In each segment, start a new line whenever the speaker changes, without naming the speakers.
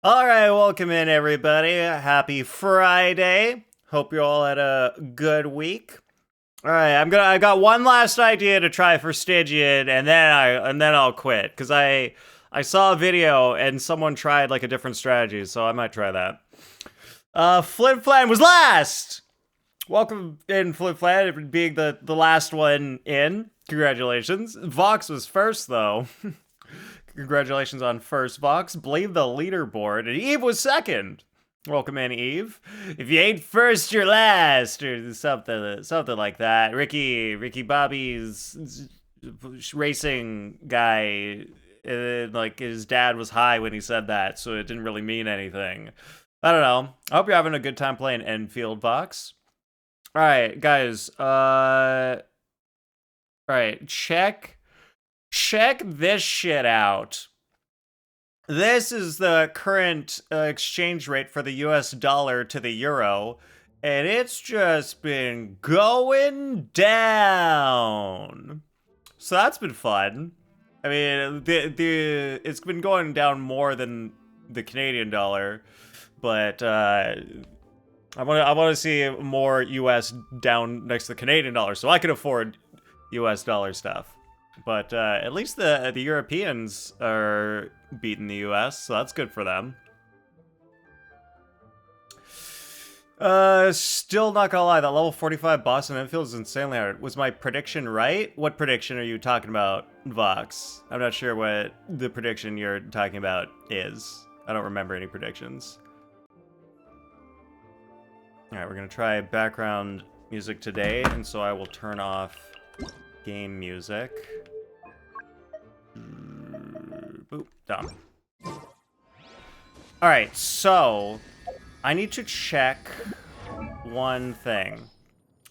All right, welcome in everybody. Happy Friday. Hope you all had a good week. All right, I got one last idea to try for Stygian, and then I'll quit because I saw a video and someone tried like a different strategy, so I might try that. Flip Flan was last. Welcome in, Flip Flan, being the last one in. Congratulations. Vox was first though. Congratulations on first, Vox. Blame the leaderboard. And Eve was second. Welcome in, Eve. If you ain't first, you're last, or something like that. Ricky Bobby's racing guy, like his dad was high when he said that, so it didn't really mean anything. I don't know. I hope you're having a good time playing Enfield, Vox. All right, guys. All right, check this shit out. This is the current exchange rate for the US dollar to the euro, and it's just been going down. So that's been fun. I mean, it's been going down more than the Canadian dollar, but I want to see more US down next to the Canadian dollar so I can afford US dollar stuff. But at least the Europeans are beating the US, so that's good for them. Still not gonna lie, that level 45 boss in Enfield is insanely hard. Was my prediction right? What prediction are you talking about, Vox? I'm not sure what the prediction you're talking about is. I don't remember any predictions. Alright, we're gonna try background music today, and so I will turn off game music. Boop, done. Alright, so I need to check one thing.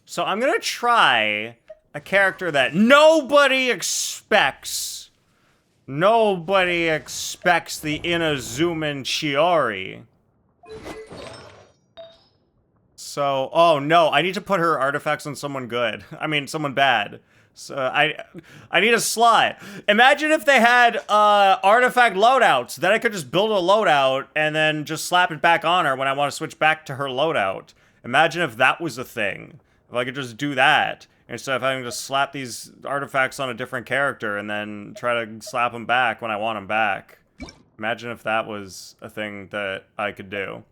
So I'm gonna try a character that nobody expects. Nobody expects the Inazuman Chiori. So, oh no, I need to put her artifacts on someone good. I mean, someone bad. So I need a slot. Imagine if they had artifact loadouts. Then I could just build a loadout and then just slap it back on her when I want to switch back to her loadout. Imagine if that was a thing. If I could just do that instead of having to slap these artifacts on a different character and then try to slap them back when I want them back. Imagine if that was a thing that I could do.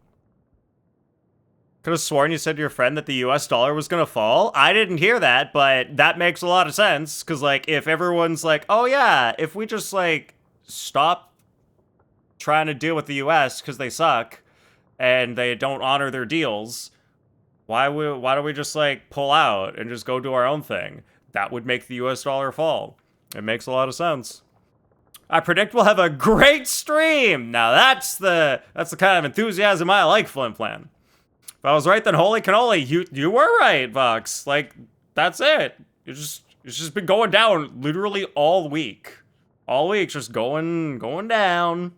Could have sworn you said to your friend that the US dollar was gonna fall. I didn't hear that, but that makes a lot of sense. Because, like, if everyone's like, oh yeah, if we just, like, stop trying to deal with the US because they suck and they don't honor their deals, why don't we just, like, pull out and just go do our own thing? That would make the US dollar fall. It makes a lot of sense. I predict we'll have a great stream. Now that's the kind of enthusiasm I like, Flim Flam. If I was right, then holy cannoli, you were right, Vox. Like, that's it. It's just been going down literally all week. All week, just going down.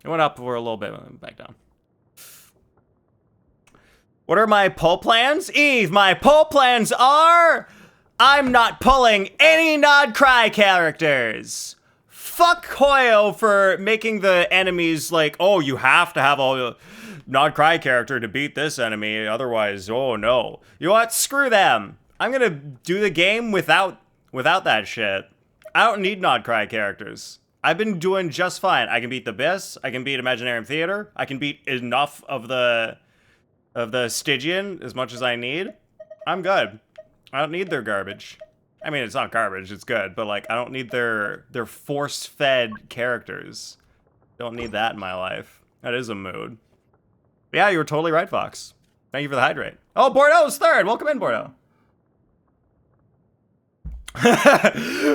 It went up for a little bit, and back down. What are my pull plans? Eve, my pull plans are... I'm not pulling any Nod Cry characters. Fuck Hoyo for making the enemies like, oh, you have to have all... Nod Cry character to beat this enemy, otherwise, oh no. You know what? Screw them. I'm gonna do the game without that shit. I don't need Nod Cry characters. I've been doing just fine. I can beat the Abyss, I can beat Imaginarium Theater, I can beat enough of the Stygian as much as I need. I'm good. I don't need their garbage. I mean, it's not garbage, it's good, but like, I don't need their force-fed characters. Don't need that in my life. That is a mood. Yeah, you were totally right, Fox. Thank you for the hydrate. Oh, Bordeaux's third. Welcome in, Bordeaux.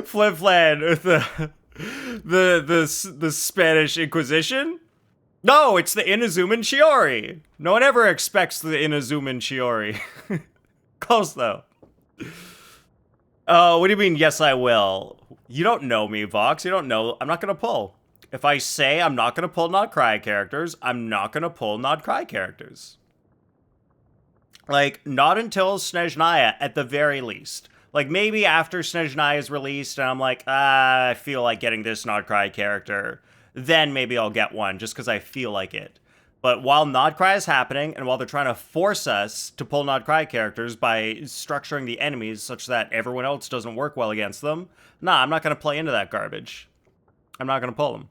Flip Flan, the Spanish Inquisition? No, it's the Inazuman Chiori. No one ever expects the Inazuman Chiori. Close, though. Oh, what do you mean, yes, I will? You don't know me, Vox. You don't know. I'm not going to pull. If I say I'm not going to pull Nod Cry characters, I'm not going to pull Nod Cry characters. Like, not until Snezhnaya, at the very least. Like, maybe after Snezhnaya is released and I'm like, I feel like getting this Nodcry character, then maybe I'll get one, just because I feel like it. But while Nodcry is happening, and while they're trying to force us to pull Nodcry characters by structuring the enemies such that everyone else doesn't work well against them, nah, I'm not going to play into that garbage. I'm not going to pull them.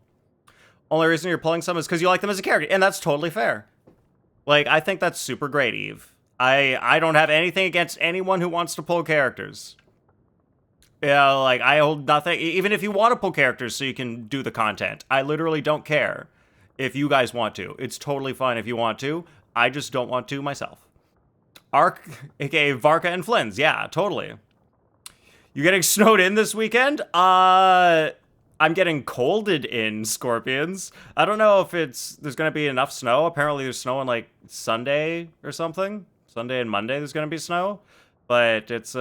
Only reason you're pulling some is because you like them as a character, and that's totally fair. Like, I think that's super great, Eve. I don't have anything against anyone who wants to pull characters. Yeah, like, I hold nothing. Even if you want to pull characters so you can do the content, I literally don't care if you guys want to. It's totally fine if you want to. I just don't want to myself. Ark, aka Varka and Flynn's. Yeah, totally. You getting snowed in this weekend? I'm getting colded in, Scorpions. I don't know if there's going to be enough snow. Apparently there's snow on, like, Sunday or something. Sunday and Monday there's going to be snow. But it's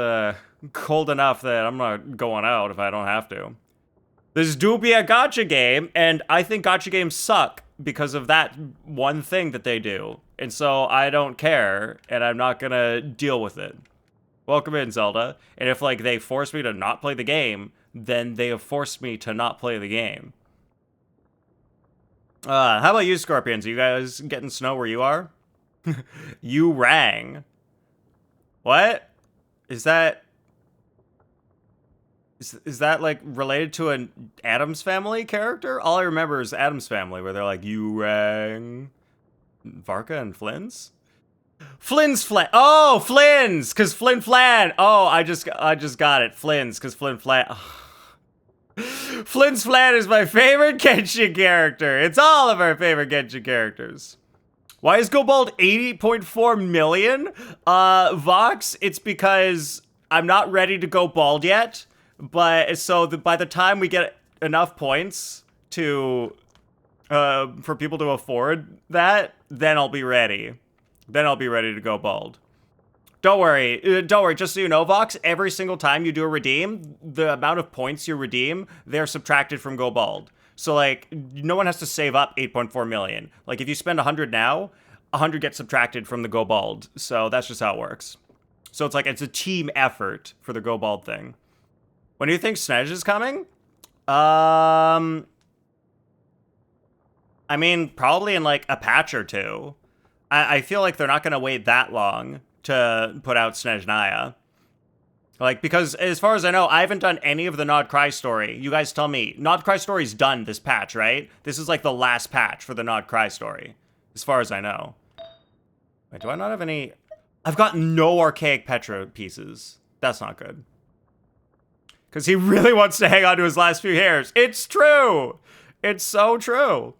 cold enough that I'm not going out if I don't have to. This do be a gacha game, and I think gacha games suck because of that one thing that they do. And so I don't care, and I'm not going to deal with it. Welcome in, Zelda. And if, like, they force me to not play the game, then they have forced me to not play the game. How about you, Scorpions? Are you guys getting snow where you are? You rang. What? Is that like related to an Addams Family character? All I remember is Addams Family, where they're like, you rang. Varka and Flynn's? Flynn's Flan. Oh, Flynn's, cause Flynn Flan. Oh, I just got it. Flynn's, cause Flynn Flan. Flynn's Flan is my favorite Genshin character. It's all of our favorite Genshin characters. Why is GoBald 80.4 million? Vox, it's because I'm not ready to go bald yet. But so by the time we get enough points to for people to afford that, then I'll be ready. Then I'll be ready to go bald. Don't worry. Just so you know, Vox, every single time you do a redeem, the amount of points you redeem, they're subtracted from go bald. So, like, no one has to save up 8.4 million. Like, if you spend 100 now, 100 gets subtracted from the go bald. So that's just how it works. So it's like, it's a team effort for the go bald thing. When do you think Snezh is coming? I mean, probably in, like, a patch or two. I feel like they're not going to wait that long to put out Snezhnaya. Like, because as far as I know, I haven't done any of the Nodcry story. You guys tell me. Nodcry story's done this patch, right? This is, like, the last patch for the Nodcry story, as far as I know. Wait, do I not have any... I've got no Archaic Petra pieces. That's not good. Because he really wants to hang on to his last few hairs. It's true! It's so true!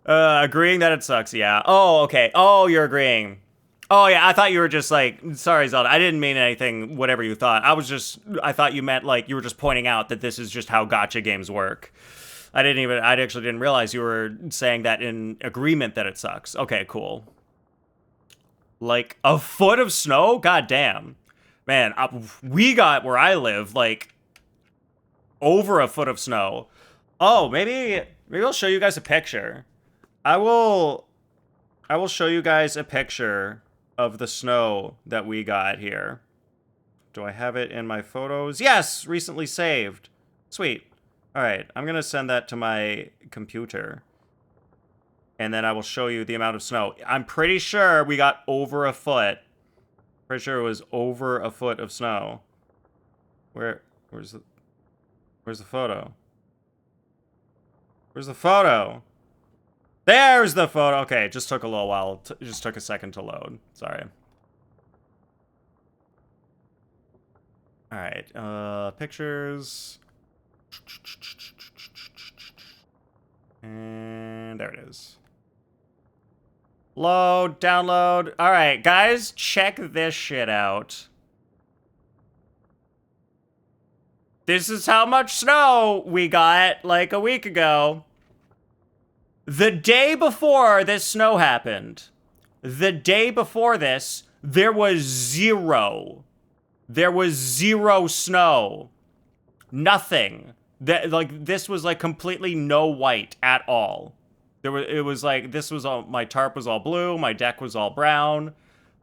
Agreeing that it sucks, yeah. Oh, okay. Oh, you're agreeing. Oh, yeah, I thought you were just like, sorry, Zelda, I didn't mean anything, whatever you thought. I thought you meant, like, you were just pointing out that this is just how gacha games work. I actually didn't realize you were saying that in agreement that it sucks. Okay, cool. Like, a foot of snow? God damn. Man, we got, where I live, like, over a foot of snow. Oh, maybe I'll show you guys a picture. I will show you guys a picture of the snow that we got here. Do I have it in my photos? Yes! Recently saved. Sweet. Alright, I'm gonna send that to my computer. And then I will show you the amount of snow. I'm pretty sure we got over a foot. Pretty sure it was over a foot of snow. Where's the photo? Where's the photo? There's the photo. Okay, it just took a little while. It just took a second to load. Sorry. All right, pictures. And there it is. Load, download. All right, guys, check this shit out. This is how much snow we got like a week ago. The day before this snow happened, the day before this, there was zero. There was zero snow. Nothing. This was like completely no white at all. It was like, this was all, my tarp was all blue, my deck was all brown.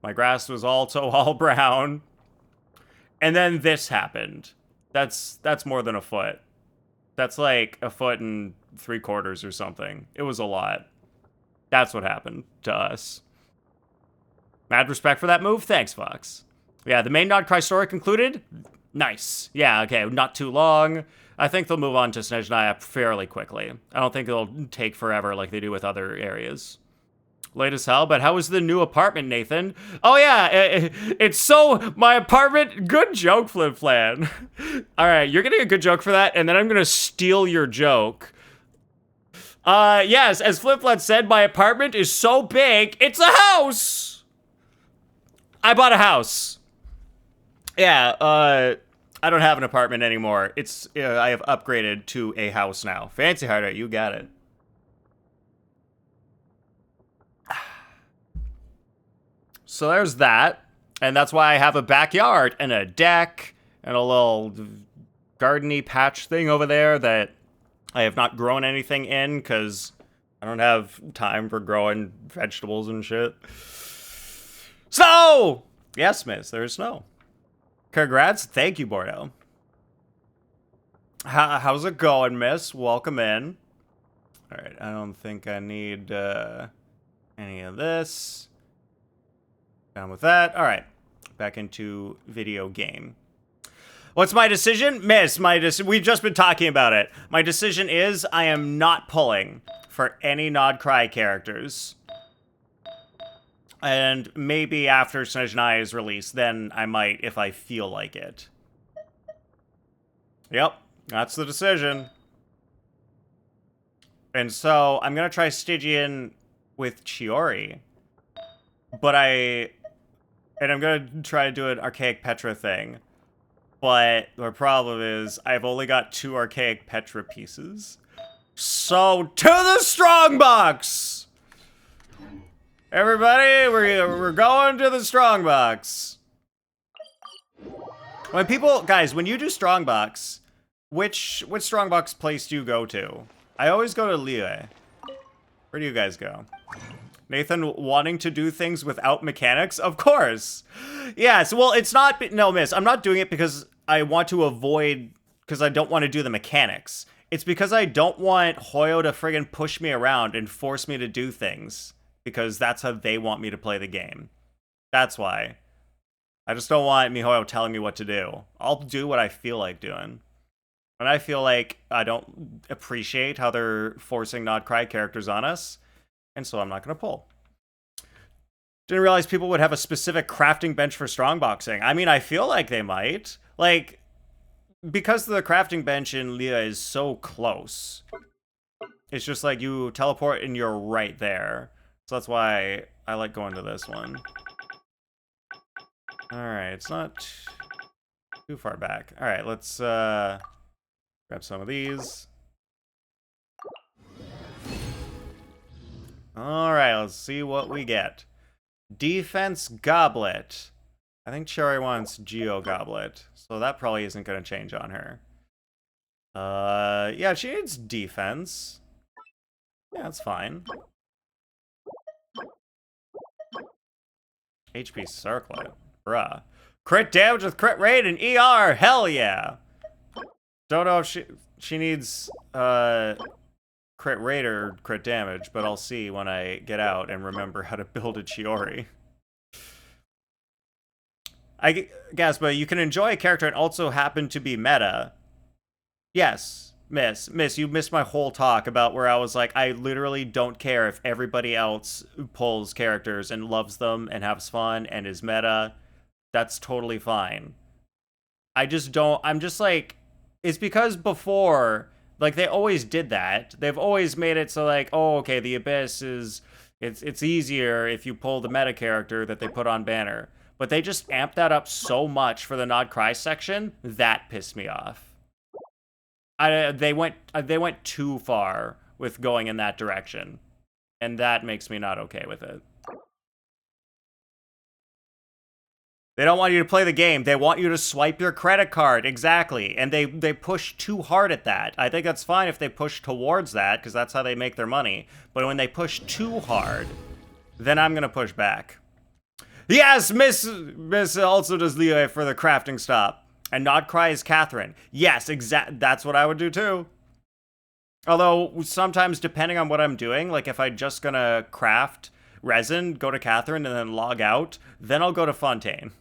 My grass was also all brown. And then this happened. That's more than a foot. That's like a foot and 3/4 or something. It was a lot. That's what happened to us. Mad respect for that move. Thanks, Fox. Yeah, the main Nod Cry story concluded. Nice. Yeah, okay, not too long. I think they'll move on to Snezhnaya fairly quickly. I don't think it'll take forever like they do with other areas. Late as hell, but how was the new apartment, Nathan? Oh yeah, it's so, my apartment, good joke, Flip Flan. All right, you're getting a good joke for that, and then I'm gonna steal your joke. Yes, as Flip Flan said, my apartment is so big, it's a house! I bought a house. Yeah, I don't have an apartment anymore. It's, I have upgraded to a house now. Fancy Harder, you got it. So there's that, and that's why I have a backyard and a deck and a little garden-y patch thing over there that I have not grown anything in because I don't have time for growing vegetables and shit. Snow! Yes, miss, there's snow. Congrats. Thank you, Bordeaux. How's it going, miss? Welcome in. All right, I don't think I need any of this. Down with that. All right, back into video game. What's my decision? Miss, we've just been talking about it. My decision is I am not pulling for any Nod Cry characters. And maybe after Snezhnaya is released, then I might if I feel like it. Yep, that's the decision. And so I'm going to try Stygian with Chiori. But I'm going to try to do an Archaic Petra thing. But the problem is, I've only got 2 Archaic Petra pieces. So, to the Strongbox! Everybody, we're going to the Strongbox. When people, guys, when you do Strongbox, which Strongbox place do you go to? I always go to Liyue. Where do you guys go? Nathan wanting to do things without mechanics? Of course. Yes, well, it's not... No, miss, I'm not doing it because I want to avoid... Because I don't want to do the mechanics. It's because I don't want Hoyo to friggin' push me around and force me to do things. Because that's how they want me to play the game. That's why. I just don't want MiHoYo telling me what to do. I'll do what I feel like doing. When I feel like I don't appreciate how they're forcing Nod Cry characters on us, and so I'm not going to pull. Didn't realize people would have a specific crafting bench for strongboxing. I mean, I feel like they might. Like, because the crafting bench in Liyue is so close, it's just like you teleport and you're right there. So that's why I like going to this one. Alright, it's not too far back. Alright, let's grab some of these. Alright, let's see what we get. Defense Goblet. I think Cherry wants Geo Goblet, so that probably isn't going to change on her. Yeah, she needs defense. Yeah, that's fine. HP Circlet. Bruh. Crit damage with crit rate and ER! Hell yeah! Don't know if she needs crit rate or crit damage, but I'll see when I get out and remember how to build a Chiori. I guess, but you can enjoy a character and also happen to be meta. Yes, Miss, you missed my whole talk about where I was like, I literally don't care if everybody else pulls characters and loves them and has fun and is meta. That's totally fine. I just don't, I'm just like, it's because before, like, they always did that. They've always made it so, like, oh, okay, the Abyss is, it's easier if you pull the meta character that they put on banner. But they just amped that up so much for the Nod Cry section, that pissed me off. They went too far with going in that direction. And that makes me not okay with it. They don't want you to play the game. They want you to swipe your credit card. Exactly. And they push too hard at that. I think that's fine if they push towards that, because that's how they make their money. But when they push too hard, then I'm going to push back. Yes, Miss also does Leo for the crafting stop. And not cry is Catherine. Yes, that's what I would do too. Although sometimes depending on what I'm doing, like if I'm just gonna craft resin, go to Catherine and then log out, then I'll go to Fontaine.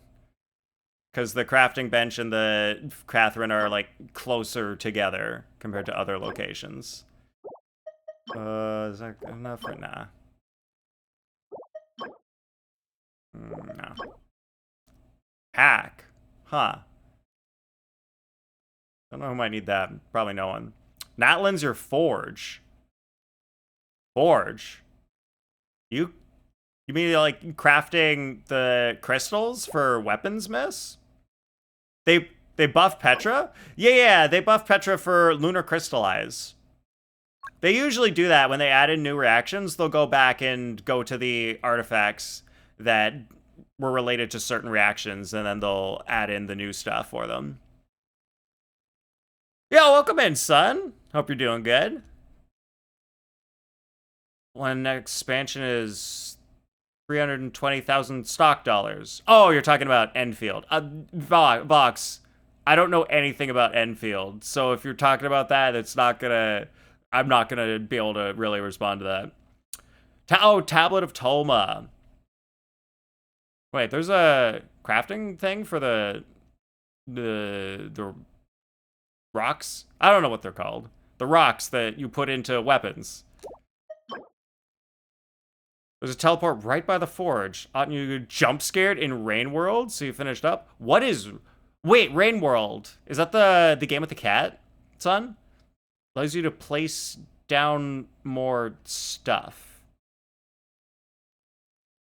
Because the crafting bench and the Catherine are like closer together compared to other locations. Is that enough for nah? No. Hack. Huh. Don't know who might need that. Probably no one. Natlin's your forge. Forge? You mean like crafting the crystals for weapons, miss? They buffed Petra? Yeah, they buffed Petra for Lunar Crystallize. They usually do that when they add in new reactions. They'll go back and go to the artifacts that were related to certain reactions, and then they'll add in the new stuff for them. Yeah, welcome in, son. Hope you're doing good. When expansion is 320,000 stock dollars. Oh, you're talking about Enfield. Vox, I don't know anything about Enfield, so if you're talking about that, I'm not gonna be able to really respond to that. Tablet of Toma. Wait, there's a crafting thing for the rocks? I don't know what they're called. The rocks that you put into weapons. There's a teleport right by the forge. Oughtn't you jump scared in Rain World? So you finished up? What is... Wait, Rain World. Is that the game with the cat, son? Allows you to place down more stuff.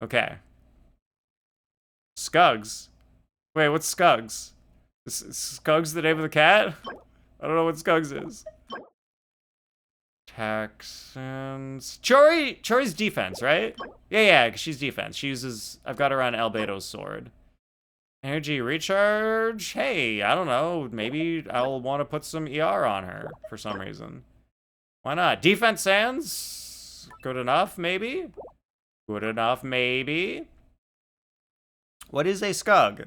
Okay. Scugs. Wait, what's Scugs? Is Scugs the name of the cat? I don't know what Scugs is. Texans. Chori's defense, right? Yeah, she's defense. She uses... I've got her on Albedo's sword. Energy recharge? Hey, I don't know. Maybe I'll want to put some ER on her for some reason. Why not? Defense sands? Good enough, maybe? Good enough, maybe? What is a Scug?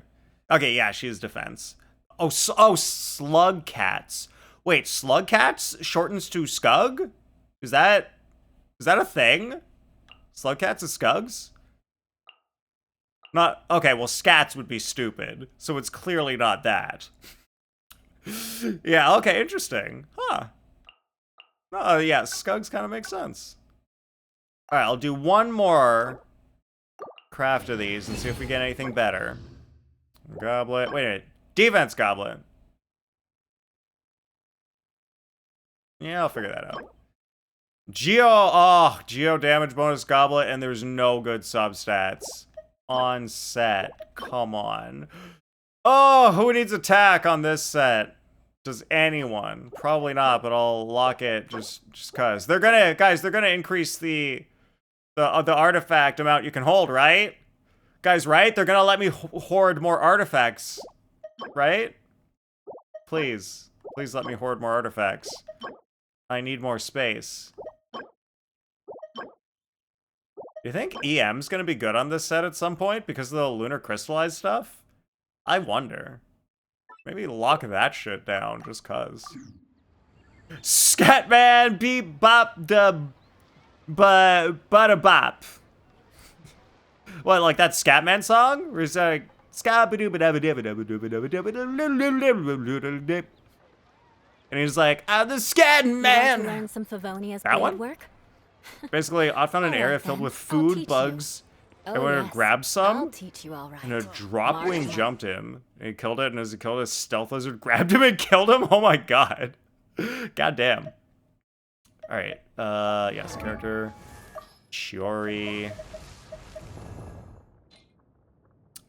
Okay, yeah, she's defense. Oh, slug cats. Wait, slug cats shortens to Scug? Is that a thing? Slug cats is Scugs? Not okay, well scats would be stupid, so it's clearly not that. Yeah, okay, interesting. Huh. Oh yeah, Scugs kind of makes sense. Alright, I'll do one more craft of these and see if we get anything better. Goblet. Wait a minute. Defense goblet. Yeah, I'll figure that out. Geo damage bonus goblet, and there's no good substats. On set. Come on. Oh, who needs attack on this set? Does anyone? Probably not, but I'll lock it just cause. They're gonna increase the artifact amount you can hold, right? Guys, right? They're gonna let me hoard more artifacts, right? Please let me hoard more artifacts. I need more space. Do you think EM's gonna be good on this set at some point because of the lunar crystallized stuff? I wonder. Maybe lock that shit down just cuz. Scatman beep bop da bada bop. What, like that Scatman song? Where it's like and he's like, I'm the Scatman!
Learn some Favonia's
that one?
work?
Basically, I found an area filled with food, bugs. I went to grab some,
I'll teach you all right.
and a drop wing jumped him. And he killed it, and as he killed it, a stealth lizard grabbed him and killed him? Oh my god. God damn. Alright, yes, character. Chiori.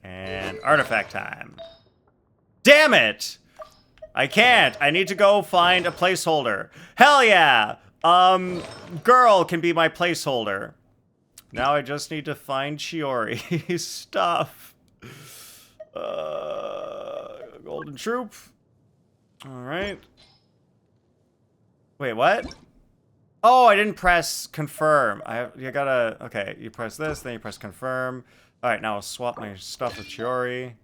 And artifact time. Damn it! I can't. I need to go find a placeholder. Hell yeah! Girl can be my placeholder. Now I just need to find Chiori's stuff. Golden Troop. Alright. Wait, what? Oh, I didn't press confirm. You gotta, okay, you press this, then you press confirm. Alright, now I'll swap my stuff with Chiori.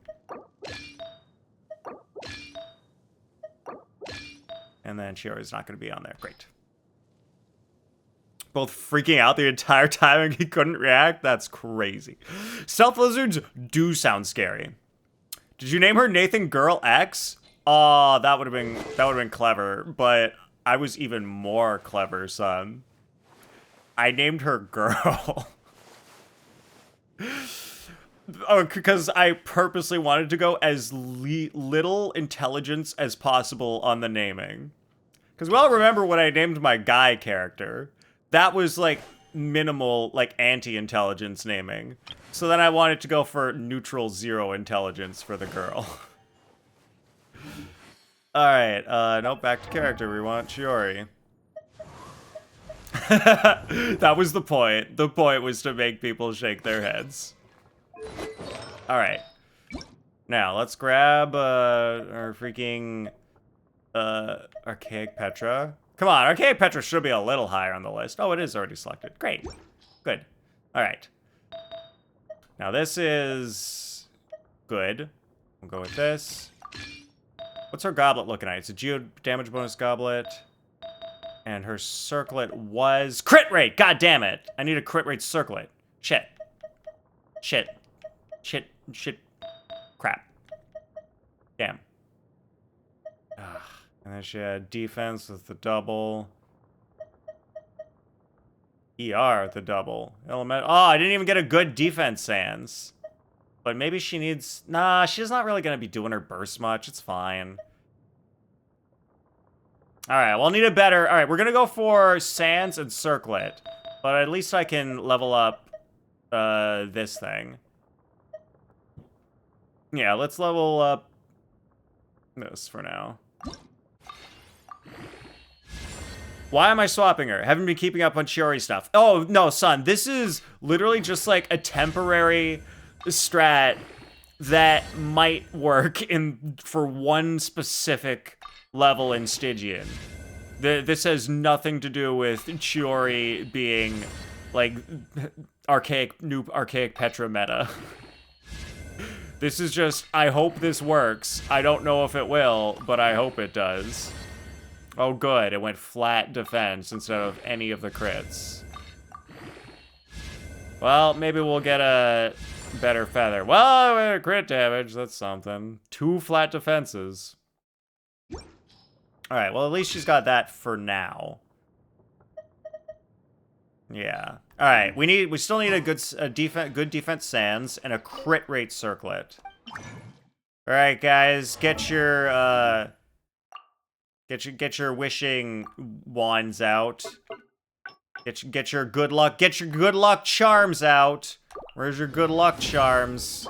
And then Chiori's not going to be on there. Great. Both freaking out the entire time and he couldn't react? That's crazy. Stealth lizards do sound scary. Did you name her Nathan Girl X? Oh, that would have been clever, but I was even more clever, son. I named her Girl. Oh, because I purposely wanted to go as little intelligence as possible on the naming. Because we all remember when I named my guy character. That was, like, minimal, like, anti-intelligence naming. So then I wanted to go for neutral 0 intelligence for the girl. Alright, nope, back to character. We want Chiori. That was the point. The point was to make people shake their heads. Alright. Now, let's grab, our freaking, Archaic Petra. Come on, Archaic Petra should be a little higher on the list. Oh, it is already selected. Great. Good. Alright. Now, this is good. We'll go with this. What's her goblet looking at? It's a geo damage bonus goblet. And her circlet was crit rate! God damn it! I need a crit rate circlet. Shit. Shit. Shit. Shit. Crap. Damn. Ugh. And then she had defense with the double. ER with the double. Element. Oh, I didn't even get a good defense sans. But maybe she needs... Nah, she's not really going to be doing her burst much. It's fine. Alright, well, I'll need a better... Alright, we're going to go for sans and circlet. But at least I can level up this thing. Yeah, let's level up this for now. Why am I swapping her? Haven't been keeping up on Chiori stuff. Oh, no, son. This is literally just like a temporary strat that might work for one specific level in Stygian. This has nothing to do with Chiori being like new archaic Petra meta. This is just, I hope this works. I don't know if it will, but I hope it does. Oh, good. It went flat defense instead of any of the crits. Well, maybe we'll get a better feather. Well, crit damage. That's something. 2 flat defenses. All right. Well, at least she's got that for now. Yeah. All right. We still need a good defense sans and a crit rate circlet. All right, guys. Get your wishing wands out. Get your good luck charms out. Where's your good luck charms?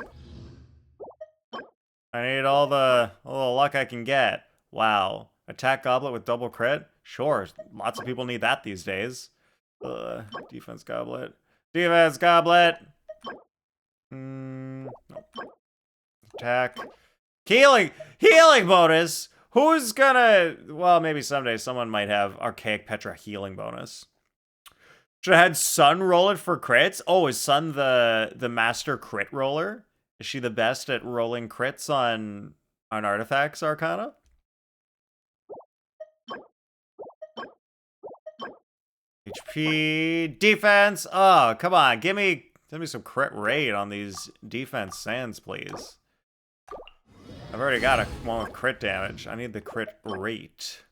I need all the luck I can get. Wow. Attack goblet with double crit? Sure. Lots of people need that these days. Defense goblet. Defense goblet. Nope. Attack. Healing bonus. Who's gonna... Well, maybe someday someone might have Archaic Petra healing bonus. Should have had Sun roll it for crits? Oh, is Sun the master crit roller? Is she the best at rolling crits on artifacts, Arcana? HP, defense. Oh, come on. Give me some crit rate on these defense sands, please. I've already got one with crit damage. I need the crit rate.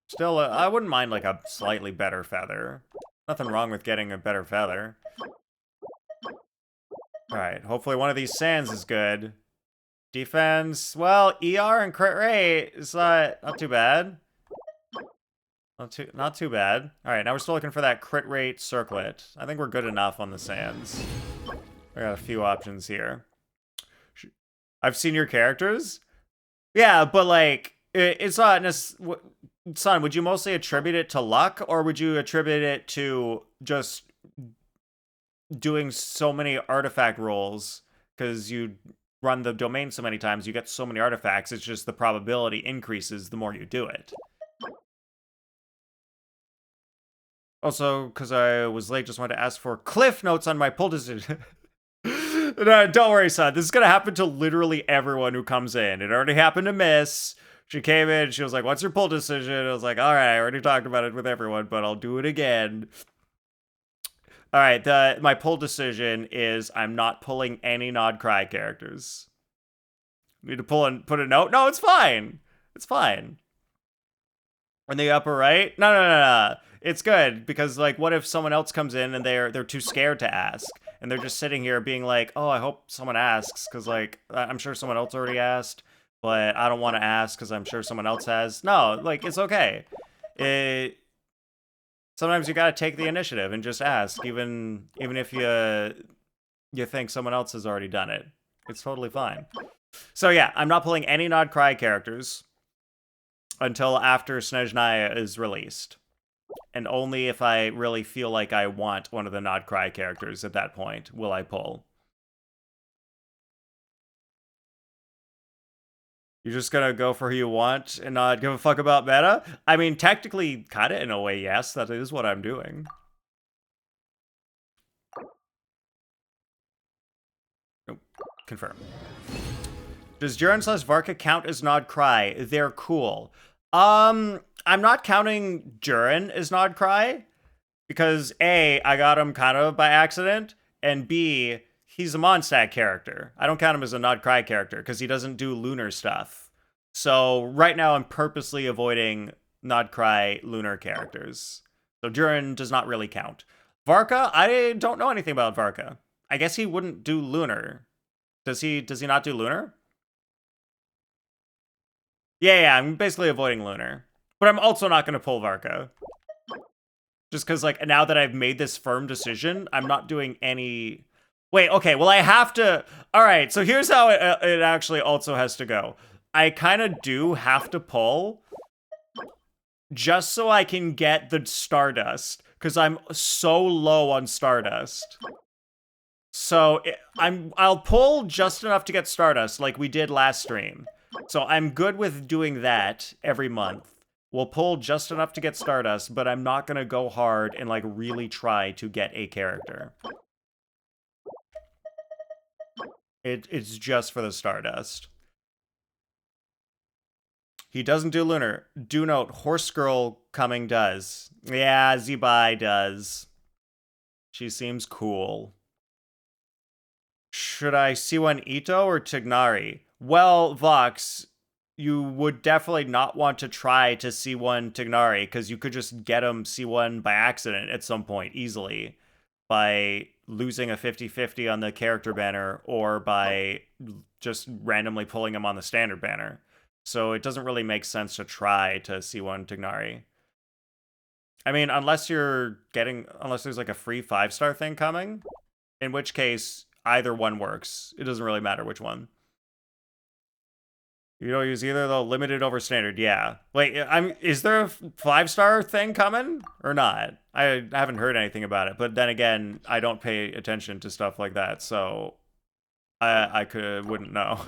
Still, I wouldn't mind like a slightly better feather. Nothing wrong with getting a better feather. Alright, hopefully one of these sands is good. Defense, well, ER and crit rate is not too bad. Not too bad. Alright, now we're still looking for that crit rate circlet. I think we're good enough on the sands. I got a few options here. I've seen your characters? Yeah, but like, it's not necessarily... Son, would you mostly attribute it to luck, or would you attribute it to just doing so many artifact rolls? Because you run the domain so many times, you get so many artifacts, it's just the probability increases the more you do it. Also, because I was late, just wanted to ask for cliff notes on my pull decision. No, don't worry, son. This is going to happen to literally everyone who comes in. It already happened to Miss. She came in, she was like, what's your pull decision? I was like, all right, I already talked about it with everyone, but I'll do it again. All right, my pull decision is I'm not pulling any Nod Cry characters. Need to put a note? No, it's fine. It's fine. In the upper right? No. It's good because like, what if someone else comes in and they're too scared to ask, and they're just sitting here being like, oh, I hope someone asks because like I'm sure someone else already asked, but I don't want to ask because I'm sure someone else has. No, like it's okay. Sometimes you gotta take the initiative and just ask, even if you think someone else has already done it. It's totally fine. So yeah, I'm not pulling any Nod Cry characters until after Snezhnaya is released. And only if I really feel like I want one of the Nod Cry characters at that point will I pull. You're just gonna go for who you want and not give a fuck about meta? I mean, technically, kinda in a way, yes, that is what I'm doing. Nope. Confirm. Does Durin/Varka count as Nod Cry? They're cool. I'm not counting Durin as Nod Cry because A, I got him kind of by accident, and B, he's a Mondstadt character. I don't count him as a Nod Cry character because he doesn't do lunar stuff. So right now I'm purposely avoiding Nod Cry lunar characters. So Durin does not really count. Varka, I don't know anything about Varka. I guess he wouldn't do lunar. Does he not do lunar? Yeah, I'm basically avoiding lunar. But I'm also not going to pull Varka. Just because, like, now that I've made this firm decision, I'm not doing any... Wait, okay, well, I have to... Alright, so here's how it actually also has to go. I kind of do have to pull just so I can get the Stardust, because I'm so low on Stardust. So I'll pull just enough to get Stardust, like we did last stream. So I'm good with doing that every month. We'll pull just enough to get Stardust, but I'm not gonna go hard and like really try to get a character. It's just for the Stardust. He doesn't do lunar. Do note, Horse Girl coming does. Yeah, Zibai does. She seems cool. Should I C1 Ito or Tignari? Well, Vox, you would definitely not want to try to C1 Tignari, because you could just get him C1 by accident at some point, easily, by losing a 50-50 on the character banner, or by just randomly pulling him on the standard banner. So it doesn't really make sense to try to C1 Tignari. I mean, unless there's like a free 5-star thing coming, in which case either one works. It doesn't really matter which one. You don't use either though. Limited over standard, yeah. Wait, is there a 5-star thing coming or not? I haven't heard anything about it, but then again, I don't pay attention to stuff like that, so I wouldn't know.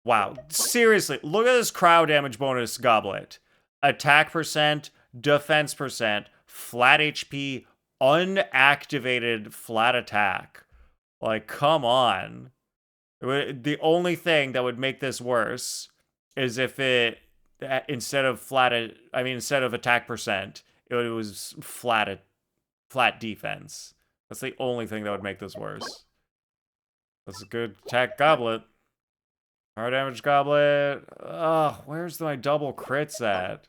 Wow, seriously, look at this cryo damage bonus goblet. Attack percent, defense percent, flat HP, unactivated flat attack. Like, come on. The only thing that would make this worse is if instead of attack percent, it was flat defense. That's the only thing that would make this worse. That's a good attack goblet. Hard damage goblet. Ugh, where's my double crits at?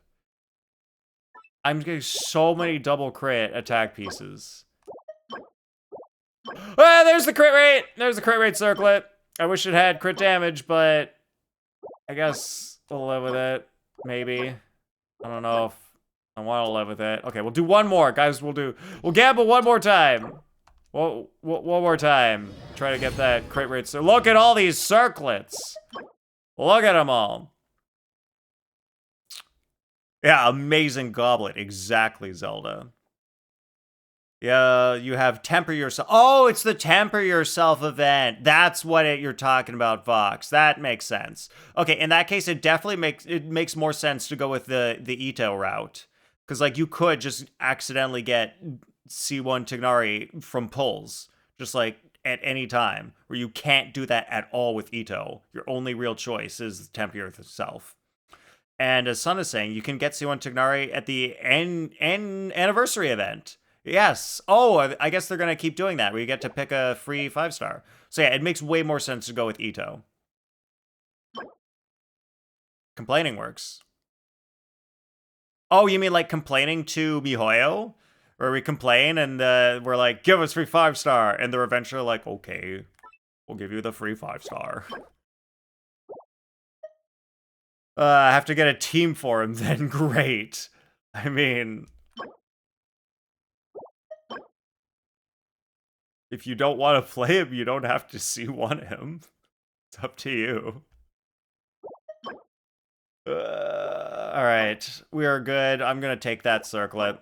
I'm getting so many double crit attack pieces. Ah, there's the crit rate! There's the crit rate circlet. I wish it had crit damage, but I guess we'll live with it. Maybe. I don't know if I want to live with it. Okay, we'll do one more, guys. We'll gamble one more time. One more time. Try to get that crit rate. So look at all these circlets. Look at them all. Yeah, amazing goblet. Exactly, Zelda. Yeah, you have temper yourself. Oh, it's the temper yourself event. That's what you're talking about, Vox. That makes sense. Okay, in that case, it definitely makes more sense to go with the Ito route, because like you could just accidentally get C1 Tignari from pulls, just like at any time, where you can't do that at all with Ito. Your only real choice is temper yourself. And as Sun is saying, you can get C1 Tignari at the anniversary event. Yes. Oh, I guess they're going to keep doing that, where you get to pick a free 5-star. So yeah, it makes way more sense to go with Ito. Complaining works. Oh, you mean like complaining to MiHoYo? Where we complain and we're like, give us free 5-star. And they're eventually like, okay, we'll give you the free 5-star. I have to get a team for him then. Great. I mean... if you don't want to play him, you don't have to C1 him. It's up to you. Alright, we are good. I'm gonna take that circlet.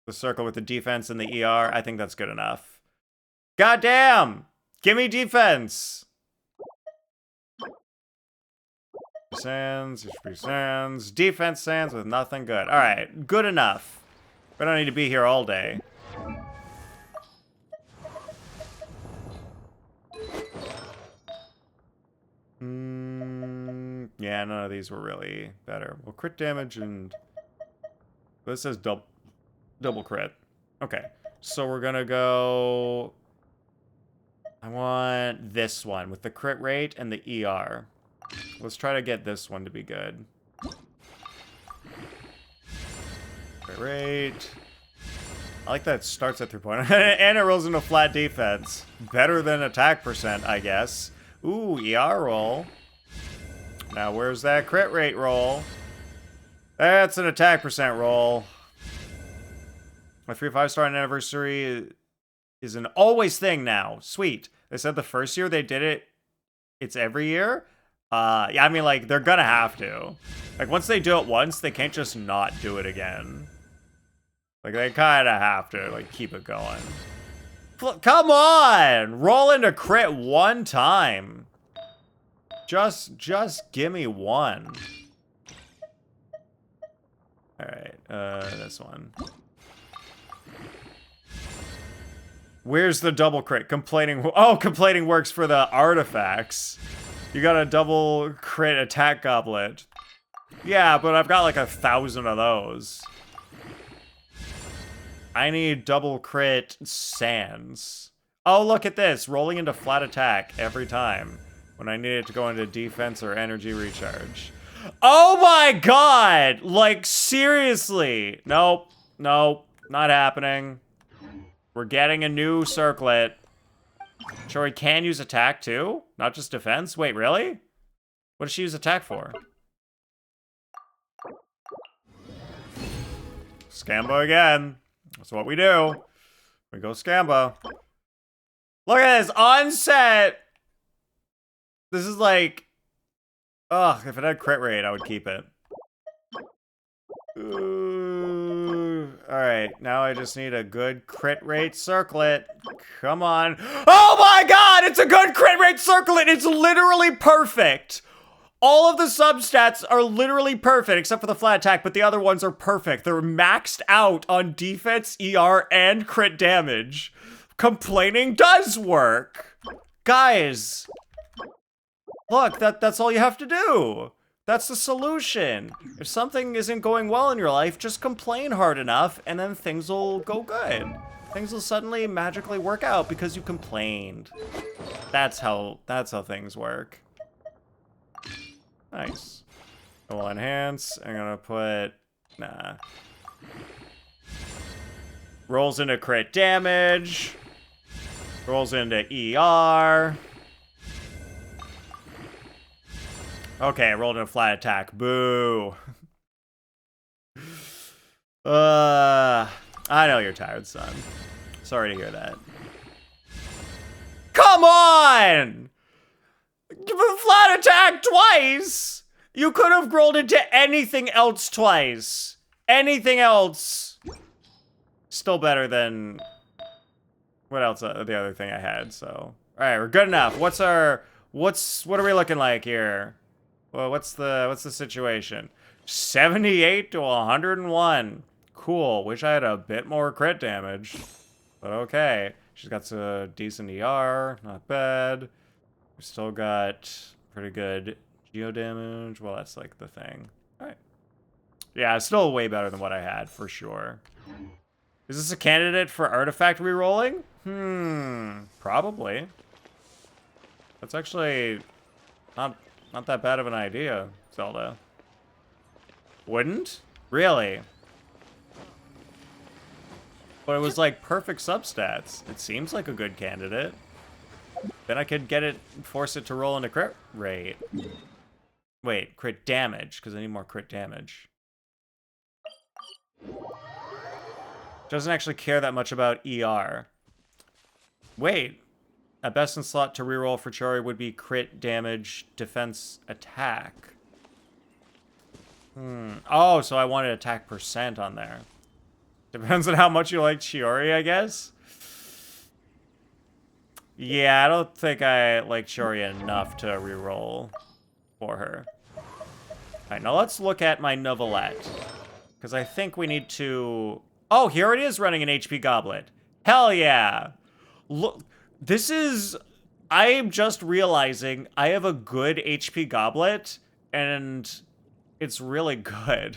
The circle with the defense and the ER, I think that's good enough. Goddamn! Give me defense! Sands, sands, defense sands with nothing good. Alright, good enough. We don't need to be here all day. Yeah, none of these were really better. Well, crit damage and... this says double crit. Okay, so we're gonna go... I want this one with the crit rate and the ER. Let's try to get this one to be good. Crit rate... I like that it starts at 3 point. And it rolls into flat defense. Better than attack percent, I guess. Ooh, ER roll. Now, where's that crit rate roll? That's an attack percent roll. My free 5-star anniversary is an always thing now. Sweet. They said the first year they did it, it's every year? Yeah, I mean, like, they're gonna have to. Like, once they do it once, they can't just not do it again. Like, they kind of have to, like, keep it going. Come on! Roll into crit one time. Just give me one. Alright, this one. Where's the double crit? Complaining. Oh, complaining works for the artifacts. You got a double crit attack goblet. Yeah, but I've got like 1,000 of those. I need double crit sands. Oh, look at this. Rolling into flat attack every time when I need it to go into defense or energy recharge. Oh my god! Like, seriously. Nope. Nope. Not happening. We're getting a new circlet. Sure, we can use attack too? Not just defense? Wait, really? What does she use attack for? Scamba again. That's what we do. We go Scamba. Look at this, onset! This is like... ugh, if it had crit rate, I would keep it. Alright, now I just need a good crit rate circlet. Come on. Oh my god, it's a good crit rate circlet! It's literally perfect! All of the substats are literally perfect, except for the flat attack, but the other ones are perfect. They're maxed out on defense, ER, and crit damage. Complaining does work! Guys! Look, that's all you have to do! That's the solution. If something isn't going well in your life, just complain hard enough, and then things will go good. Things will suddenly magically work out because you complained. That's how things work. Nice. I will enhance. I'm gonna put... nah. Rolls into crit damage. Rolls into ER. Okay, I rolled in a flat attack. Boo. I know you're tired, son. Sorry to hear that. Come on! Flat attack twice! You could have rolled into anything else twice. Anything else. Still better than what else? The other thing I had. So, all right, we're good enough. What are we looking like here? Well, what's the situation? 78 to 101. Cool. Wish I had a bit more crit damage, but okay. She's got some decent ER, not bad. We still got pretty good geo damage. Well, that's like the thing. All right. Yeah, it's still way better than what I had for sure. Is this a candidate for artifact rerolling? Probably. That's actually not that bad of an idea, Zelda. Wouldn't? Really? But it was like perfect substats. It seems like a good candidate. Then I could get it, force it to roll into crit rate. Wait, crit damage, because I need more crit damage. Doesn't actually care that much about ER. Wait. At best in slot to reroll for Chiori would be crit damage, defense, attack. Oh, so I wanted attack percent on there. Depends on how much you like Chiori, I guess. Yeah, I don't think I like Chiori enough to reroll for her. Alright, now let's look at my Novelette. Because I think we need to... Oh, here it is running an HP Goblet. Hell yeah! Look, this is... I am just realizing I have a good HP Goblet, and it's really good.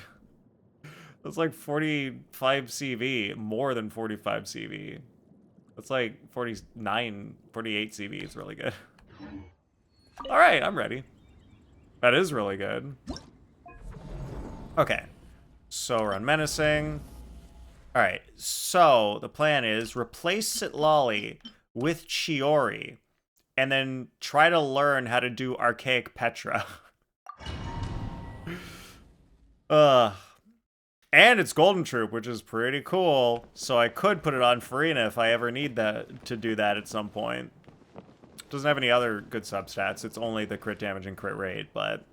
It's like 45 CV, more than 45 CV. It's like 49, 48 CV. It's really good. All right, I'm ready. That is really good. Okay, so we're on Menacing. All right, so the plan is replace Sitlali with Chiori, and then try to learn how to do Archaic Petra. And it's Golden Troop, which is pretty cool. So I could put it on Farina if I ever need that to do that at some point. Doesn't have any other good substats. It's only the crit damage and crit rate, but...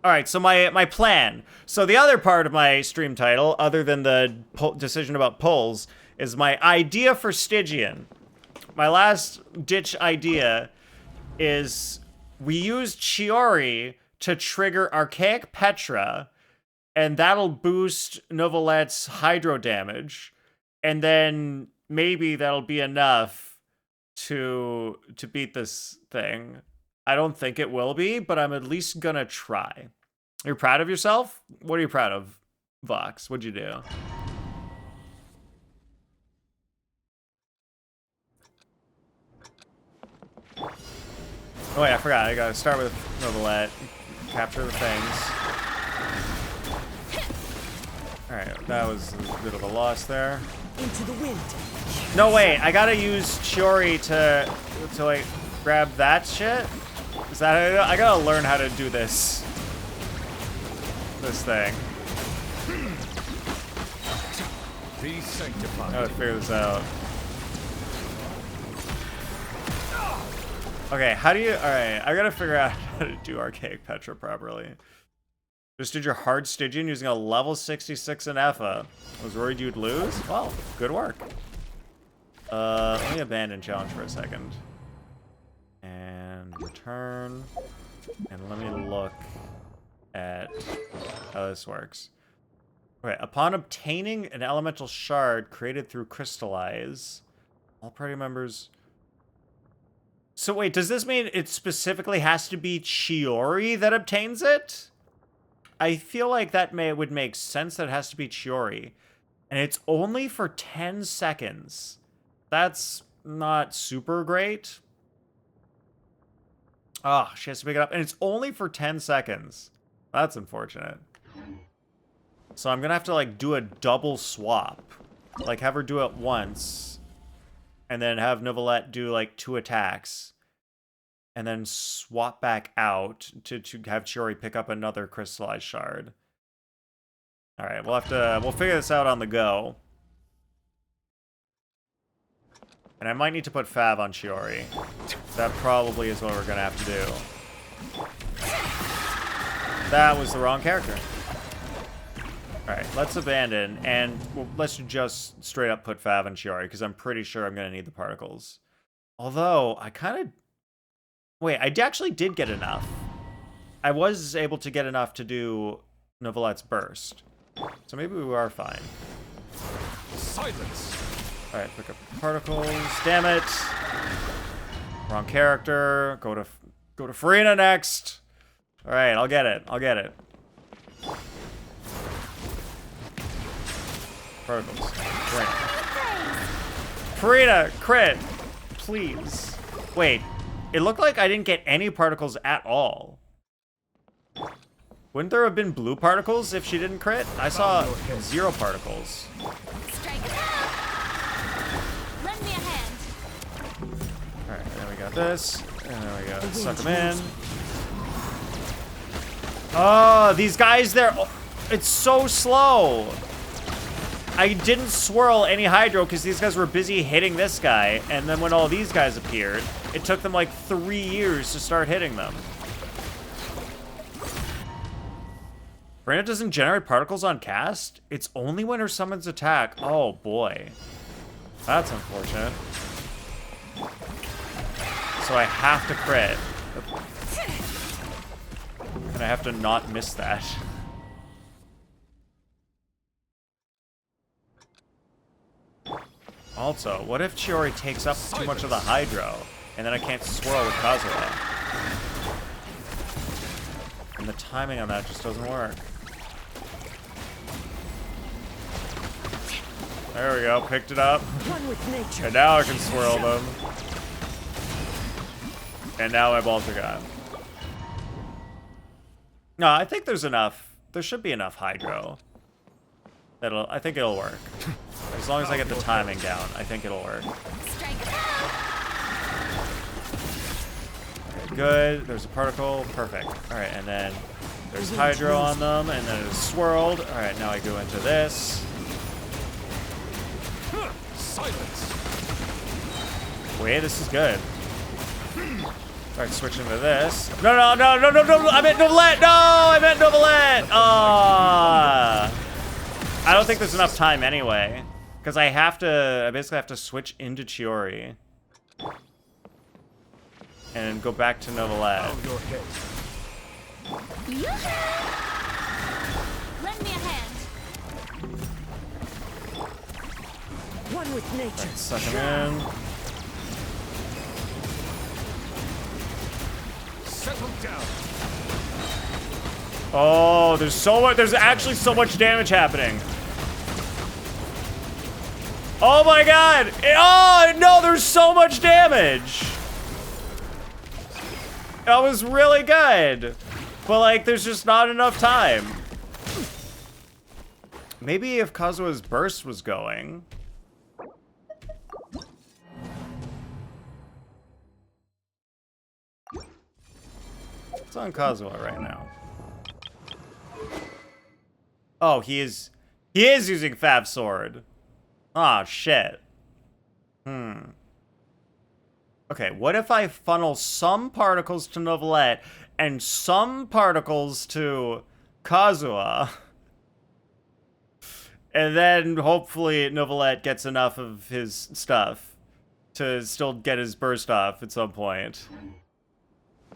Alright, so my plan. So the other part of my stream title, other than the decision about pulls, is my idea for Stygian. My last ditch idea is we use Chiori to trigger Archaic Petra, and that'll boost Novelette's hydro damage, and then maybe that'll be enough to beat this thing. I don't think it will be, but I'm at least gonna try. You're proud of yourself? What are you proud of, Vox? What'd you do? Oh wait, I forgot. I gotta start with Novelette. Capture the things. Alright, that was a bit of a loss there.
Into the wind.
No, wait, I gotta use Chiori to like grab that shit? Is that I gotta learn how to do this thing.
Be sanctified.
I gotta figure this out. Okay, how do you... Alright, I gotta figure out how to do Archaic Petra properly. Just did your hard Stygian using a level 66 in Effa. I was worried you'd lose? Well, good work. Let me abandon challenge for a second. And return. And let me look at how this works. Okay, upon obtaining an elemental shard created through Crystallize, all party members... So wait, does this mean it specifically has to be Chiori that obtains it? I feel like that would make sense that it has to be Chiori. And it's only for 10 seconds. That's not super great. Oh, she has to pick it up. And it's only for 10 seconds. That's unfortunate. So I'm going to have to, like, do a double swap. Like, have her do it once. And then have Novelette do, like, 2 attacks. And then swap back out to have Chiori pick up another crystallized shard. Alright, we'll figure this out on the go. And I might need to put Fav on Chiori. That probably is what we're gonna have to do. That was the wrong character. Alright, let's abandon, and let's just straight up put Fav and Chiori, because I'm pretty sure I'm going to need the particles. Although, I kind of... Wait, I actually did get enough. I was able to get enough to do Novelette's burst. So maybe we are fine.
Silence.
Alright, pick up particles. Damn it! Wrong character. Go to Farina next. Alright, I'll get it. I'll get it. Particles. Right. Farina, crit! Please. Wait, it looked like I didn't get any particles at all. Wouldn't there have been blue particles if she didn't crit? I saw 0 particles.
Strike it out. Lend me a hand.
Alright, then we got this. And then we got suck them in. Oh, these guys, it's so slow. I didn't swirl any Hydro because these guys were busy hitting this guy, and then when all these guys appeared, it took them like 3 years to start hitting them. Brenda doesn't generate particles on cast? It's only when her summons attack. Oh boy. That's unfortunate. So I have to crit. And I have to not miss that. Also, what if Chiori takes up too much of the Hydro, and then I can't swirl with Kazuha? And the timing on that just doesn't work. There we go, picked it up. And now I can swirl them. And now I'm Baltergon. No, I think there's enough. There should be enough Hydro. I think it'll work. As long as I get the timing down, I think it'll work. Okay, good. There's a particle. Perfect. Alright, and then there's Hydro on them, and then it's swirled. Alright, now I go into this.
Silence.
Wait, this is good. Alright, switching to this. No, I meant Novelette! No! I meant Novelette! Ah! I don't think there's enough time anyway. Because I basically have to switch into Chiori. And go back to Novelette.
Lend me a hand.
One with nature.
Right, suck him in.
Settle down.
Oh, there's actually so much damage happening. Oh my god! Oh no, there's so much damage! That was really good. But like, there's just not enough time. Maybe if Kazuha's burst was going. It's on Kazuha right now. Oh, he is using Fab Sword. Ah, shit. Okay, what if I funnel some particles to Novelette and some particles to Kazuha? And then hopefully Novelette gets enough of his stuff to still get his burst off at some point.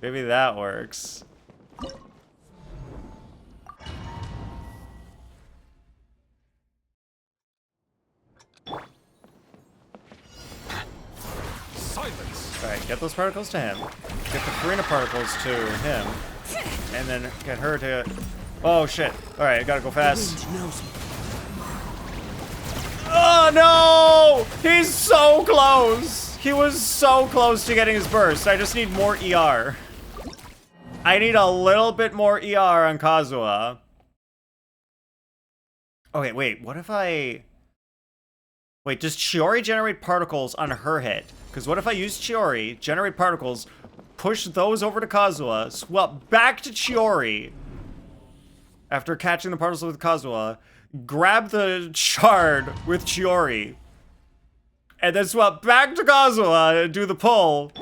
Maybe that works.
Silence.
Alright, get those particles to him. Get the Farina particles to him. And then get her to... Oh, shit. Alright, I gotta go fast. Oh, no! He's so close! He was so close to getting his burst. I just need more ER. I need a little bit more ER on Kazuha. Okay, wait, what if I... Wait, does Chiori generate particles on her hit? Because what if I use Chiori, generate particles, push those over to Kazuha, swap back to Chiori, after catching the particles with Kazuha, grab the shard with Chiori, and then swap back to Kazuha and do the pull?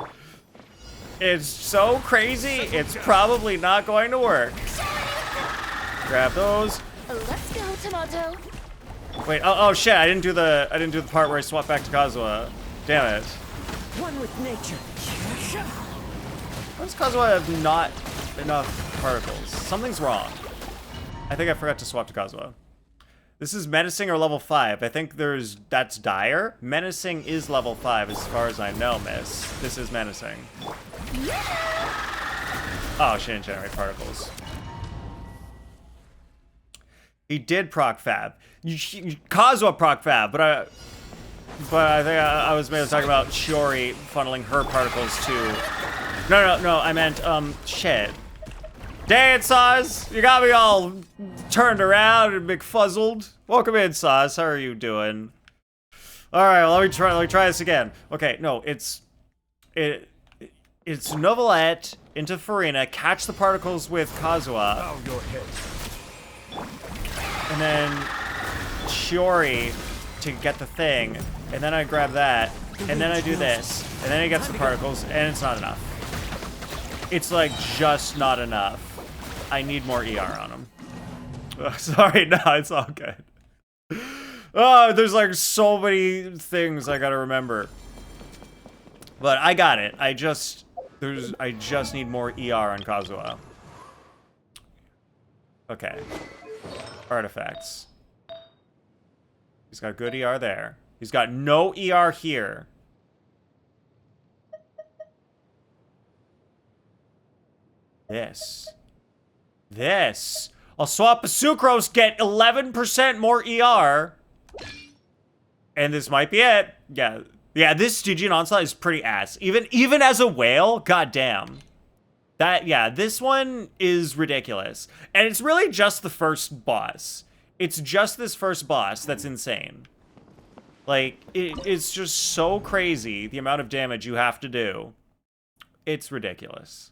It's so crazy, it's probably not going to work. Grab those.
Let's go, Tomato.
Wait, oh shit, I didn't do the part where I swapped back to Kazuha. Damn it.
One with nature.
Why does Kazuha have not enough particles? Something's wrong. I think I forgot to swap to Kazuha. This is menacing or level 5. I think that's dire. Menacing is level 5 as far as I know, miss. This is menacing. Oh, she didn't generate particles. He did proc fab. Kazuha proc fab, but I think I was maybe talking about Shiori funneling her particles to. No, I meant shit. Dang it, Saz! You got me all turned around and McFuzzled. Welcome in, Saz. How are you doing? All right, well, let me try this again. Okay, no, it's Novelette into Farina, catch the particles with Kazuha.
Bow your head.
And then Shiori to get the thing, and then I grab that, and then I do this, and then he gets the particles, and it's not enough. It's like just not enough. I need more ER on him. Sorry, no, it's all good. Oh, there's like so many things I gotta remember. But I got it. I just need more ER on Kazuha. Okay. Artifacts. He's got good ER there. He's got no ER here. This. I'll swap a Sucrose, get 11% more ER. And this might be it. Yeah, this Stygian Onslaught is pretty ass. Even as a whale, goddamn. This one is ridiculous. And it's really just the first boss. It's just this first boss that's insane. Like, it's just so crazy, the amount of damage you have to do. It's ridiculous.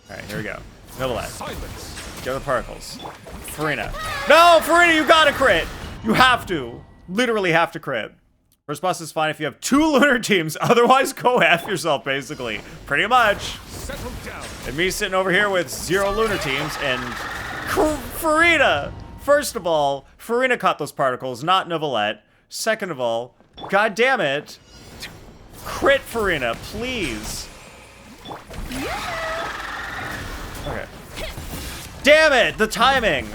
Alright, here we go. Novelette.
Silence.
Get the particles. Farina. No, Farina, you gotta crit! You have to. Literally have to crit. First boss is fine if you have 2 lunar teams, otherwise go F yourself, basically. Pretty much.
Settle down.
And me sitting over here with 0 lunar teams and Farina! First of all, Farina caught those particles, not Novelette. Second of all, god damn it. Crit Farina, please. Okay. Damn it! The timing!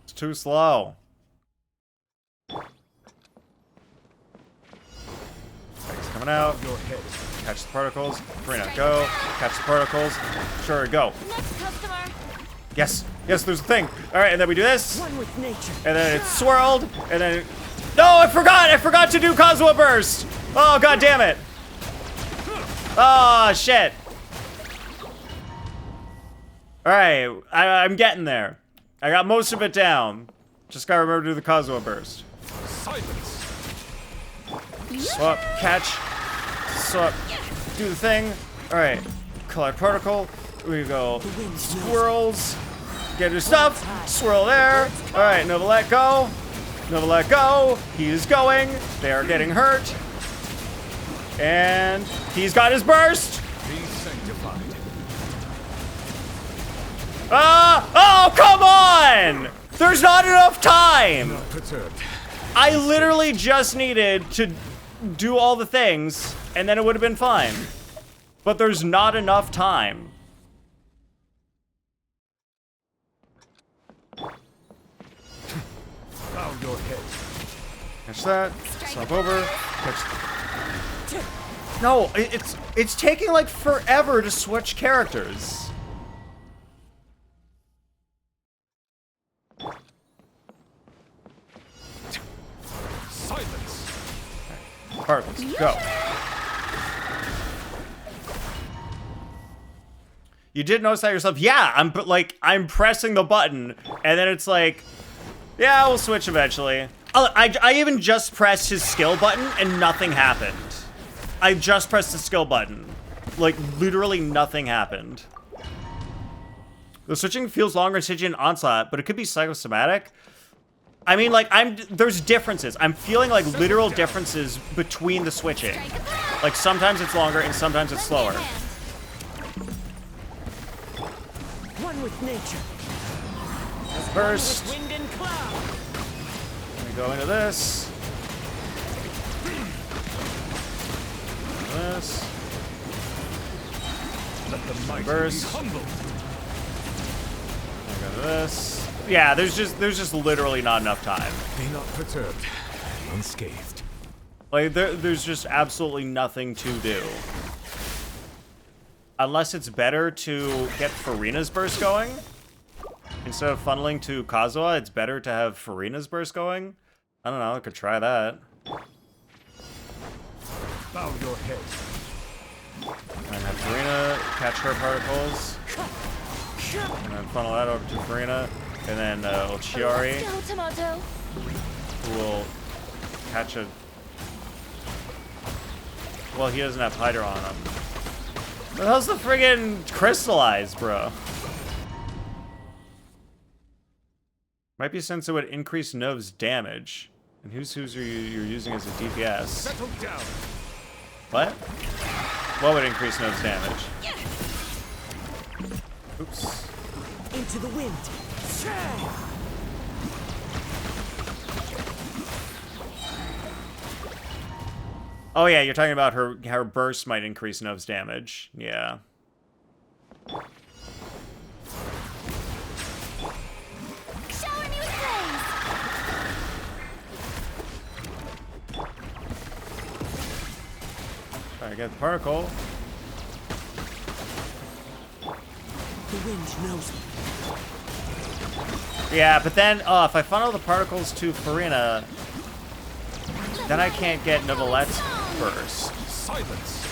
It's too slow. He's coming out.
Your head.
Catch the particles. Farina, go. Catch the particles. Sure, go.
Next customer.
Yes, there's a thing. Alright, and then we do this.
One with nature.
And then it's swirled. And then... No, I forgot to do Kazuha Burst! Oh, god damn it! Oh, shit. Alright, I'm getting there. I got most of it down. Just gotta remember to do the Kazuha Burst.
Silence.
Swap, catch, swap, do the thing. Alright, collect particle. We go swirls. Get your stuff. Swirl there. Alright, Novelette go. Novelette go. He is going. They are getting hurt. And he's got his burst.
Be sanctified.
Oh, come on! There's not enough time!
Not perturbed.
I literally just needed to do all the things, and then it would have been fine. But there's not enough time.
Bow your head.
Catch that. Swap over. Catch. No, it's taking like forever to switch characters.
Silence.
Particles, go. You did notice that yourself? Yeah, I'm pressing the button, and then it's like, yeah, we'll switch eventually. I even just pressed his skill button, and nothing happened. I just pressed the skill button. Like, literally nothing happened. The switching feels longer in Stygian Onslaught, but it could be psychosomatic. I mean, like, there's differences. I'm feeling like literal differences between the switching. Like, sometimes it's longer and sometimes it's slower.
One with nature.
Burst.
Wind and cloud.
Let me go into this. This.
Let the mighty
Burst.
be humbled.
I go to this. Yeah, there's just literally not enough time.
Be not perturbed, unscathed.
Like there's just absolutely nothing to do. Unless it's better to get Farina's burst going. Instead of funneling to Kazuha, it's better to have Farina's burst going. I don't know, I could try that.
Bow your head.
And have Farina catch her particles. And then funnel that over to Farina. And then Chiari,
Go, Tomato.
who will catch a... Well, he doesn't have Hydra on him. What the hell's the friggin' crystallize, bro? Might be since it would increase Nov's damage. And who's you're using as a DPS?
Settle down.
What? What would increase Nov's damage? Oops.
Into the wind.
Oh yeah, you're talking about her burst might increase Nov's damage. Yeah.
Shower me with praise.
Try to get the particle.
The wind knows me.
Yeah, but then, if I funnel the particles to Farina, then I can't get Novelette's burst.
Silence.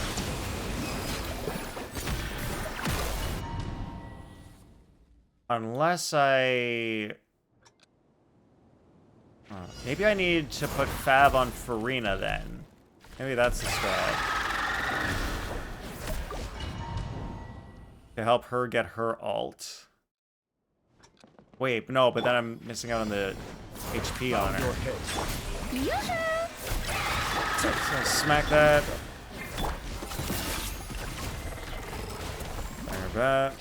Unless I... maybe I need to put Fab on Farina then. Maybe that's the strat. To help her get her ult. Wait, no, but then I'm missing out on the HP on
Your
her.
head.
So smack that. Bring her back.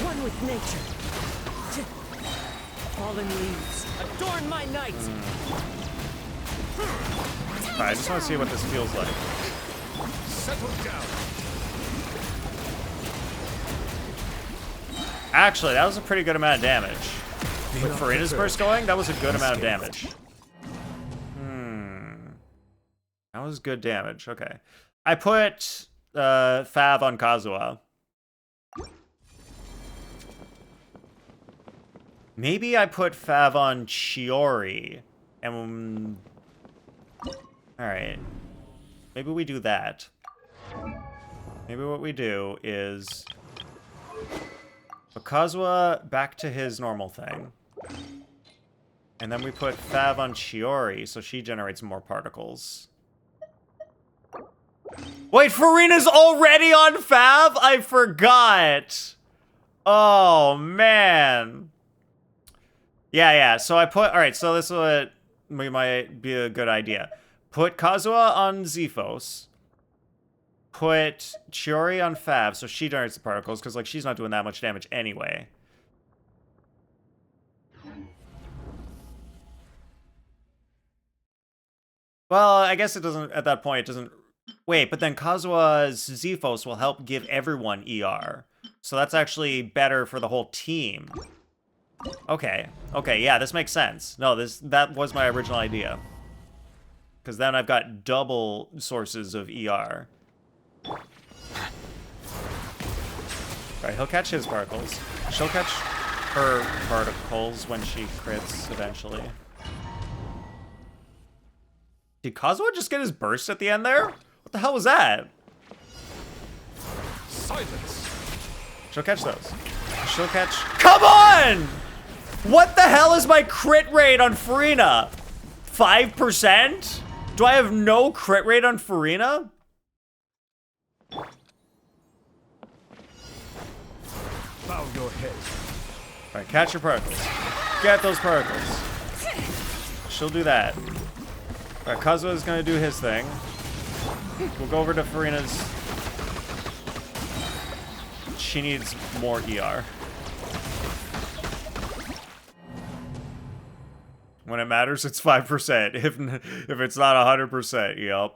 One with nature. Fallen leaves adorn my night.
Alright, I just want to see what this feels like.
Settle down.
Actually, that was a pretty good amount of damage.
Be
With
not
Farina's
perturbed,
burst going, that was a good amount of
unscathed.
damage. That was good damage. Okay. I put Fab on Kazuha. Maybe I put Fab on Chiori. And... alright. Maybe we do that. Maybe what we do is... put Kazuha back to his normal thing. And then we put Fab on Chiori, so she generates more particles. Wait, Farina's already on Fab? I forgot. Oh, man. Yeah, so I put... alright, so this is what might be a good idea. Put Kazuha on Zephos. Put Chiori on Fab, so she generates the particles, because, like, she's not doing that much damage anyway. Well, I guess it doesn't, at that point, it doesn't... wait, but then Kazuha's Zephos will help give everyone ER. So that's actually better for the whole team. Okay, yeah, this makes sense. No, that was my original idea. Because then I've got double sources of ER. Alright, he'll catch his particles. She'll catch her particles when she crits eventually. Did Kazuha just get his burst at the end there? What the hell was that?
Silence.
She'll catch those. She'll catch... come on! What the hell is my crit rate on Farina? 5%? Do I have no crit rate on Farina?
Bow your head.
Alright, catch your particles. Get those particles. She'll do that. Alright, Kazuha is gonna do his thing. We'll go over to Farina's. She needs more ER. When it matters, it's 5%. If it's not 100%, yep.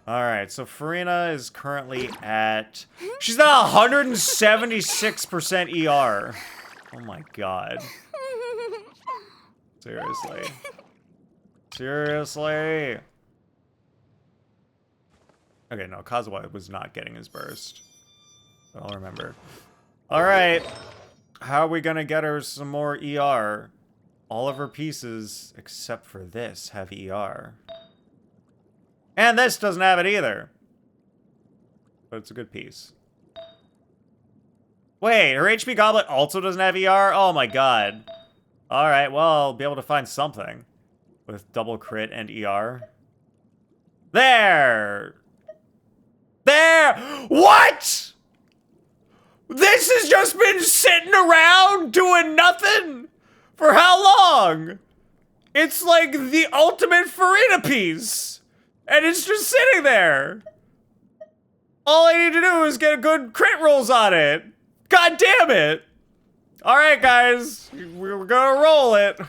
Alright, so Farina is currently at... She's at 176% ER. Oh my god. Seriously. Seriously. Okay, no, Kazuha was not getting his burst. I'll remember. Alright. How are we gonna get her some more ER? All of her pieces, except for this, have ER. And this doesn't have it either. But it's a good piece. Wait, her HP Goblet also doesn't have ER? Oh my god. Alright, well, I'll be able to find something. With double crit and ER. There! There! What?! This has just been sitting around doing nothing? For how long? It's like the ultimate Farina piece. And it's just sitting there. All I need to do is get good crit rolls on it. God damn it. Alright, guys. We're gonna roll it.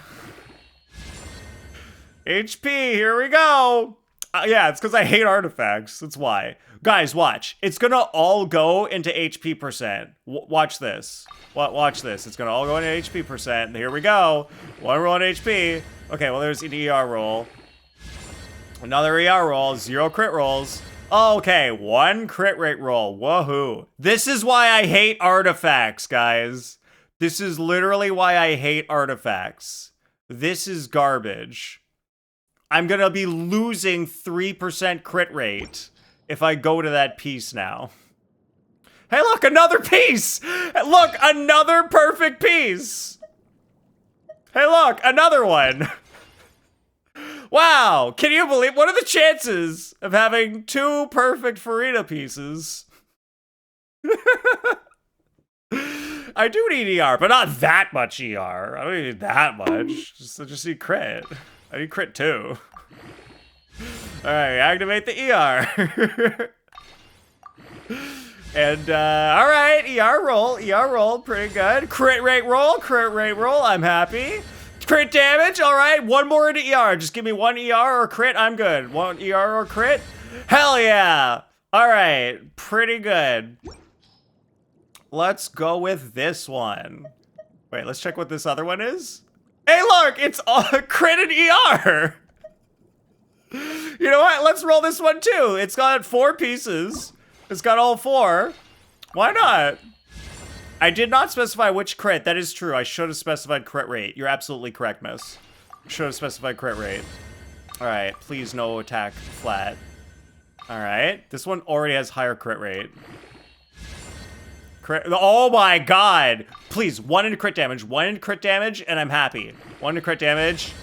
HP, here we go. Yeah, it's because I hate artifacts. That's why. Guys, watch. It's gonna all go into HP percent. Watch this. Watch this. It's gonna all go into HP percent. Here we go. One roll on HP. Okay, well, there's an ER roll. Another ER roll. 0 crit rolls. Okay, 1 crit rate roll. Woohoo. This is why I hate artifacts, guys. This is literally why I hate artifacts. This is garbage. I'm gonna be losing 3% crit rate if I go to that piece now. Hey, look, another piece! Look, another perfect piece! Hey, look, another one! Wow, can you believe, what are the chances of having 2 perfect Farina pieces? I do need ER, but not that much ER. I don't need that much. I just need crit. I need crit too. Alright, activate the ER. And, alright, ER roll, pretty good. Crit rate roll, I'm happy. Crit damage, alright, 1 more into ER. Just give me 1 ER or crit, I'm good. 1 ER or crit? Hell yeah! Alright, pretty good. Let's go with this one. Wait, let's check what this other one is. Hey, look, it's all crit and ER. You know what? Let's roll this one too. It's got 4 pieces. It's got all 4. Why not? I did not specify which crit. That is true. I should have specified crit rate. You're absolutely correct, miss. Should have specified crit rate. All right, please no attack flat. All right, this one already has higher crit rate. Oh my god! Please, 1 into crit damage, 1 into crit damage, and I'm happy. 1 into crit damage.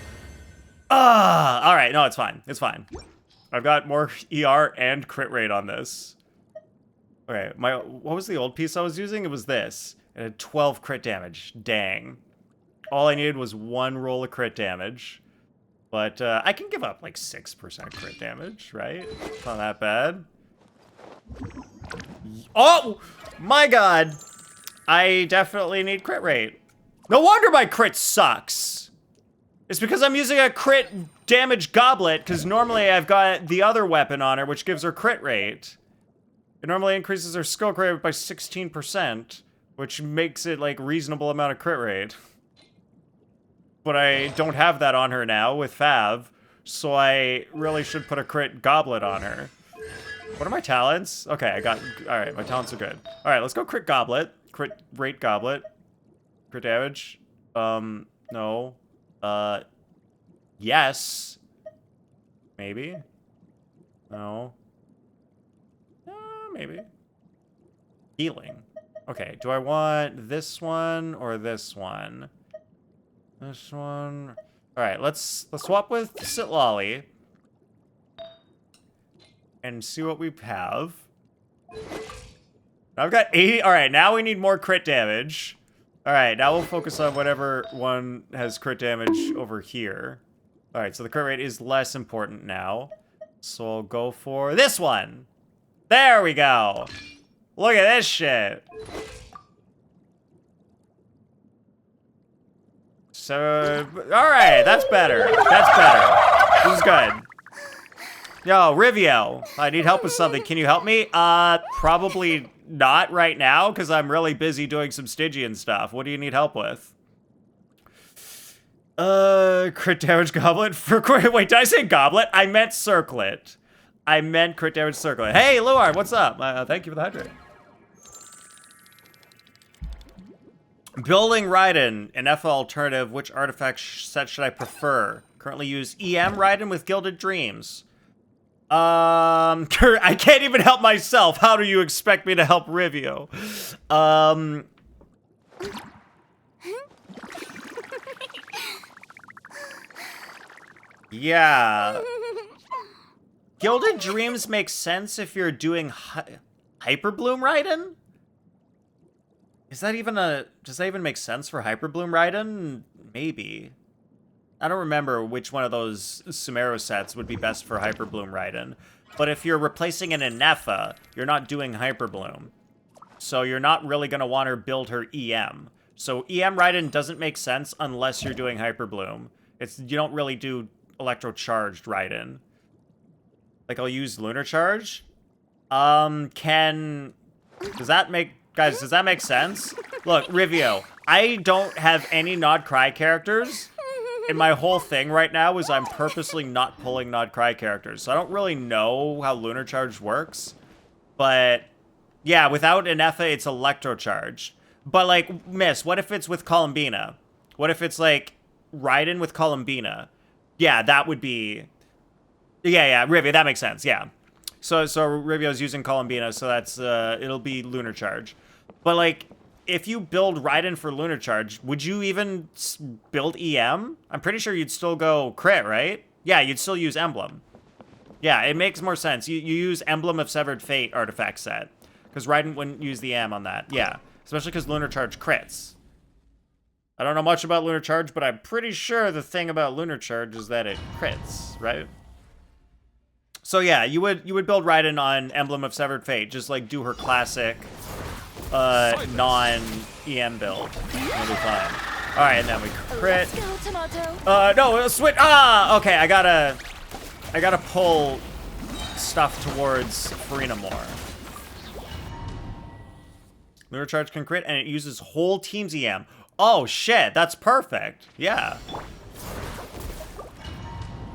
Alright, no, it's fine. It's fine. I've got more ER and crit rate on this. Okay, what was the old piece I was using? It was this. It had 12 crit damage. Dang. All I needed was 1 roll of crit damage. But I can give up like 6% crit damage, right? It's not that bad. Oh! My god. I definitely need crit rate. No wonder my crit sucks. It's because I'm using a crit damage goblet, because normally I've got the other weapon on her, which gives her crit rate. It normally increases her skill crit rate by 16%, which makes it like reasonable amount of crit rate. But I don't have that on her now with Fav, so I really should put a crit goblet on her. What are my talents? Okay, I got... Alright, my talents are good. Alright, let's go crit goblet. Crit rate goblet. Crit damage. No. Yes. Maybe. No. Maybe. Healing. Okay, do I want this one or this one? This one. Alright, let's swap with Sitlolly. And see what we have. I've got 80. All right, now we need more crit damage. All right, now we'll focus on whatever one has crit damage over here. All right, so the crit rate is less important now. So I'll go for this one. There we go. Look at this shit. So, all right, that's better. That's better. This is good. Yo, Rivio, I need help with something. Can you help me? Probably not right now, because I'm really busy doing some Stygian stuff. What do you need help with? Crit damage goblet for wait, did I say goblet? I meant circlet. I meant crit damage circlet. Hey, Luar, what's up? Thank you for the hydrate. Building Raiden, an FL alternative. Which artifact set should I prefer? Currently use EM Raiden with Gilded Dreams. I can't even help myself. How do you expect me to help Rivio? Yeah. Gilded Dreams makes sense if you're doing Hyperbloom Raiden? Is that even does that even make sense for Hyperbloom Raiden? Maybe. I don't remember which one of those Sumeru sets would be best for Hyperbloom Raiden. But if you're replacing an Inefa, you're not doing Hyperbloom. So you're not really going to want her build her EM. So EM Raiden doesn't make sense unless you're doing Hyperbloom. You don't really do Electro-Charged Raiden. Like, I'll use Lunar Charge. Does that make... Guys, does that make sense? Look, Rivio, I don't have any Nod Cry characters. And my whole thing right now is I'm purposely not pulling Nod Cry characters. So I don't really know how Lunar Charge works. But, yeah, without Inefa, it's Electro-Charged. But, like, Miss, what if it's with Columbina? What if it's, like, Raiden with Columbina? Yeah, that would be... Yeah, Rivio, that makes sense, yeah. So Rivio's using Columbina, so that's, it'll be Lunar Charge. But, like, if you build Raiden for Lunar Charge, would you even build EM? I'm pretty sure you'd still go crit, right? Yeah, you'd still use Emblem. Yeah, it makes more sense. You use Emblem of Severed Fate artifact set. Because Raiden wouldn't use the EM on that. Yeah, especially because Lunar Charge crits. I don't know much about Lunar Charge, but I'm pretty sure the thing about Lunar Charge is that it crits, right? So yeah, you would build Raiden on Emblem of Severed Fate. Just, like, do her classic... non-EM build. It'll be fine. Alright, and then we crit.
Let's go, Tomato.
No, switch. Okay, I gotta pull stuff towards Farina more. Lunar Charge can crit, and it uses whole team's EM. Oh, shit, that's perfect. Yeah.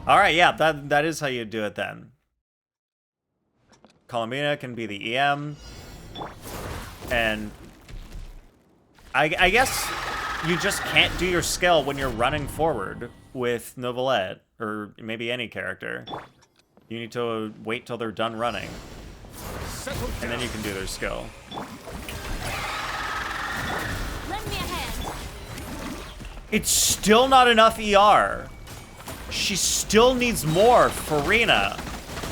Alright, yeah, that is how you do it then. Columbina can be the EM. And I guess you just can't do your skill when you're running forward with Novelette, or maybe any character. You need to wait till they're done running. And then you can do their skill.
Lend me a hand.
It's still not enough ER. She still needs more, Farina.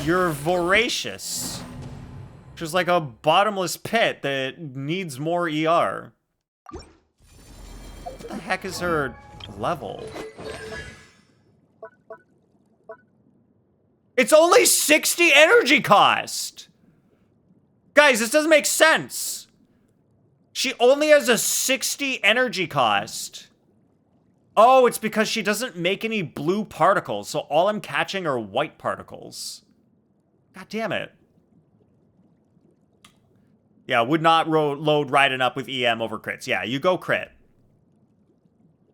You're voracious. Just like a bottomless pit that needs more ER. What the heck is her level? It's only 60 energy cost! Guys, this doesn't make sense. She only has a 60 energy cost. Oh, it's because she doesn't make any blue particles, so all I'm catching are white particles. God damn it. Yeah, would not load Raiden up with EM over crits. Yeah, you go crit.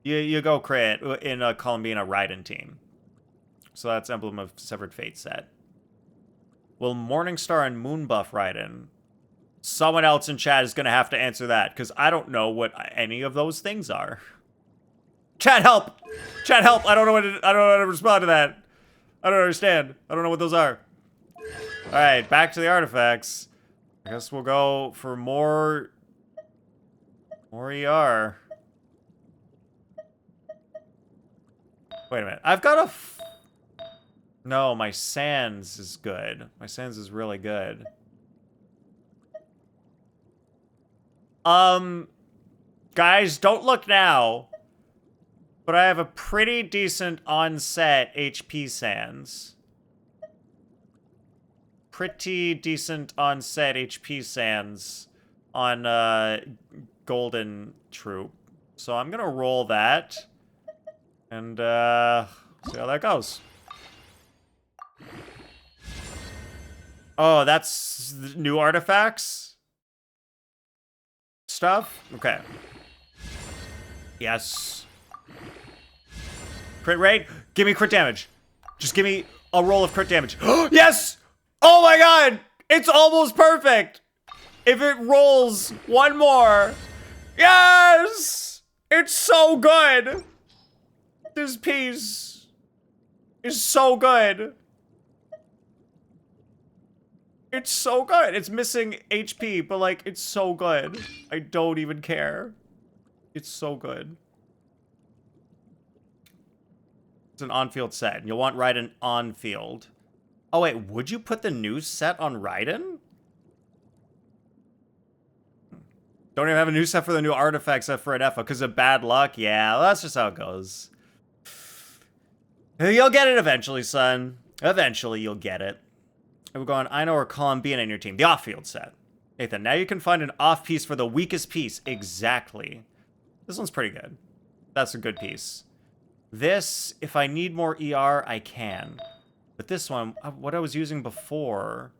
You go crit in a Columbina Raiden team. So that's Emblem of Severed Fate set. Will Morningstar and Moon buff Raiden? Someone else in chat is going to have to answer that, because I don't know what any of those things are. Chat, help! Chat, help! I don't know how to respond to that. I don't understand. I don't know what those are. Alright, back to the artifacts. I guess we'll go for more ER. Wait a minute. I've got no, my Sans is good. My Sans is really good. Guys, don't look now. But I have a pretty decent on-set HP sans. Pretty decent on-set HP sans on Golden Troop. So I'm gonna roll that. And see how that goes. Oh, that's new artifacts? Stuff? Okay. Yes. Crit rate? Give me crit damage. Just give me a roll of crit damage. Yes! Oh my god! It's almost perfect! If it rolls one more. Yes! It's so good! This piece is so good. It's so good. It's missing HP, but like, it's so good. I don't even care. It's so good. It's an on-field set. And you'll want Raiden on-field. Oh wait, would you put the new set on Raiden? Don't even have a new set for the new artifact set for an FO because of bad luck? Yeah, well, that's just how it goes. You'll get it eventually, son. Eventually, you'll get it. And we're going, I know, or Columbine in your team. The off-field set. Nathan, now you can find an off piece for the weakest piece. Exactly. This one's pretty good. That's a good piece. This, if I need more ER, I can. But this one, what I was using before,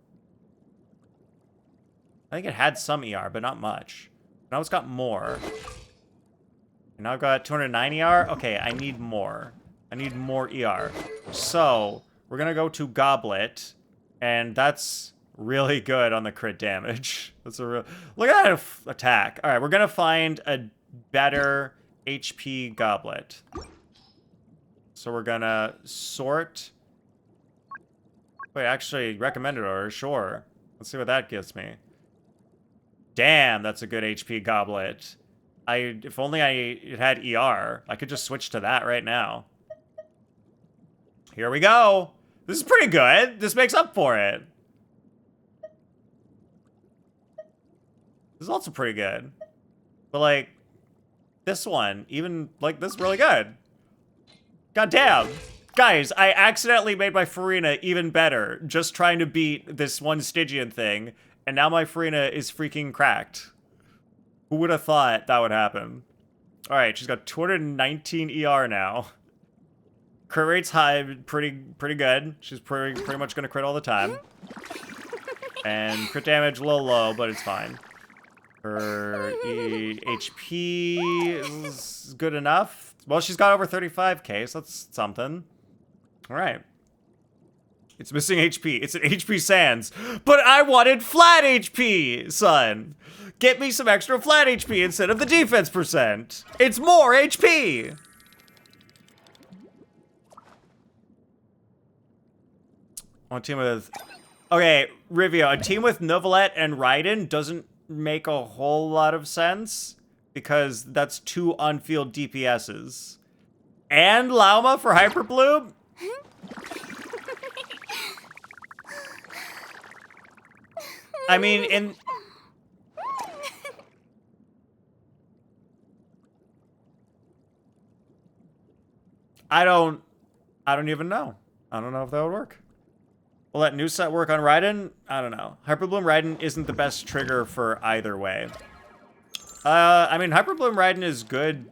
I think it had some ER, but not much. Now it's got more. And now I've got 209 ER. Okay, I need more. I need more ER. So, we're gonna go to Goblet, and that's really good on the crit damage. That's a real... Look at that attack. All right, we're gonna find a better HP Goblet. So we're gonna sort... Wait, actually, recommended order, sure. Let's see what that gives me. Damn, that's a good HP Goblet. If only it had ER, I could just switch to that right now. Here we go. This is pretty good. This makes up for it. This is also pretty good. But like, this one, even like this is really good. God damn. Guys, I accidentally made my Farina even better just trying to beat this one Stygian thing, and now my Farina is freaking cracked. Who would have thought that would happen? Alright, she's got 219 ER now. Crit rate's high, pretty good. She's pretty much gonna crit all the time. And crit damage a little low, but it's fine. Her HP is good enough. Well, she's got over 35k, so that's something. Alright. It's missing HP. It's an HP sans. But I wanted flat HP, son. Get me some extra flat HP instead of the defense percent. It's more HP. On team with... Okay, Rivia, a team with Novelette and Raiden doesn't make a whole lot of sense because that's two on-field DPSs. And Lauma for Hyper Bloom? I mean, I don't even know. I don't know if that would work. Will that new set work on Raiden? I don't know. Hyperbloom Raiden isn't the best trigger for either way. I mean, Hyperbloom Raiden is good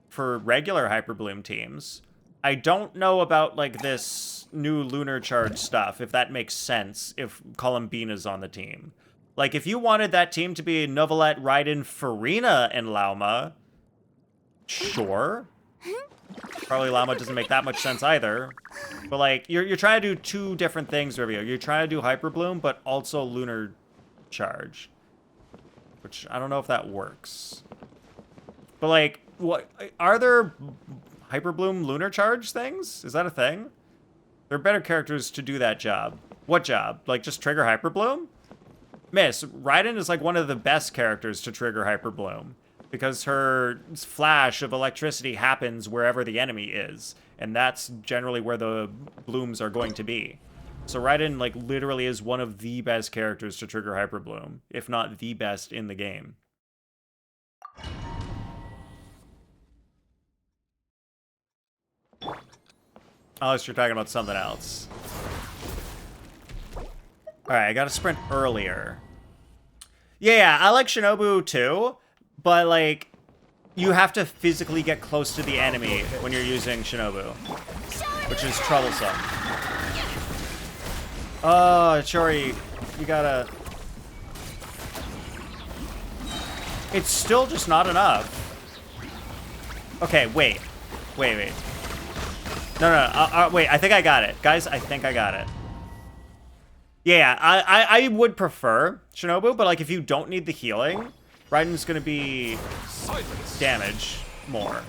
for regular Hyperbloom teams. I don't know about, like, this new Lunar Charge stuff, if that makes sense, if Columbina's on the team. Like, if you wanted that team to be Novelette, Raiden, Farina, and Lauma, sure. Probably Lauma doesn't make that much sense either. But, like, you're trying to do two different things, Rivio. You're trying to do Hyper Bloom, but also Lunar Charge. Which, I don't know if that works. But, like, what are there Hyper Bloom Lunar Charge things? Is that a thing? There are better characters to do that job. What job? Like, just trigger Hyper Bloom? Miss, Raiden is, like, one of the best characters to trigger Hyper Bloom. Because her flash of electricity happens wherever the enemy is. And that's generally where the blooms are going to be. So Raiden, like, literally is one of the best characters to trigger Hyper Bloom. If not the best in the game. Unless you're talking about something else. Alright, I gotta sprint earlier. Yeah, I like Shinobu too, but like, you have to physically get close to the enemy when you're using Shinobu, which is troublesome. Oh, Chori, you gotta... It's still just not enough. Okay, wait. Wait. No, wait, I think I got it. Guys, I think I got it. Yeah, I would prefer Shinobu, but like if you don't need the healing, Raiden's gonna be damage more.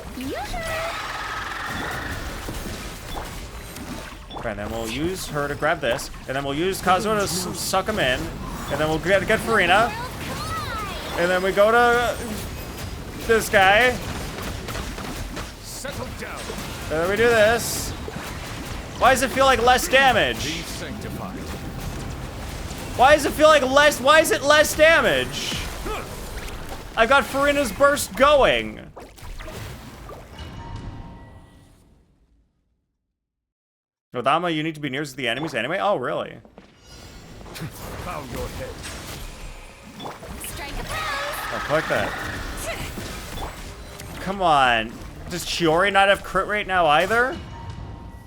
Okay, and then we'll use her to grab this, and then we'll use Kazuo to suck him in, and then we'll get Farina, and then we go to this guy.
Settle down.
And then we do this. Why does it feel like less damage?
Be sanctified.
Why does it feel like less? Why is it less damage? I got Farina's burst going. Odama, you need to be nearest to the enemies anyway? Oh, really?
Bow your head.
Strike a pose.
Oh, click that. Come on. Does Chiori not have crit rate now either?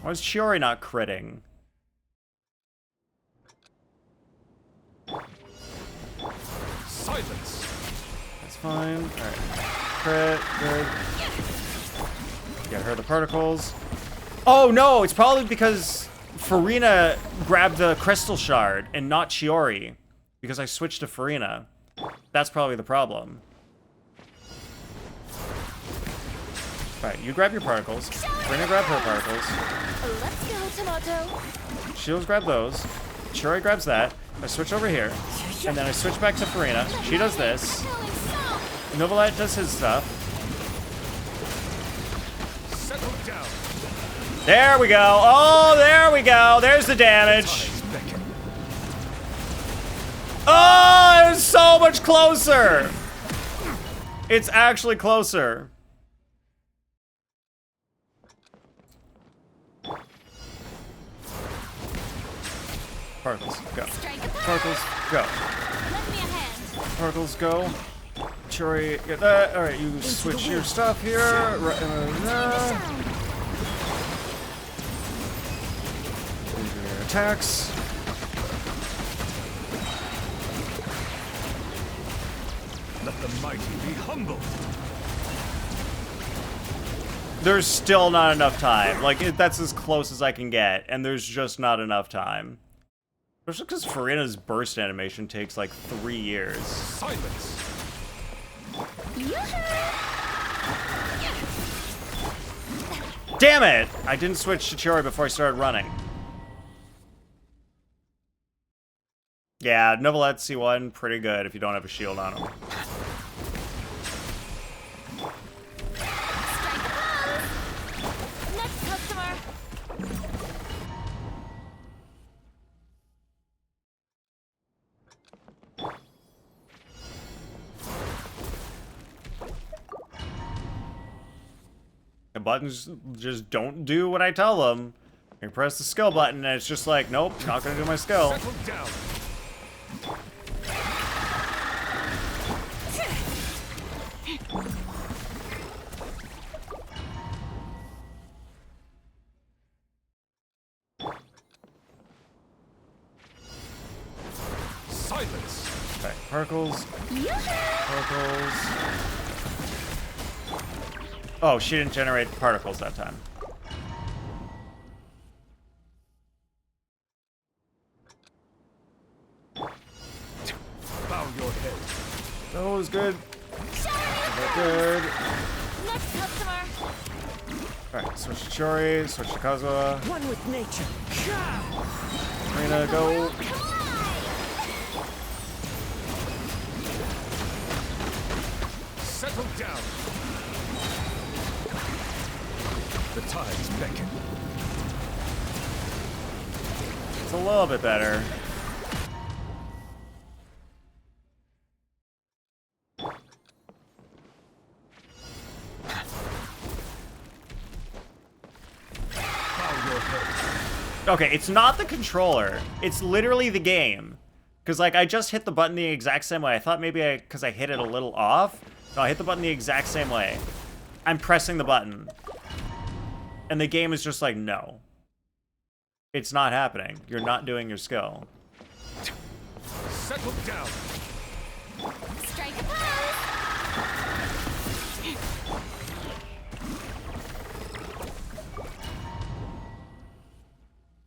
Why is Chiori not critting?
Silence.
That's fine. Alright. Crit, good. Get her the particles. Oh no, it's probably because Farina grabbed the crystal shard and not Chiori. Because I switched to Farina. That's probably the problem. Alright, you grab your particles. Farina grab her particles.
Let's go, Tomato.
Shields grab those. Chiori grabs that. I switch over here. And then I switch back to Farina. She does this. Novelette does his stuff.
Settle down.
There we go. Oh, there we go. There's the damage.
Beckon.
Oh, it's so much closer. It's actually closer. Particles, go.
Strike a pose.
Particles, go.
Lend me a hand.
Particles, go. Chori, get that. All right, you switch your stuff here. Right, your attacks.
Let the mighty be humbled.
There's still not enough time. Like, that's as close as I can get, and there's just not enough time. Especially because Farina's burst animation takes like 3 years.
Silence.
Damn it! I didn't switch to Chiori before I started running. Yeah, Novelette C1, pretty good if you don't have a shield on him.
Strike a pose. Next customer.
The buttons just don't do what I tell them. You press the skill button and it's just like, nope, not gonna do my skill.
Settle down. Silence.
Okay, particles. Particles. Oh, she didn't generate particles that time.
Bow your head.
That was good. Good.
Next customer.
Alright, switch to Chori, switch to Kazuha.
One with nature.
Farina, go.
Settle down. The tides beckon.
It's a little bit better.
Bow your head.
Okay, it's not the controller. It's literally the game. Because, like, I just hit the button the exact same way. I thought maybe because I hit it a little off. No, I hit the button the exact same way. I'm pressing the button. And the game is just like, no. It's not happening. You're not doing your skill.
Settle down.
Strike a pose.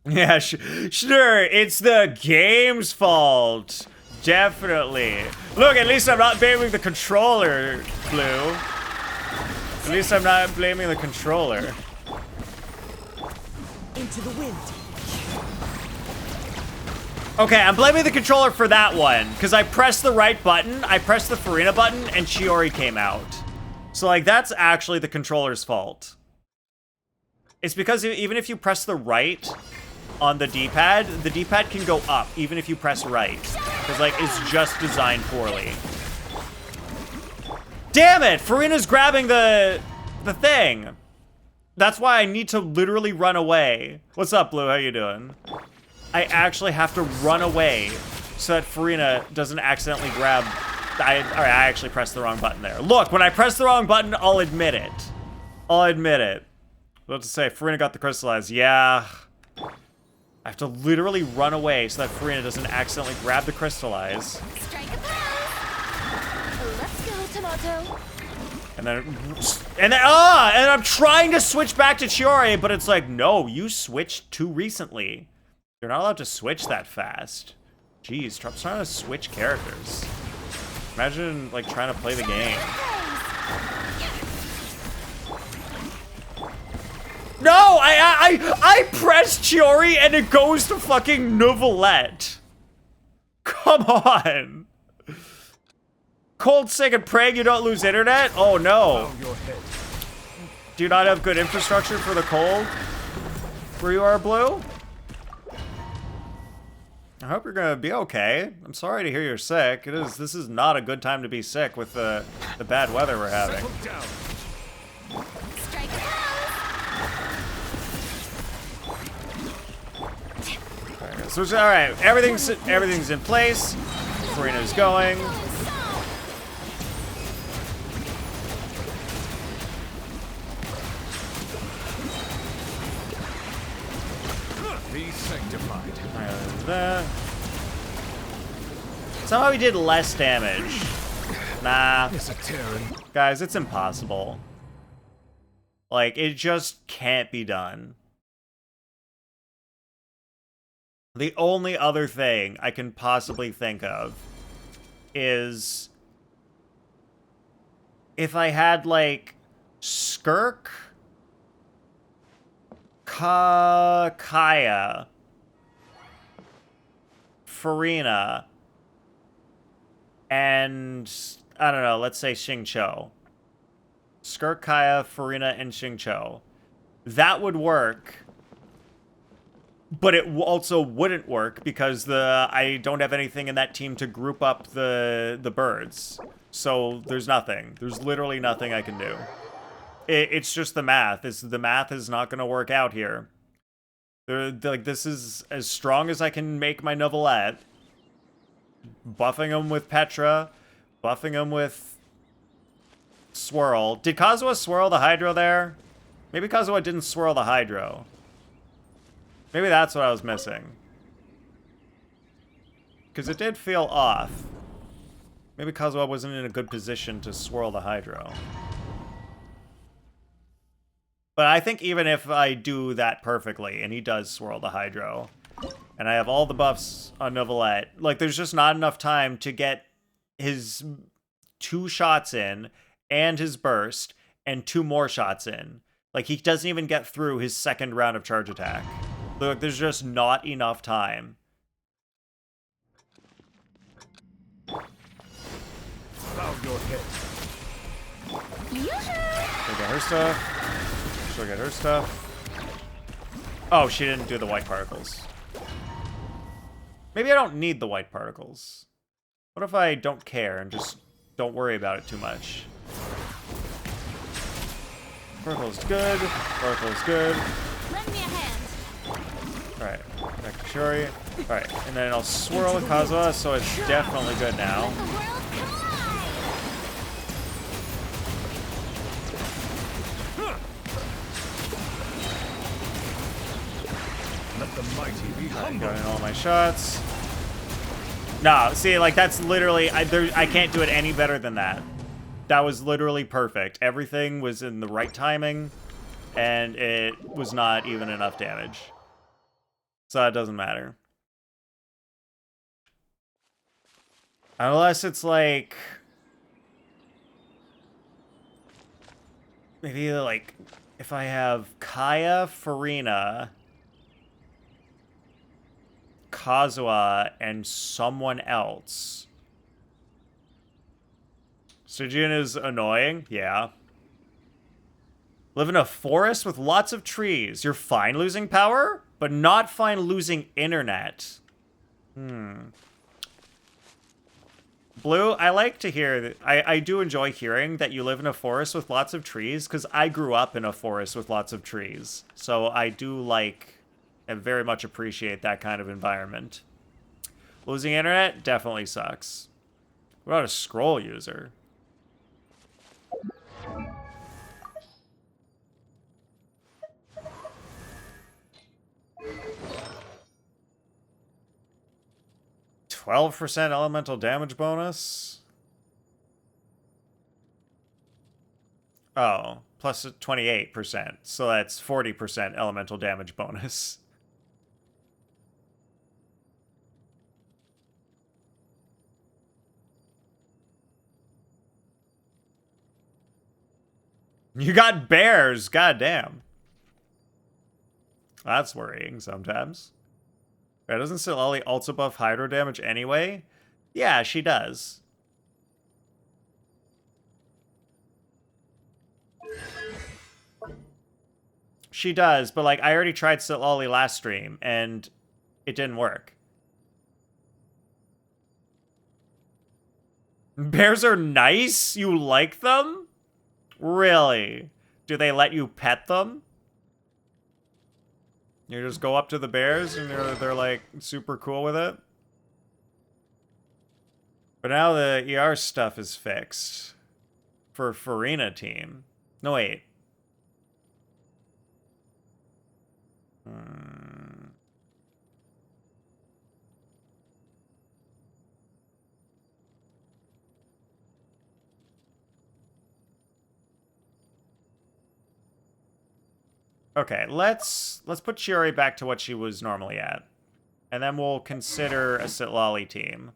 Yeah, sure, it's the game's fault. Definitely. Look, at least I'm not blaming the controller, Blue. At least I'm not blaming the controller.
Into the wind.
Okay, I'm blaming the controller for that one, because I pressed the right button, I pressed the Farina button, and Chiori came out. So, like, that's actually the controller's fault. It's because even if you press the right on the D-pad can go up, even if you press right. Because, like, it's just designed poorly. Damn it! Farina's grabbing the thing. That's why I need to literally run away. What's up, Blue? How you doing? I actually have to run away so that Farina doesn't accidentally grab... Alright, I actually pressed the wrong button there. Look, when I press the wrong button, I'll admit it. I'll admit it. What to say? Farina got the crystallized. Yeah. I have to literally run away so that Farina doesn't accidentally grab the crystallize.
Strike a pose. Let's go, Tomato.
And then I'm trying to switch back to Chiori, but it's like, no, you switched too recently. You're not allowed to switch that fast. Jeez, Trump's trying to switch characters. Imagine, like, trying to play the game. No, I pressed Chiori and it goes to fucking Novelette. Come on. Cold, sick, and praying you don't lose internet? Oh no.
Bow your head.
Do you not have good infrastructure for the cold? Where you are, Blue? I hope you're gonna be okay. I'm sorry to hear you're sick. This is not a good time to be sick with the bad weather we're having.
Settle down.
Strike a pose.
So, all right, everything's in place. Farina's going.
Be sanctified.
That. Somehow he did less damage. Nah,
It's a Terran.
guys, it's impossible. Like, it just can't be done. The only other thing I can possibly think of is if I had, like, Skirk, Kaya, Farina, and, I don't know, let's say Xingqiu. Skirk, Kaya, Farina, and Xingqiu. That would work. But it also wouldn't work because I don't have anything in that team to group up the birds. So there's nothing. There's literally nothing I can do. It's just the math. The math is not going to work out here. Like, this is as strong as I can make my Novelette. Buffing him with Petra. Buffing him with Swirl. Did Kazuha swirl the Hydro there? Maybe Kazuha didn't swirl the Hydro. Maybe that's what I was missing. Because it did feel off. Maybe Kazuha wasn't in a good position to swirl the Hydro. But I think even if I do that perfectly, and he does swirl the Hydro, and I have all the buffs on Novelette, like, there's just not enough time to get his 2 shots in, and his burst, and 2 more shots in. Like, he doesn't even get through his second round of charge attack. Look, there's just not enough time.
Bow your head.
She'll get her stuff. She'll get her stuff. Oh, she didn't do the white particles. Maybe I don't need the white particles. What if I don't care and just don't worry about it too much? Particle's good. Particle's good.
Lend me a hand.
Alright, back to Chiori. Alright, and then I'll swirl with Kazuha, so it's definitely good now.
The world collide!
Let the mighty be
I'm
humble.
getting all my shots. No, see, like, that's literally... I can't do it any better than that. That was literally perfect. Everything was in the right timing, and it was not even enough damage. So it doesn't matter. Unless it's like... maybe, like, if I have Kaya, Farina, Kazuha, and someone else. Stygian is annoying? Yeah. Live in a forest with lots of trees. You're fine losing power, but not fine losing internet. Blue, I like to hear that. I do enjoy hearing that you live in a forest with lots of trees, because I grew up in a forest with lots of trees. So I do like and very much appreciate that kind of environment. Losing internet definitely sucks. What about a scroll user? %12 elemental damage bonus? Oh, plus 28%. So that's 40% elemental damage bonus. You got bears, goddamn. That's worrying sometimes. Right, doesn't Silali also buff hydro damage anyway? Yeah, she does. She does, but like I already tried Silali last stream and it didn't work. Bears are nice? You like them? Really? Do they let you pet them? You just go up to the bears and they're like super cool with it? But now the ER stuff is fixed. For Farina team. No, wait. Okay, let's put Chiori back to what she was normally at. And then we'll consider a Sitlali team.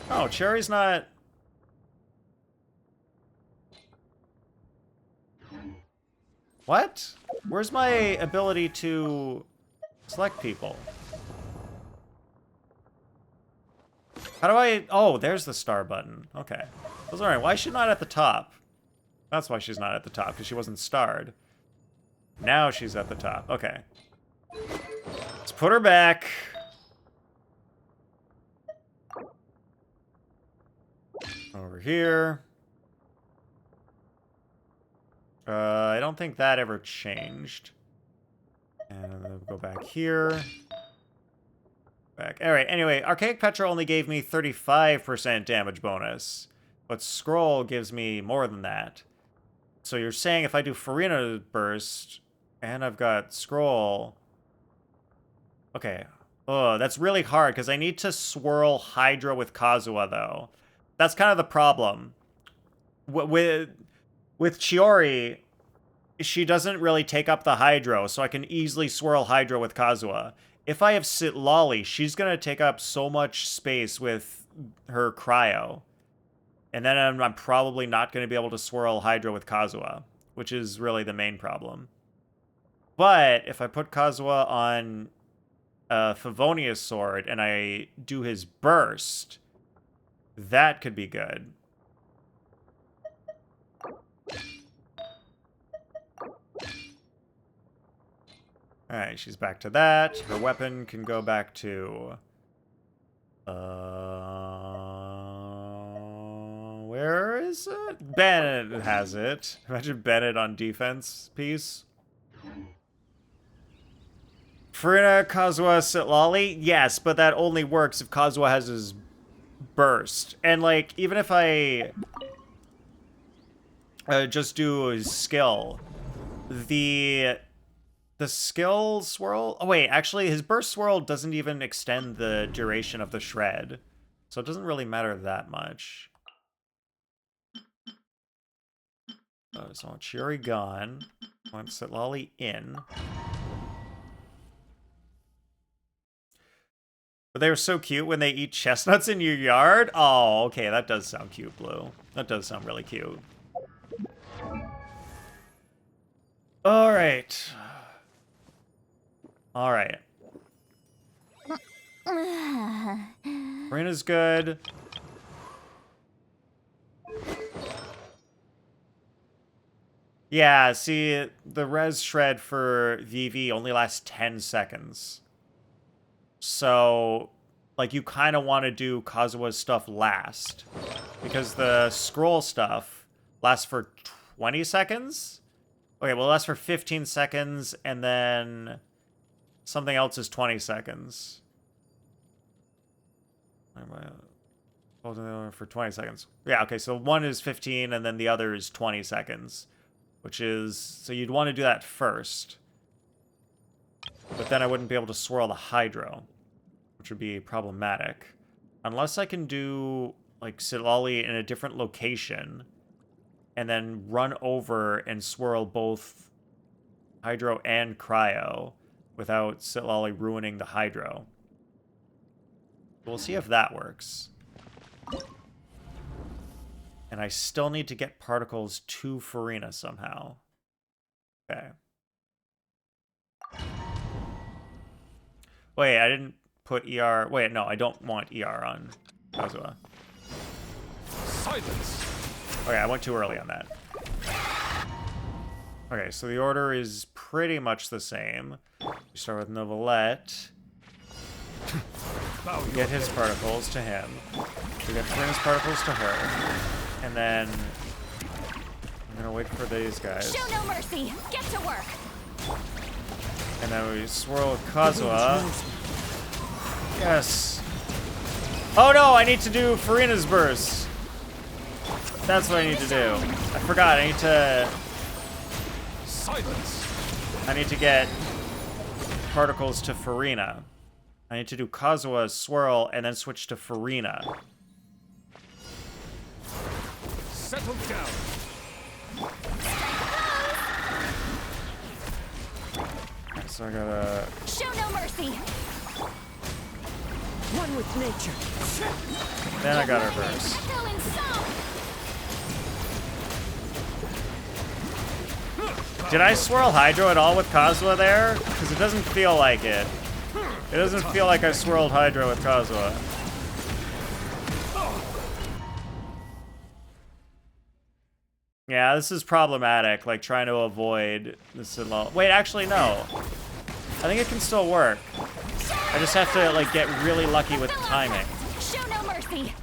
Oh, Chiori's not... What? Where's my ability to select people? How do I... Oh, there's the star button. Okay. I was wondering, why is she not at the top? That's why she's not at the top, because she wasn't starred. Now she's at the top. Okay. Let's put her back. Over here. I don't think that ever changed. And then we'll go back here. Back. Alright, anyway, Archaic Petra only gave me 35% damage bonus. But Scroll gives me more than that. So you're saying if I do Farina Burst, and I've got Scroll... Okay. Oh, that's really hard, because I need to swirl Hydra with Kazuha, though. That's kind of the problem. With Chiori, she doesn't really take up the Hydro, so I can easily swirl Hydra with Kazuha. If I have Sitlali, she's going to take up so much space with her Cryo. And then I'm probably not going to be able to swirl Hydra with Kazuha, which is really the main problem. But if I put Kazuha on Favonia's sword and I do his burst, that could be good. Alright, she's back to that. Her weapon can go back to... where is it? Bennett has it. Imagine Bennett on defense piece. Furina, Kazuha, Sitlali? Yes, but that only works if Kazuha has his burst. And, like, even if I just do his skill, the skill swirl... Oh, wait, actually, his burst swirl doesn't even extend the duration of the shred. So it doesn't really matter that much. So I want Chiori gone. I want Sitlali in. But they were so cute when they eat chestnuts in your yard. Oh, okay, that does sound cute, Blue. That does sound really cute. All right. All right. Marina's good. Yeah, see, the res shred for VV only lasts 10 seconds. So, like, you kind of want to do Kazuha's stuff last. Because the scroll stuff lasts for 20 seconds? Okay, well, it lasts for 15 seconds, and then something else is 20 seconds. For 20 seconds. Yeah, okay, so one is 15, and then the other is 20 seconds. Which is... So you'd want to do that first. But then I wouldn't be able to swirl the Hydro. Which would be problematic. Unless I can do, like, Sitlali in a different location. And then run over and swirl both Hydro and Cryo. Without Sitlali ruining the Hydro. We'll see if that works. And I still need to get particles to Furina somehow. Okay. Wait, I didn't put ER... Wait, no, I don't want ER on Kazuha.
Silence.
Okay, I went too early on that. Okay, so the order is pretty much the same. We start with Novelette. Get his particles to him. We get Furina's particles to her. And then I'm gonna wait for these guys.
Show no mercy. Get to work.
And then we swirl with Kazuha. Yes. Oh no, I need to do Furina's burst. That's what I need to do. I forgot. I need to.
Silence.
I need to get particles to Furina. I need to do Kazuha's swirl and then switch to Furina.
Settle down.
Okay, so I gotta...
Show no mercy.
One with nature.
Then I got her burst.
Echo and song.
Did I swirl Hydro at all with Kazuha there? Because it doesn't feel like it. It doesn't feel like I swirled Hydro with Kazuha. Yeah, this is problematic, like trying to avoid this. Wait, actually, no. I think it can still work. I just have to, like, get really lucky with timing.
Show no mercy.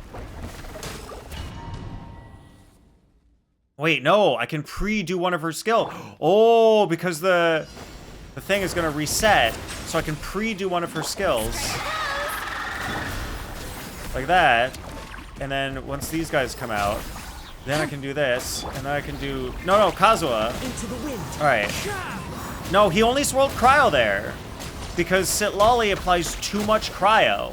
Wait, no, I can pre-do one of her skill. Oh, because the thing is gonna reset, so I can pre-do one of her skills. Like that. And then once these guys come out, then I can do this, and then I can do... No, Kazuha.
Into the wind.
Alright. No, he only swirled Cryo there. Because Sitlali applies too much Cryo.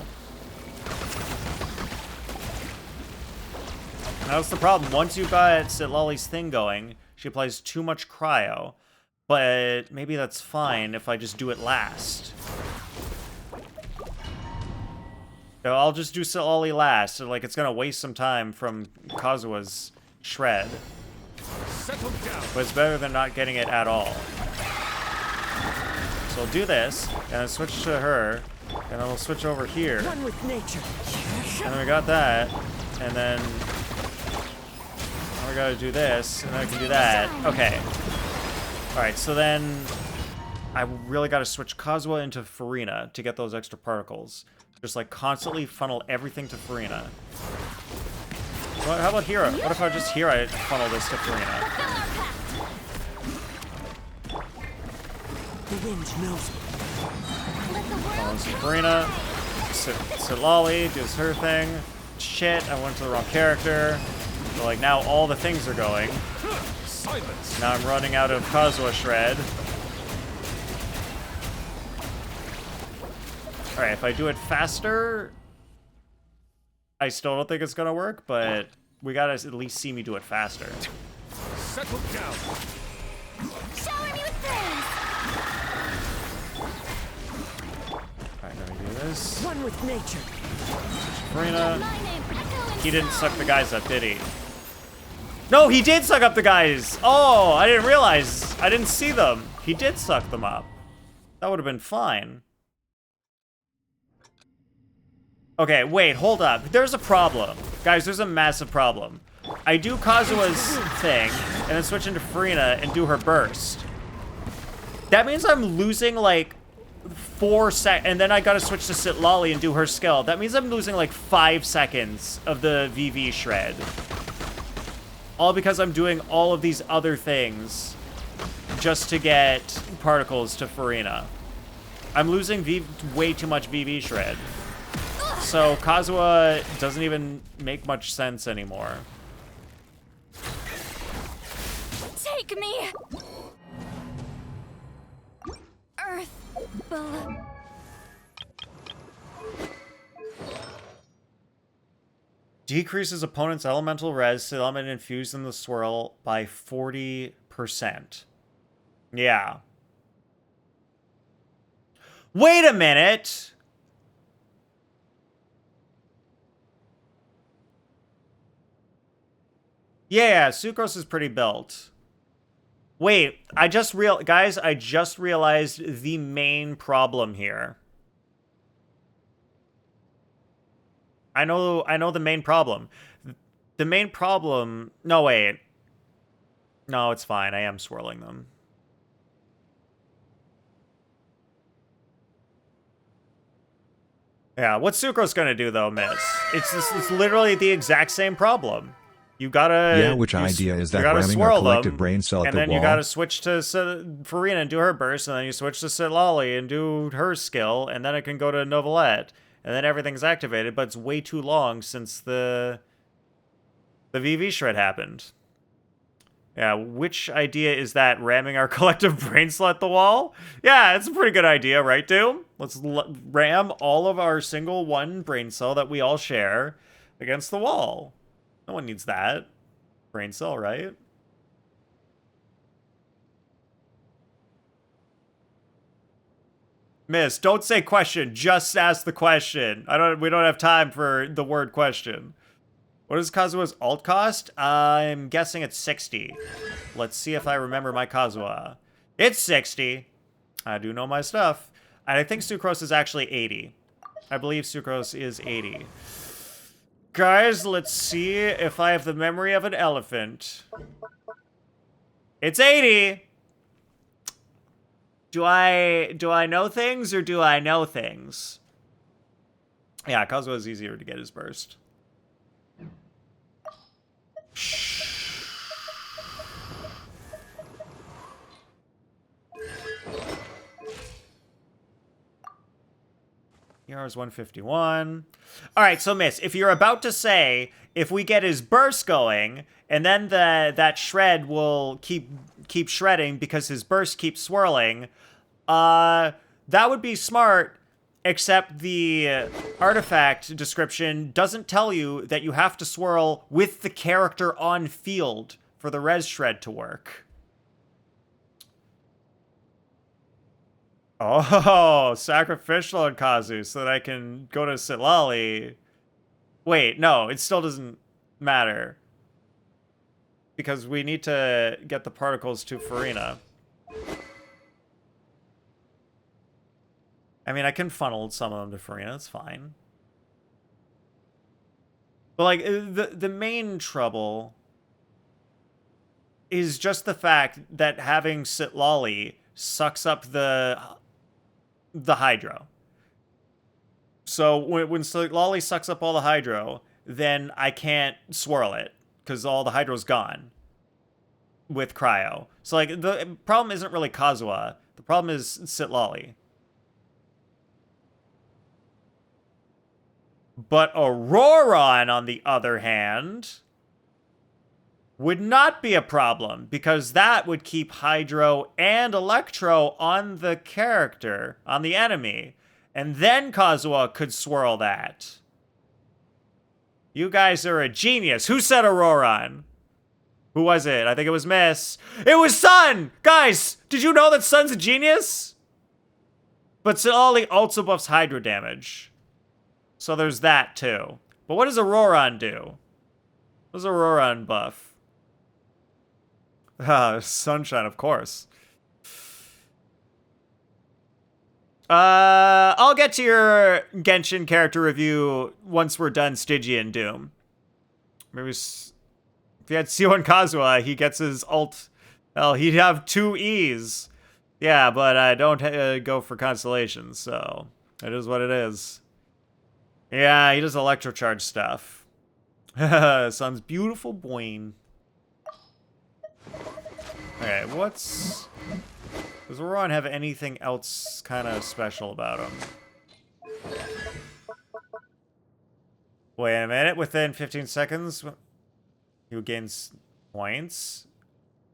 And that's the problem. Once you've got Sitlali's thing going, she applies too much Cryo. But maybe that's fine if I just do it last. So I'll just do Sitlali last. So, like, it's gonna waste some time from Kazuha's shred.
Settle down.
But it's better than not getting it at all. So I'll do this, and then switch to her, and then we'll switch over here.
One with nature.
And then we got that, and then now we gotta do this, and then I can do that. Okay. Alright, so then I really gotta switch Kazuha into Furina to get those extra particles. Just like constantly funnel everything to Furina. Well, how about Hera? What if I just Hera funnel this to Farina?
The wind knows me.
Let the
Funnel
world
this to Farina. Silali does her thing. Shit, I went to the wrong character. So, like, now all the things are going.
Silence.
Now I'm running out of Kazuha Shred. Alright, if I do it faster, I still don't think it's gonna work, but we gotta at least see me do it faster.
Settle down.
shower me with praise.
Alright, let me do this.
One with nature.
Farina.
My name echo in
He didn't
sound.
suck the guys up, did he? No, he did suck up the guys! Oh, I didn't realize. I didn't see them. He did suck them up. That would have been fine. Okay, wait, hold up. There's a problem. Guys, there's a massive problem. I do Kazuha's thing, and then switch into Farina and do her burst. That means I'm losing, like, 4 seconds, and then I gotta switch to Sitlali and do her skill. That means I'm losing, like, 5 seconds of the VV shred. All because I'm doing all of these other things just to get particles to Farina. I'm losing way too much VV shred. So Kazuha doesn't even make much sense anymore.
Take me. Earth below.
Decreases opponent's elemental res to element infused in the swirl by 40%. Yeah. Wait a minute! Yeah, Sucrose is pretty built. Wait, guys, I just realized the main problem here. I know the main problem. The main problem... No, wait. No, it's fine. I am swirling them. Yeah, what's Sucrose gonna do, though, miss? It's literally the exact same problem. You gotta...
Yeah, which idea is that
gotta
ramming
swirl
our collective
them,
brain cell at
and
the
then
wall?
you gotta switch to Farina and do her burst, and then you switch to Sitlali and do her skill, and then it can go to Novelette, and then everything's activated, but it's way too long since the VV shred happened. Yeah, which idea is that? Ramming our collective brain cell at the wall? Yeah, it's a pretty good idea, right, Doom? Let's ram all of our single one brain cell that we all share against the wall. No one needs that brain cell, right? Miss, don't say question. Just ask the question. We don't have time for the word question. What does Kazuha's alt cost? I'm guessing it's 60. Let's see if I remember my Kazuha. It's 60. I do know my stuff. And I think Sucrose is actually 80. I believe Sucrose is 80. Guys, let's see if I have the memory of an elephant. It's 80! Do I know things or do I know things? Yeah, Kazuha is easier to get his burst. ER's 151. All right, so Miss, if you're about to say if we get his burst going and then that shred will keep shredding because his burst keeps swirling, that would be smart, except the artifact description doesn't tell you that you have to swirl with the character on field for the res shred to work. Oh, sacrificial on Kazu so that I can go to Sitlali. Wait, no, it still doesn't matter. Because we need to get the particles to Farina. I mean, I can funnel some of them to Farina, it's fine. But, like, the main trouble is just the fact that having Sitlali sucks up the hydro. So when Sitlali sucks up all the hydro, then I can't swirl it because all the Hydro's gone with Cryo. So, like, the problem isn't really Kazuha. The problem is Sitlali. But Auroron, on the other hand, would not be a problem, because that would keep Hydro and Electro on the character, on the enemy. And then Kazuha could swirl that. You guys are a genius. Who said Auroron? Who was it? I think it was Miss. It was Sun! Guys, did you know that Sun's a genius? But Sitlali also buffs Hydro damage. So there's that, too. But what does Auroron do? What does Auroron buff? Sunshine, of course. I'll get to your Genshin character review once we're done Stygian Doom. Maybe if he had Sio and Kazuha, he gets his ult. Well, he'd have 2 E's. Yeah, but I don't go for constellations, so it is what it is. Yeah, he does electrocharge stuff. Sun's beautiful boing. Okay, does Auroron have anything else kind of special about him? Wait a minute, within 15 seconds, he gains points.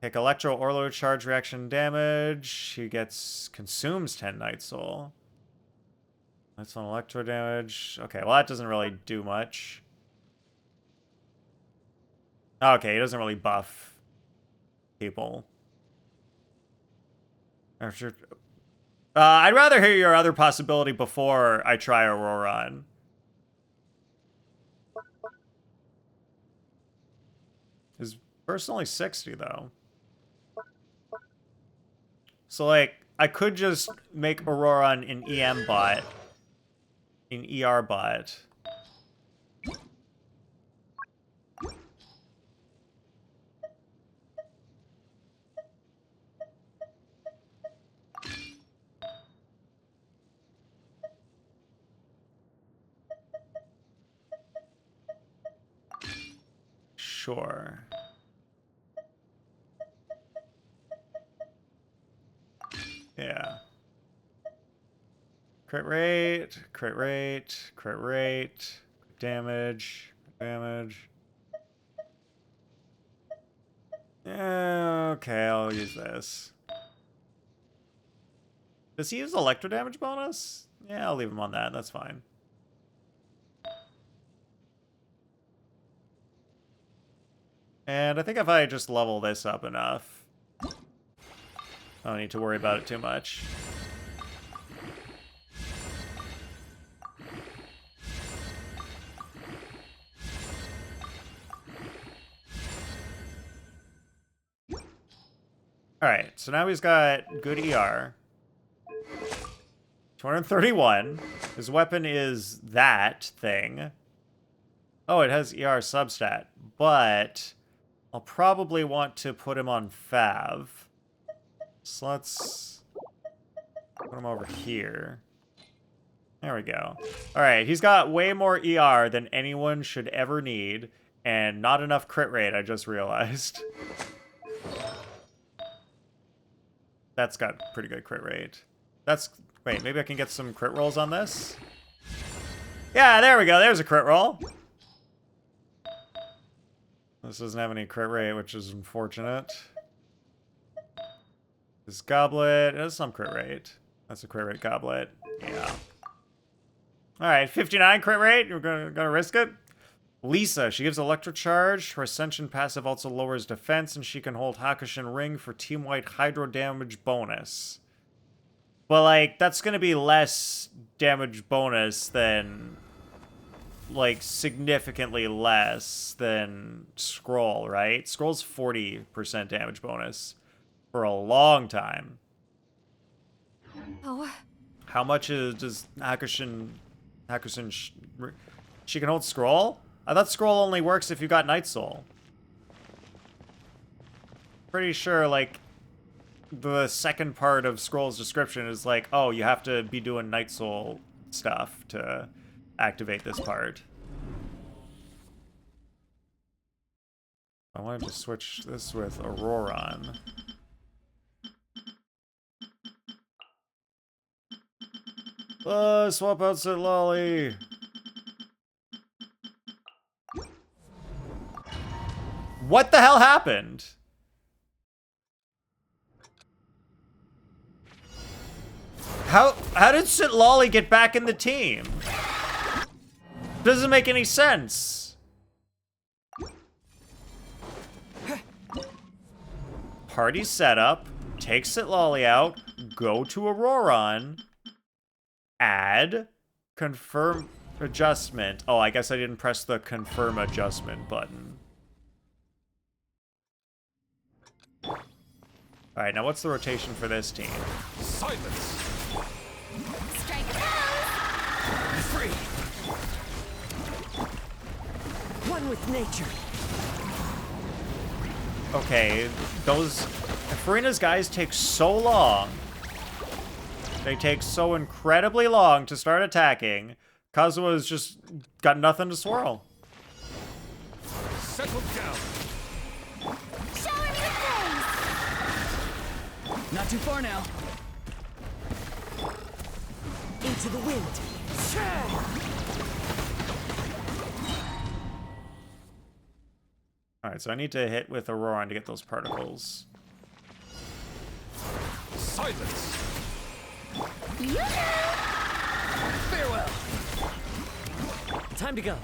Take Electro Orlo charge reaction damage. He consumes 10 Night Soul. That's on Electro damage. Okay, well that doesn't really do much. Okay, he doesn't really buff people. I'd rather hear your other possibility before I try Auroron. His burst's only 60, though. So, like, I could just make Auroron an EM bot. An ER bot. Sure. Yeah. Crit rate, crit rate, crit rate, damage, damage. Okay, I'll use this. Does he use electro damage bonus? Yeah, I'll leave him on that. That's fine. And I think if I just level this up enough, I don't need to worry about it too much. Alright, so now he's got good ER. 231. His weapon is that thing. Oh, it has ER substat, but I'll probably want to put him on Fav. So let's put him over here. There we go. Alright, he's got way more ER than anyone should ever need, and not enough crit rate, I just realized. That's got pretty good crit rate. Wait, maybe I can get some crit rolls on this? Yeah, there we go, there's a crit roll. This doesn't have any crit rate, which is unfortunate. This goblet has some crit rate. That's a crit rate goblet. Yeah. Alright, 59 crit rate. You're gonna risk it? Lisa, she gives Electrocharge. Her Ascension passive also lowers defense, and she can hold Hakushin Ring for team-wide Hydro damage bonus. But, like, that's gonna be less damage bonus than... like, significantly less than Scroll, right? Scroll's 40% damage bonus for a long time.
Oh.
How much does Hakushin... she can hold Scroll? I thought Scroll only works if you got Night Soul. Pretty sure, like, the second part of Scroll's description is like, oh, you have to be doing Night Soul stuff to activate this part. I wanted to switch this with Auroron. Swap out Sitlali. What the hell happened? How did Sitlali get back in the team? Doesn't make any sense. Party setup, take Sitlali out, go to Auroron, add, confirm adjustment. Oh, I guess I didn't press the confirm adjustment button. Alright, now what's the rotation for this team?
Silence.
Strike a pose.
Free. One with nature.
Okay, those Farina's guys take so long. They take so incredibly long to start attacking. Kazuha's just got nothing to swirl.
Settle down.
Shower me with praise.
Not too far now. Into the wind.
Alright, so I need to hit with Auroron to get those particles.
Silence.
Yoo-hoo!
Farewell. Time to go.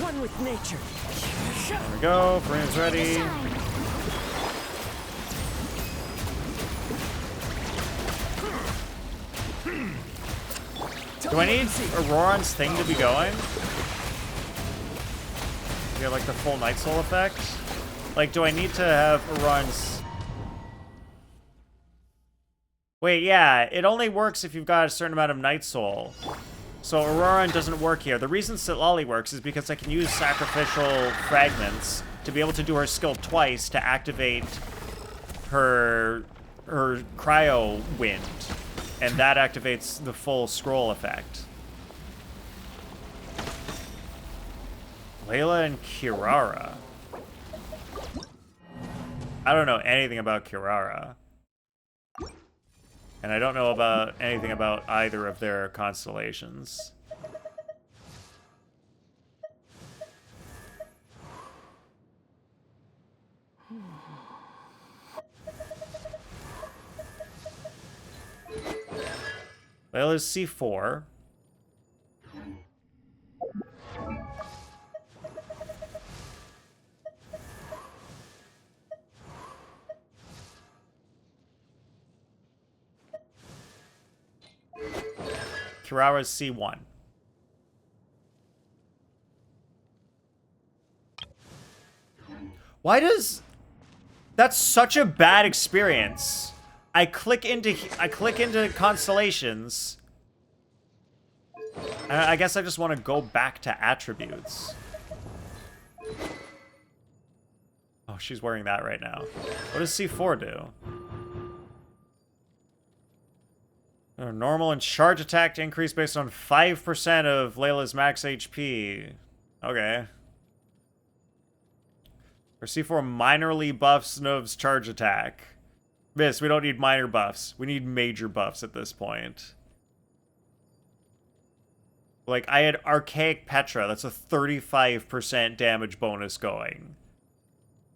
One with nature.
There we go, Farina's ready.
Shine.
Do I need Auroron's thing to be going? You have like the full Night Soul effect? Like, do I need to have Auroron's... Wait, yeah, it only works if you've got a certain amount of Night Soul. So Auroron doesn't work here. The reason Sitlali works is because I can use sacrificial fragments to be able to do her skill twice to activate her cryo wind. And that activates the full scroll effect. Layla and Kirara. I don't know anything about Kirara. And I don't know about anything about either of their constellations. Layla's C4. Kirara's C1. Why does... That's such a bad experience. I click into constellations. I guess I just want to go back to attributes. Oh, she's wearing that right now. What does C4 do? Normal and charge attack to increase based on 5% of Layla's max HP. Okay. Or C4 minorly buffs Nov's charge attack. Miss, we don't need minor buffs. We need major buffs at this point. Like, I had Archaic Petra. That's a 35% damage bonus going.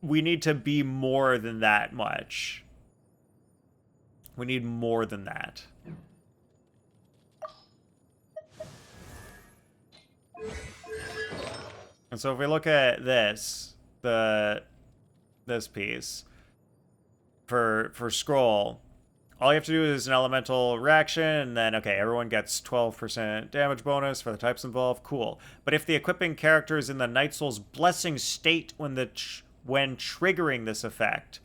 We need to be more than that much. We need more than that. And so if we look at this, this piece, for scroll, all you have to do is an elemental reaction, and then, okay, everyone gets 12% damage bonus for the types involved. Cool. But if the equipping character is in the Night Soul's Blessing state when triggering this effect,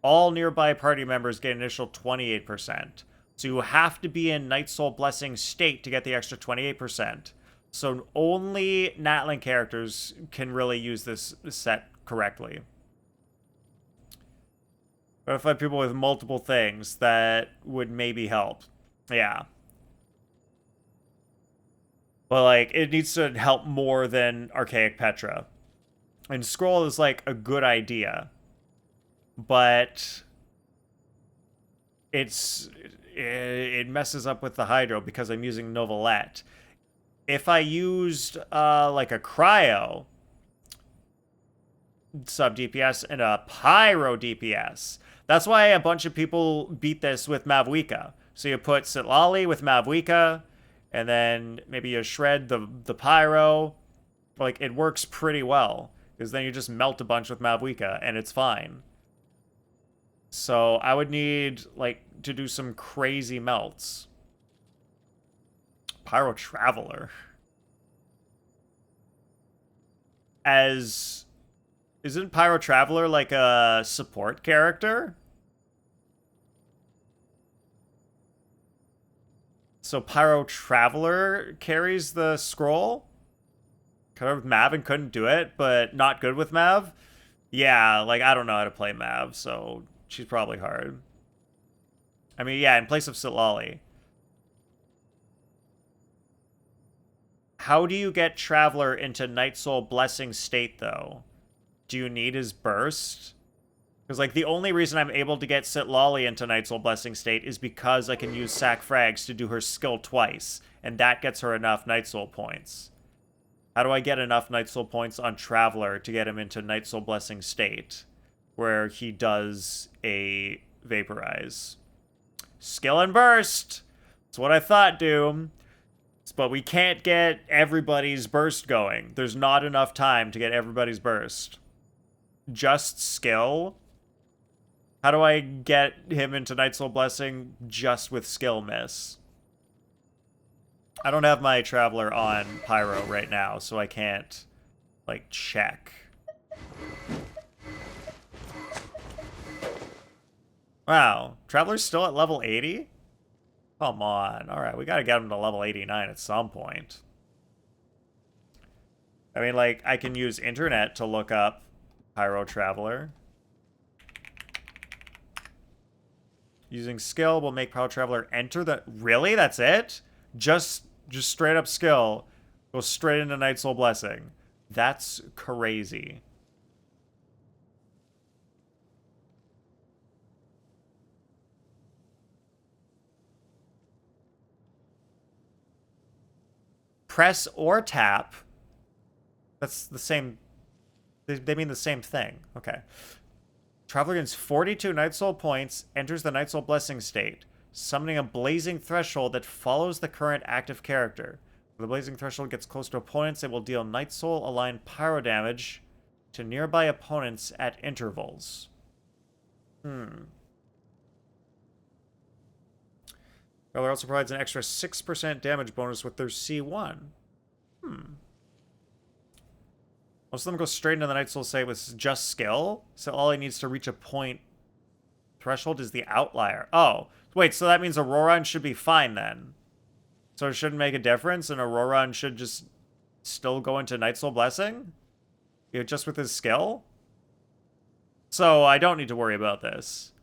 all nearby party members get an initial 28%. So you have to be in Night Soul Blessing state to get the extra 28%. So only Natlan characters can really use this set correctly. But if I have people with multiple things, that would maybe help. Yeah. But, like, it needs to help more than Archaic Petra. And scroll is like a good idea. But it messes up with the hydro because I'm using Novelette. If I used like a cryo sub DPS and a pyro DPS, that's why a bunch of people beat this with Mavwika. So you put Sitlali with Mavwika, and then maybe you shred the pyro. Like, it works pretty well, because then you just melt a bunch with Mavwika, and it's fine. So I would need, like, to do some crazy melts. Pyro Traveler. Isn't Pyro Traveler like a support character? So Pyro Traveler carries the scroll? Covered with Mav and couldn't do it, but not good with Mav? Yeah, like, I don't know how to play Mav, so she's probably hard. I mean, yeah, in place of Sitlali. How do you get Traveler into Night Soul Blessing state, though? Do you need his burst? Because, like, the only reason I'm able to get Sitlali into Night Soul Blessing state is because I can use Sack Frags to do her skill twice, and that gets her enough Night Soul points. How do I get enough Night Soul points on Traveler to get him into Night Soul Blessing state, where he does a Vaporize? Skill and Burst! That's what I thought, Doom. But we can't get everybody's burst going. There's not enough time to get everybody's burst. Just skill? How do I get him into Night Soul Blessing just with skill miss? I don't have my Traveler on Pyro right now, so I can't, like, check. Wow, Traveler's still at level 80? Come on. Alright, we gotta get him to level 89 at some point. I mean, like, I can use internet to look up Pyro Traveler. Using skill will make Pyro Traveler enter the... Really? That's it? Just straight up skill. Go straight into Night Soul Blessing. That's crazy. Press or tap. That's the same. They mean the same thing. Okay. Traveler gains 42 Night Soul points, enters the Night Soul Blessing state, summoning a blazing threshold that follows the current active character. When the blazing threshold gets close to opponents, it will deal Night Soul aligned pyro damage to nearby opponents at intervals. Traveler also provides an extra 6% damage bonus with their C1. Most of them go straight into the Night Soul state with just skill, so all he needs to reach a point threshold is the outlier. Oh, wait, so that means Auroran should be fine then. So it shouldn't make a difference, and Auroran should just still go into Night Soul Blessing? Just with his skill? So I don't need to worry about this.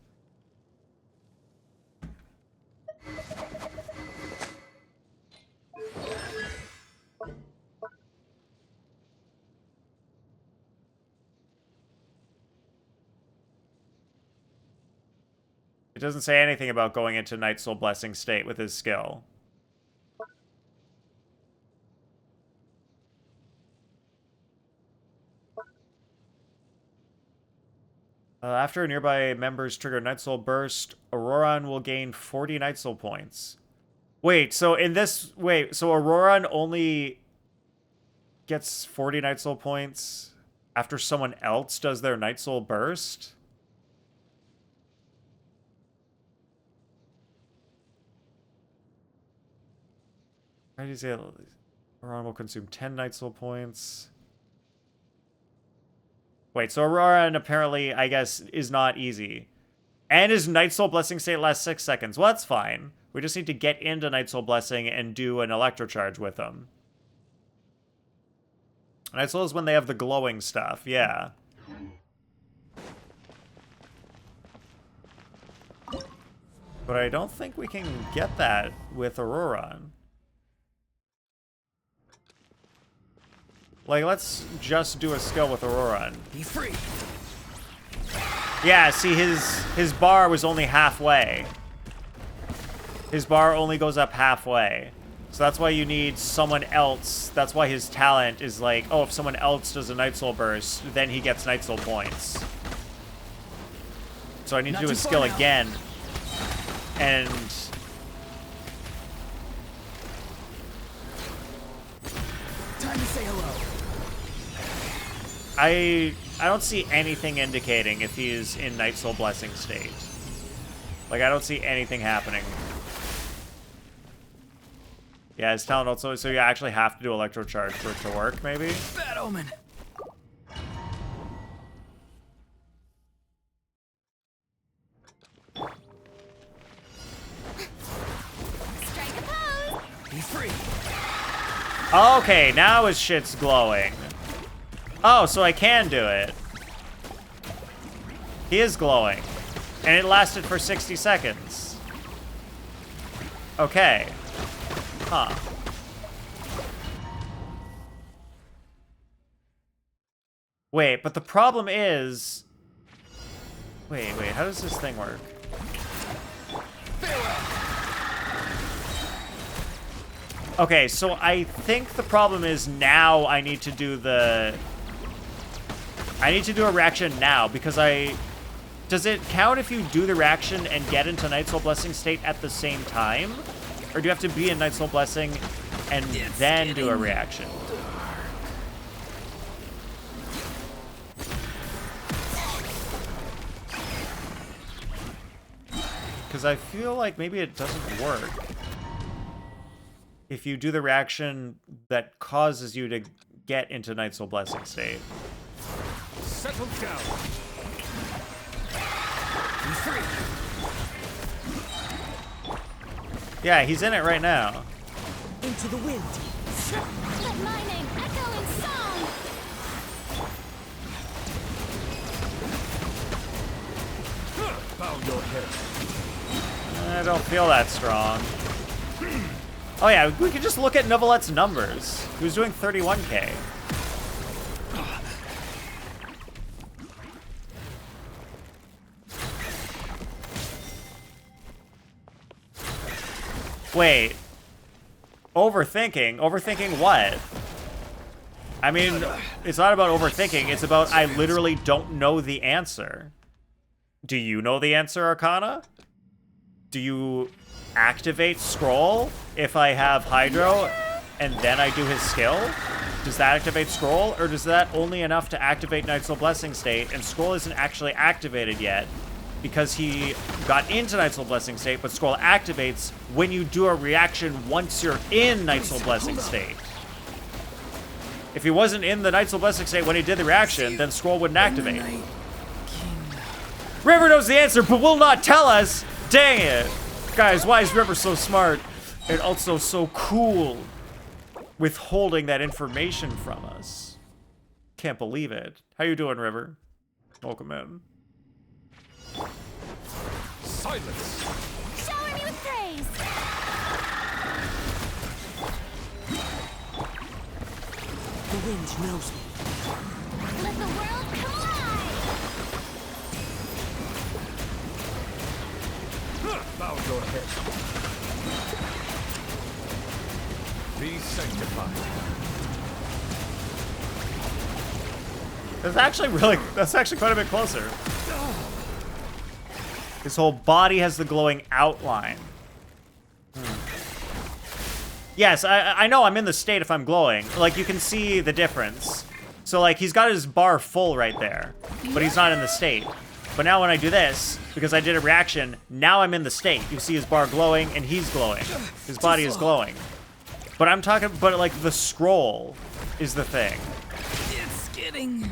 It doesn't say anything about going into Night Soul Blessing state with his skill. After a nearby members trigger Night Soul Burst, Auroran will gain 40 Night Soul points. Wait, so in this... Wait, so Auroran only gets 40 Night Soul points after someone else does their Night Soul Burst? How do you say Auroran will consume 10 Night Soul points? Wait, so Auroran apparently, I guess, is not easy. And his Night Soul Blessing state lasts 6 seconds. Well, that's fine. We just need to get into Night Soul Blessing and do an Electrocharge with him. Night Soul is when they have the glowing stuff, yeah. But I don't think we can get that with Auroran. Like, let's just do a skill with Aurora.
Be free.
Yeah, see, his bar was only halfway. His bar only goes up halfway. So that's why you need someone else. That's why his talent is like, oh, if someone else does a Night Soul burst, then he gets Night Soul points. So I need to do a skill again. And
Time to say hello.
I don't see anything indicating if he's in Night Soul Blessing state. Like, I don't see anything happening. Yeah, his talent also, so you actually have to do Electrocharge for it to work, maybe?
Bad omen.
Strike a pose.
Be free.
Okay, now his shit's glowing. Oh, so I can do it. He is glowing. And it lasted for 60 seconds. Okay. Huh. Wait, but the problem is... Wait, how does this thing work? Okay, so I think the problem is now I need to do the... I need to do a reaction now, because I... Does it count if you do the reaction and get into Night Soul Blessing state at the same time? Or do you have to be in Night Soul Blessing and then do a reaction? Because I feel like maybe it doesn't work if you do the reaction that causes you to get into Night Soul Blessing state.
Settle down.
Be free.
Yeah, he's in it right now.
Into the wind.
Let my name echo in song.
Bow your head.
I don't feel that strong. Oh yeah, we could just look at Novelette's numbers. He was doing 31k. Wait. Overthinking? Overthinking what? I mean, it's not about overthinking. It's about I literally don't know the answer. Do you know the answer, Arcana? Do you activate Scroll if I have Hydro and then I do his skill? Does that activate Scroll, or does that only enough to activate Night Soul Blessing state, and Scroll isn't actually activated yet because he got into Night Soul Blessing state, but Scroll activates when you do a reaction once you're in Night Soul Blessing state. If he wasn't in the Night Soul Blessing state when he did the reaction, then Scroll wouldn't activate. River knows the answer, but will not tell us! Dang it! Guys, why is River so smart and also so cool withholding that information from us? Can't believe it. How you doing, River? Welcome in.
Silence.
Shower me with praise.
The wind knows me.
Let the world come alive.
Bow your head. Be sanctified.
That's actually quite a bit closer. His whole body has the glowing outline. Yes, I know I'm in the state if I'm glowing. Like, you can see the difference. So, like, he's got his bar full right there, but he's not in the state. But now when I do this, because I did a reaction, now I'm in the state. You see his bar glowing, and he's glowing. His body is glowing. But I'm talking, but, like, the scroll is the thing.
It's getting...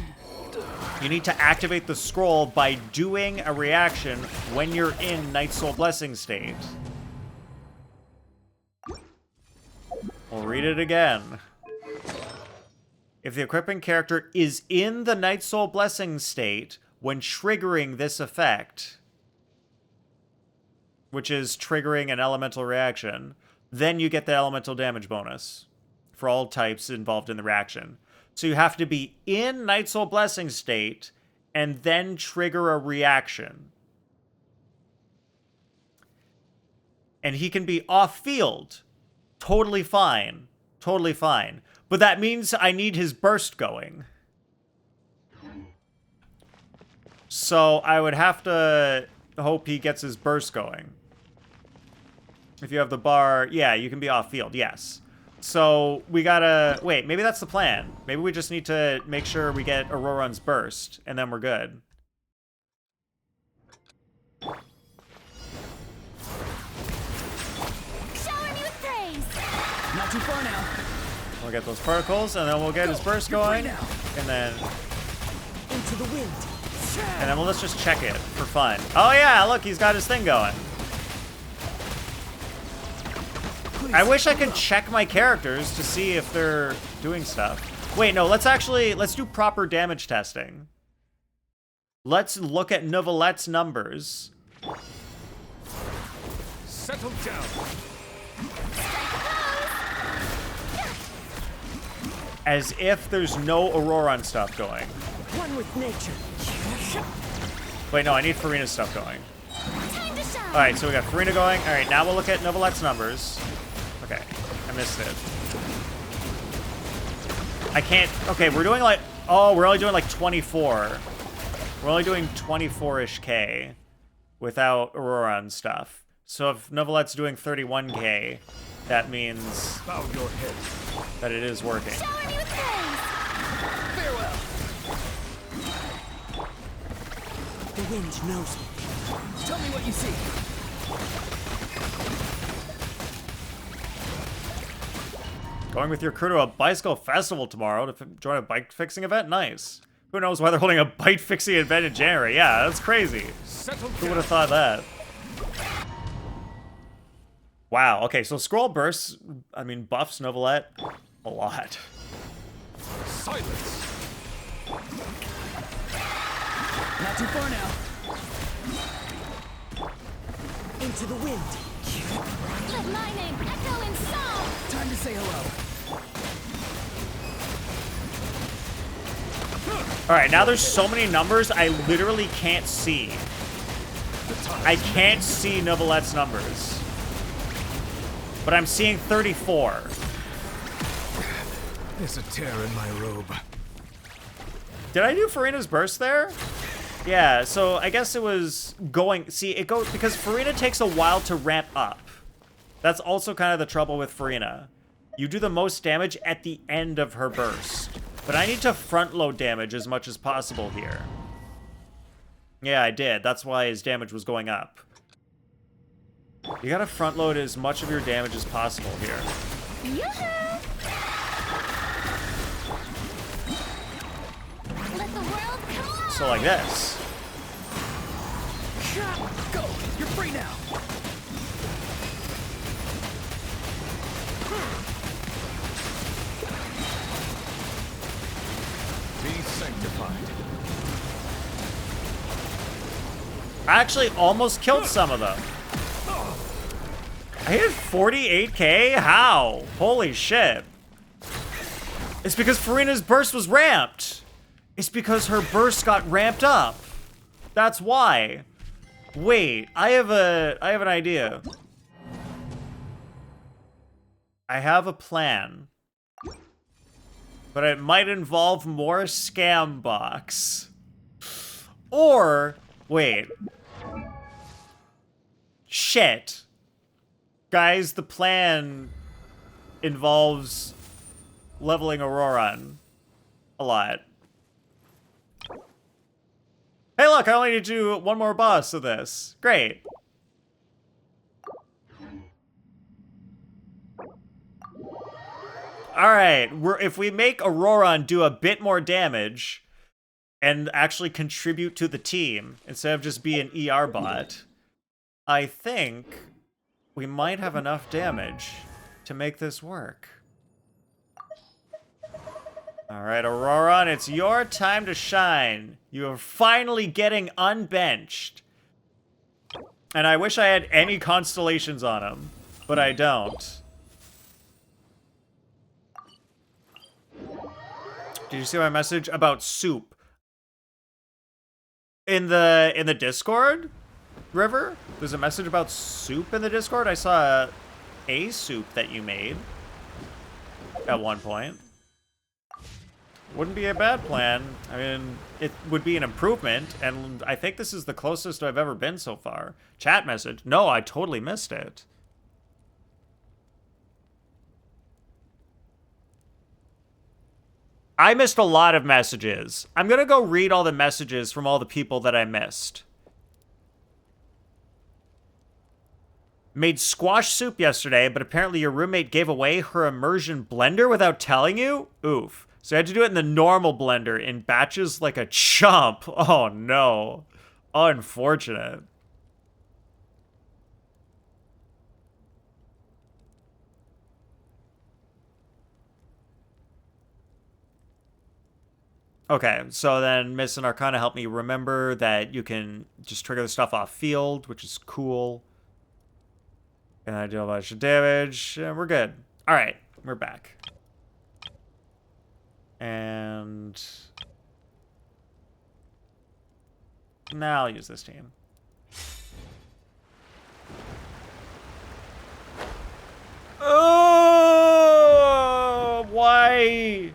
You need to activate the scroll by doing a reaction when you're in Night Soul Blessing state. We'll read it again. If the equipping character is in the Night Soul Blessing state when triggering this effect, which is triggering an elemental reaction, then you get the elemental damage bonus for all types involved in the reaction. So you have to be in Night Soul Blessing state and then trigger a reaction. And he can be off field. Totally fine. Totally fine. But that means I need his burst going. So I would have to hope he gets his burst going. If you have the bar, yeah, you can be off field, yes. So we gotta, wait, maybe that's the plan. Maybe we just need to make sure we get Auroran's burst, and then we're good.
Shower me with praise.
Not too far now.
We'll get those particles, and then we'll get his burst going, and then
Into the wind.
let's just check it for fun. Oh yeah, look, he's got his thing going. I wish I could check my characters to see if they're doing stuff. Wait, no, let's do proper damage testing. Let's look at Neuvillette numbers.
Settle down.
As if there's no Auroran stuff going.
One with nature.
Wait, no, I need Farina's stuff going.
Time to shine.
Alright, so we got Farina going. Alright, now we'll look at Neuvillette's numbers. Okay, I missed it. I can't... Okay, we're doing like... Oh, we're only doing like 24. We're only doing 24-ish K without Auroran stuff. So if Neuvillette's doing 31K, that means
Bow your head.
that it is working.
Shower me with praise.
Farewell. The wind knows me. Tell me what you see.
Going with your crew to a bicycle festival tomorrow to join a bike fixing event? Nice. Who knows why they're holding a bike fixing event in January? Yeah, that's crazy.
Settle
Who would
down.
have thought that? Wow, okay, so scroll bursts, I mean, buffs Neuvillette a lot.
Silence.
Not too far now. Into the wind.
Let my name echo in song.
Time to say hello.
Alright, now there's so many numbers, I literally can't see. I can't see Neuvillette's numbers. But I'm seeing 34.
There's a tear in my robe.
Did I do Farina's burst there? Yeah, so I guess it was going... See, it goes... Because Farina takes a while to ramp up. That's also kind of the trouble with Farina. You do the most damage at the end of her burst. But I need to front load damage as much as possible here. Yeah, I did. That's why his damage was going up. You gotta front load as much of your damage as possible here.
Yoo-hoo! Let the world come alive.
So like this.
Go. You're free now.
Be sanctified.
I actually almost killed some of them. I hit 48K? How? Holy shit. It's because Farina's burst was ramped. It's because her burst got ramped up. That's why. Wait, I have an idea. I have a plan. But it might involve more scam box. Or, wait. Shit. Guys, the plan involves leveling Auroran a lot. Hey, look, I only need to do one more boss of this. Great. Alright, if we make Auroran do a bit more damage and actually contribute to the team instead of just be an ER bot, I think we might have enough damage to make this work. Alright, Auroran, it's your time to shine. You are finally getting unbenched. And I wish I had any constellations on him, but I don't. Did you see my message about soup? In the Discord, River? There's a message about soup in the Discord. I saw a soup that you made at one point. Wouldn't be a bad plan. I mean, it would be an improvement, and I think this is the closest I've ever been so far. Chat message. No, I totally missed it. I missed a lot of messages. I'm gonna go read all the messages from all the people that I missed. Made squash soup yesterday, but apparently your roommate gave away her immersion blender without telling you? Oof. So I had to do it in the normal blender in batches like a chump. Oh no. Unfortunate. Okay, so then Miss and Arcana helped me remember that you can just trigger the stuff off field, which is cool. And I do a bunch of damage, and we're good. All right, we're back. And now I'll use this team. Oh, why?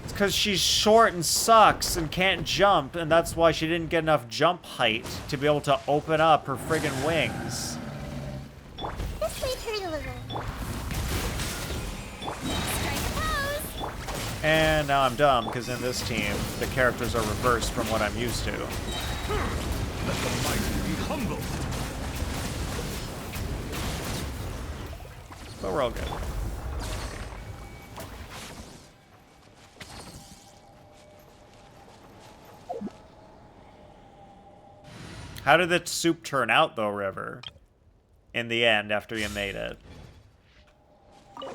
It's because she's short and sucks and can't jump, and that's why she didn't get enough jump height to be able to open up her friggin' wings.
This way, turtle. Strike pose.
And now I'm dumb, because in this team, the characters are reversed from what I'm used to.
Let the mighty be humble.
But we're all good. How did the soup turn out, though, River? In the end, after you made it. Okay.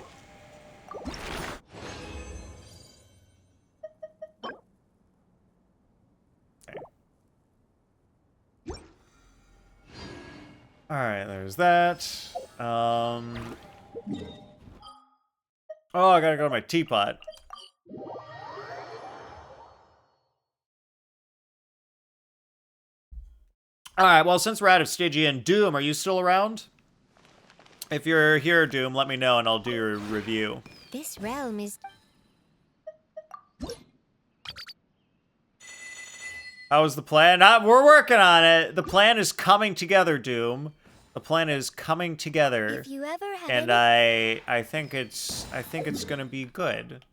Alright, there's that. Oh, I gotta go to my teapot. Alright, well, since we're out of Stygian, Doom, are you still around? If you're here, Doom, let me know and I'll do your review.
This realm is...
How was the plan? We're working on it. The plan is coming together, Doom. The plan is coming together.
If you ever have
And
any...
I think it's gonna be good.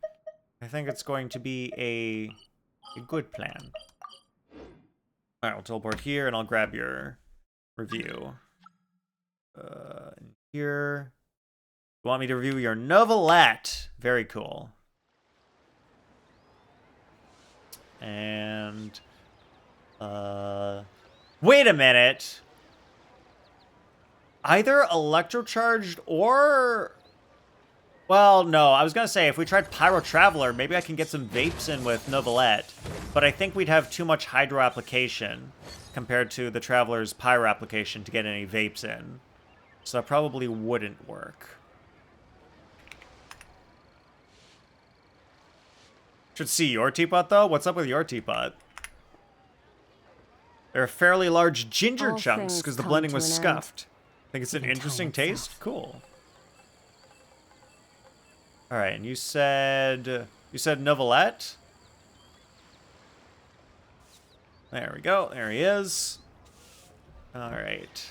I think it's going to be a good plan. Alright, I'll teleport here and I'll grab your review. Here. You want me to review your novelette? Very cool. And wait a minute. Either electrocharged or... Well, no, I was gonna say, if we tried Pyro Traveler, maybe I can get some vapes in with Novelette, but I think we'd have too much Hydro application compared to the Traveler's Pyro application to get any vapes in. So that probably wouldn't work. Should see your teapot, though? What's up with your teapot? They're fairly large ginger
All
chunks
things
because the
come
blending
to
was
an end.
scuffed. Think it's an
Even time
interesting
itself.
taste? Cool. Alright, and you said Novelette? There we go. There he is. Alright.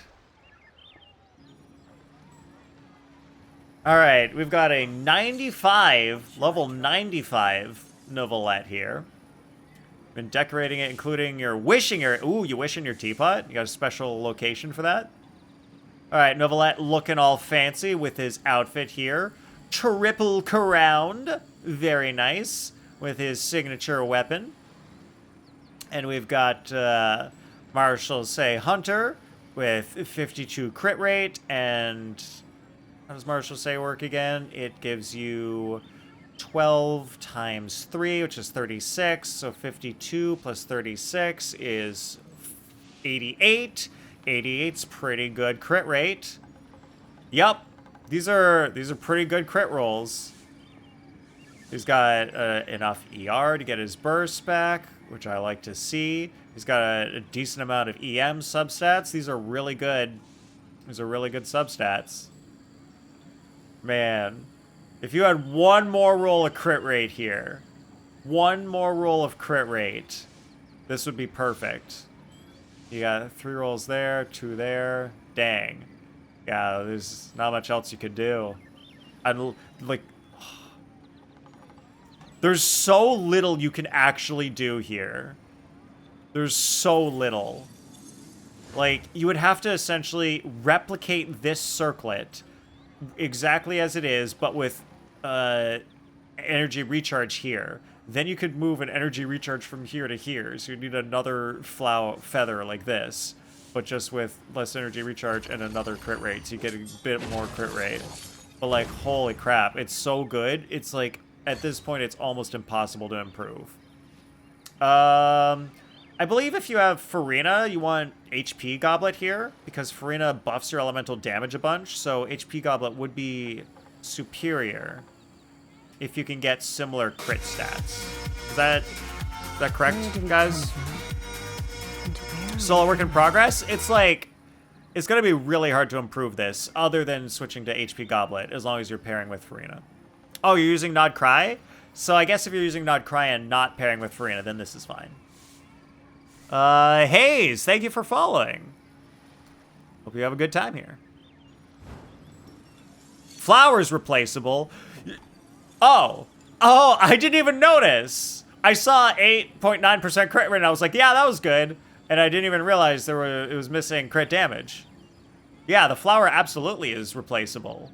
Alright, we've got a 95, level 95 Novelette here. Been decorating it, including your wishing area. Ooh, you wish in your teapot? You got a special location for that? Alright, Novelette looking all fancy with his outfit here. Triple crowned. Very nice. With his signature weapon. And we've got Marshall Say Hunter with 52 crit rate. And how does Marshall Say work again? It gives you 12 times 3, which is 36. So 52 plus 36 is 88. 88's pretty good crit rate. Yup. These are pretty good crit rolls. He's got enough ER to get his burst back, which I like to see. He's got a decent amount of EM substats. These are really good. These are really good substats. Man, if you had one more roll of crit rate here, one more roll of crit rate, this would be perfect. You got 3 rolls there, 2 there. Dang. Yeah, there's not much else you could do. I'd like... There's so little you can actually do here. There's so little. Like, you would have to essentially replicate this circlet exactly as it is, but with energy recharge here. Then you could move an energy recharge from here to here. So you need another feather like this, but just with less energy recharge and another crit rate. So you get a bit more crit rate. But like, holy crap, it's so good. It's like, at this point, it's almost impossible to improve. I believe if you have Farina, you want HP Goblet here, because Farina buffs your elemental damage a bunch, so HP Goblet would be superior if you can get similar crit stats. Is that correct, guys? Solo work in progress? It's like, it's going to be really hard to improve this, other than switching to HP Goblet, as long as you're pairing with Farina. Oh, you're using Nod Cry? So I guess if you're using Nod Cry and not pairing with Farina, then this is fine. Hayes, thank you for following. Hope you have a good time here. Flower's replaceable. Oh, I didn't even notice. I saw 8.9% crit rate, and I was like, yeah, that was good. And I didn't even realize it was missing crit damage. Yeah, the flower absolutely is replaceable.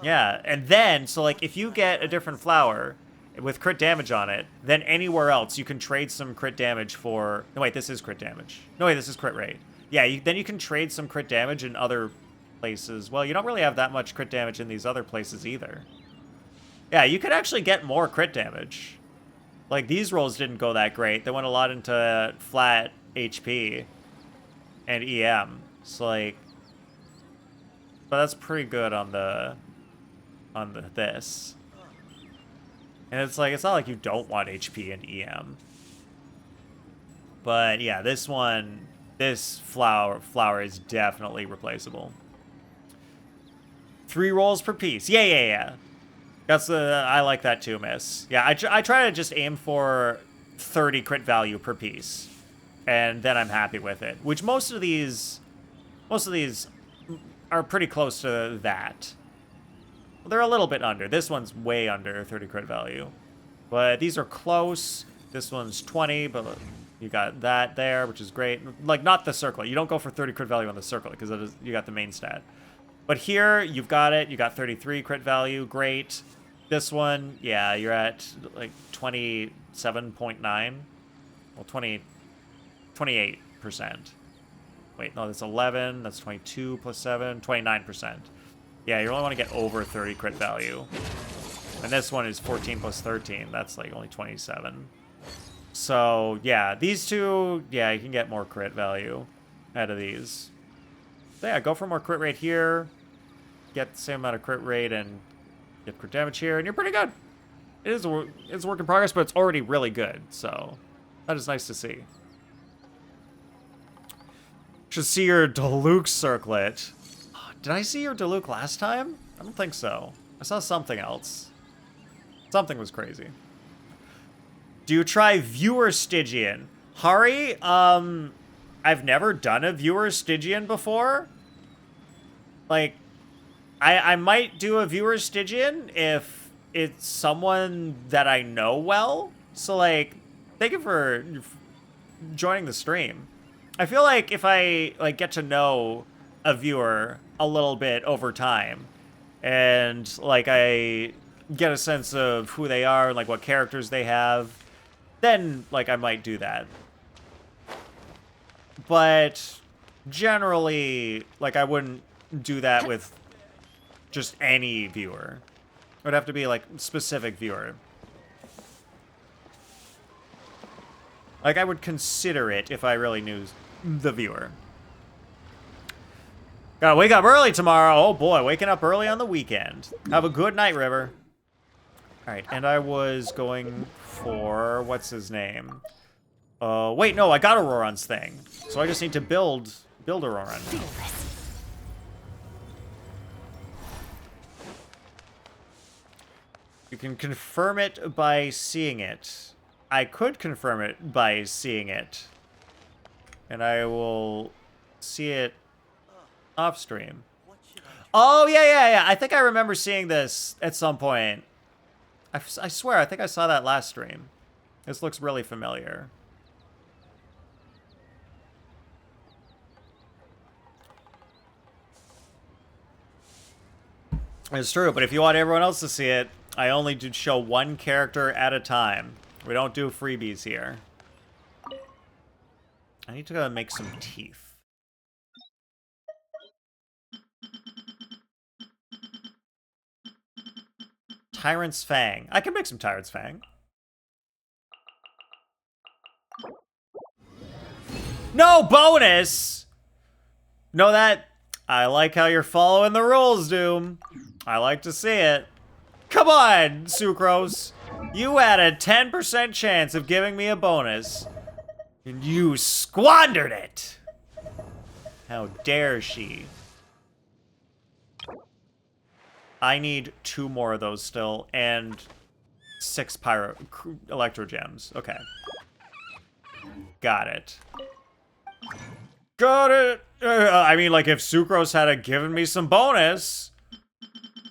Yeah, and then, so like, if you get a different flower with crit damage on it, then anywhere else you can trade some crit damage for... No, wait, this is crit damage. No, wait, this is crit rate. Yeah, then you can trade some crit damage in other places. Well, you don't really have that much crit damage in these other places either. Yeah, you could actually get more crit damage. Like, these rolls didn't go that great. They went a lot into flat HP and EM. So, like... But that's pretty good on this. And it's like, it's not like you don't want HP and EM. But yeah, this flower is definitely replaceable. 3 rolls per piece. Yeah. That's I like that too, miss. Yeah, I try to just aim for 30 crit value per piece. And then I'm happy with it. Which most of these are pretty close to that. They're a little bit under. This one's way under 30 crit value. But these are close. This one's 20, but you got that there, which is great. Like, not the circlet. You don't go for 30 crit value on the circlet, because you got the main stat. But here, you've got it. You got 33 crit value. Great. This one, yeah, you're at, like, 27.9. Well, 28%. Wait, no, that's 11. That's 22 plus 7. 29%. Yeah, you only want to get over 30 crit value. And this one is 14 plus 13. That's like only 27. So, yeah, these two, yeah, you can get more crit value out of these. So, yeah, go for more crit rate here. Get the same amount of crit rate and get crit damage here, and you're pretty good. It's a work in progress, but it's already really good. So, that is nice to see. Should see your Diluc circlet. Did I see your Diluc last time? I don't think so. I saw something else. Something was crazy. Do you try viewer Stygian? Hari, I've never done a viewer Stygian before. Like, I might do a viewer Stygian if it's someone that I know well. So, like, thank you for joining the stream. I feel like if I, like, get to know a viewer a little bit over time, and like I get a sense of who they are and like what characters they have, then like I might do that. But generally, like, I wouldn't do that with just any viewer. It would have to be like specific viewer. Like, I would consider it if I really knew the viewer. Gotta wake up early tomorrow. Oh boy, waking up early on the weekend. Have a good night, River. Alright, and I was going for... what's his name? Wait, no, I got Auroron's thing. So I just need to build Auroron. You can confirm it by seeing it. I could confirm it by seeing it. And I will see it off stream. Oh, yeah. I think I remember seeing this at some point. I swear, I think I saw that last stream. This looks really familiar. It's true, but if you want everyone else to see it, I only do show one character at a time. We don't do freebies here. I need to go make some teeth. Tyrant's Fang. I can make some Tyrant's Fang. No bonus! No, that... I like how you're following the rules, Doom. I like to see it. Come on, Sucrose. You had a 10% chance of giving me a bonus, and you squandered it. How dare she? I need 2 more of those still, and 6 Electro Gems. Okay. Got it. Got it! I mean, like, if Sucrose had given me some bonus,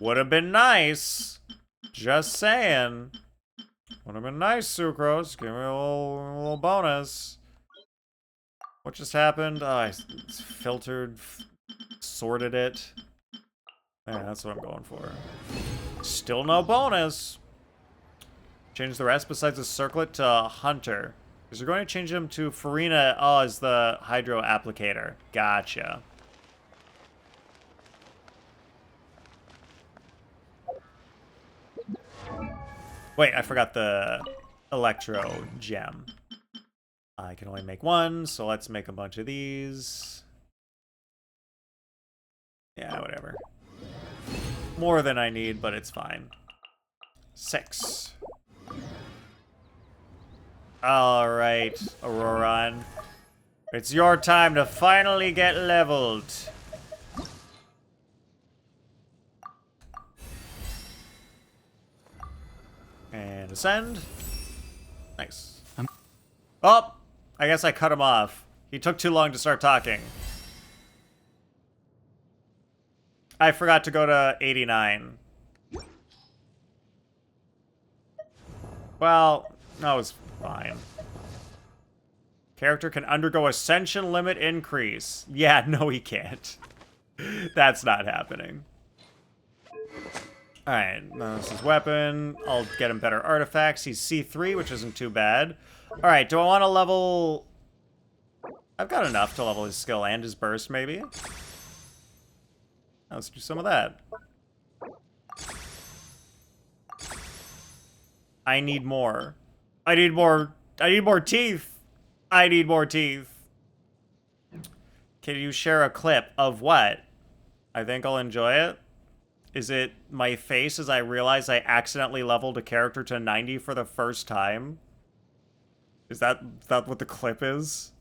would have been nice. Just saying. Would have been nice, Sucrose. Give me a little bonus. What just happened? Oh, I filtered, sorted it. Yeah, that's what I'm going for. Still no bonus. Change the rest besides the circlet to Hunter. Because you're going to change him to Farina as the Hydro Applicator. Gotcha. Wait, I forgot the Electro Gem. I can only make 1, so let's make a bunch of these. Yeah, whatever. More than I need, but it's fine. 6. Alright, Auroron. It's your time to finally get leveled. And ascend. Nice. Oh! I guess I cut him off. He took too long to start talking. I forgot to go to 89. Well, that was fine. Character can undergo ascension limit increase. Yeah, no he can't. That's not happening. Alright, this is weapon. I'll get him better artifacts. He's C3, which isn't too bad. Alright, do I want to level... I've got enough to level his skill and his burst, maybe? Let's do some of that. I need more. I need more teeth. I need more teeth. Can you share a clip of what? I think I'll enjoy it. Is it my face as I realize I accidentally leveled a character to 90 for the first time? Is that what the clip is?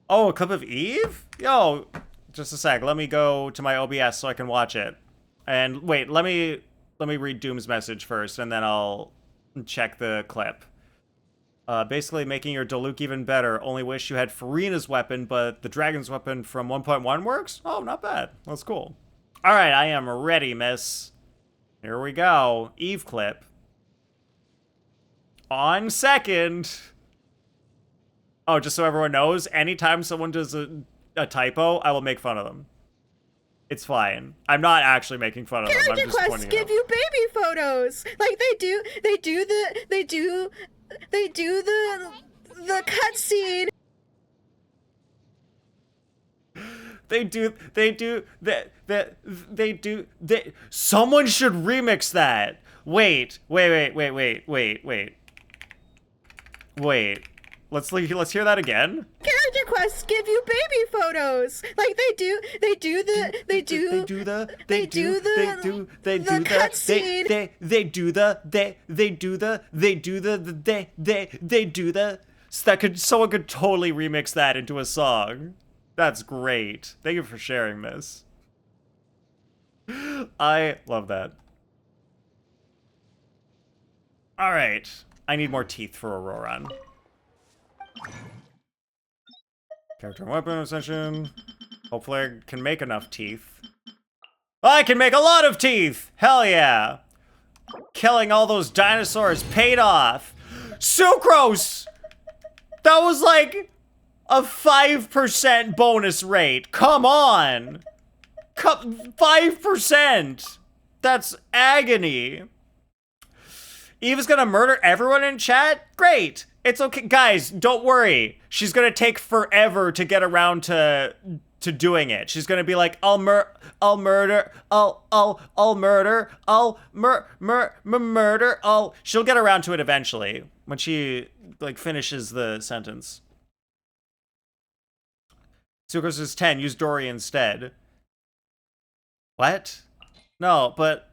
Oh, a clip of Eve? Yo, just a sec. Let me go to my OBS so I can watch it. And wait, let me read Doom's message first, and then I'll check the clip. Basically making your Diluc even better. Only wish you had Farina's weapon, but the dragon's weapon from 1.1 works? Oh, not bad. That's cool. Alright, I am ready, miss. Here we go. Eve clip. On second. Oh, just so everyone knows, anytime someone does a typo, I will make fun of them. It's fine. I'm not actually making fun of them. I'm
Character
just
quests
pointing
give
it out.
you baby photos. Like they do the cutscene.
Someone should remix that. Wait. Let's hear that again.
Character
quests give you baby photos. Like they do the
Someone could totally remix that into a song. That's great. Thank you for sharing this. I love that. All right. I need more teeth for Auroran. Character and weapon ascension. Hopefully I can make enough teeth. I can make a lot of teeth! Hell yeah! Killing all those dinosaurs paid off. Sucrose! That was like a 5% bonus rate. Come on! 5%! That's agony. Eva's gonna murder everyone in chat? Great! It's okay, guys, don't worry. She's gonna take forever to get around to doing it. She's gonna be like, I'll murder, she'll get around to it eventually. When she, like, finishes the sentence. Sucrose is 10, use Dory instead. What? No, but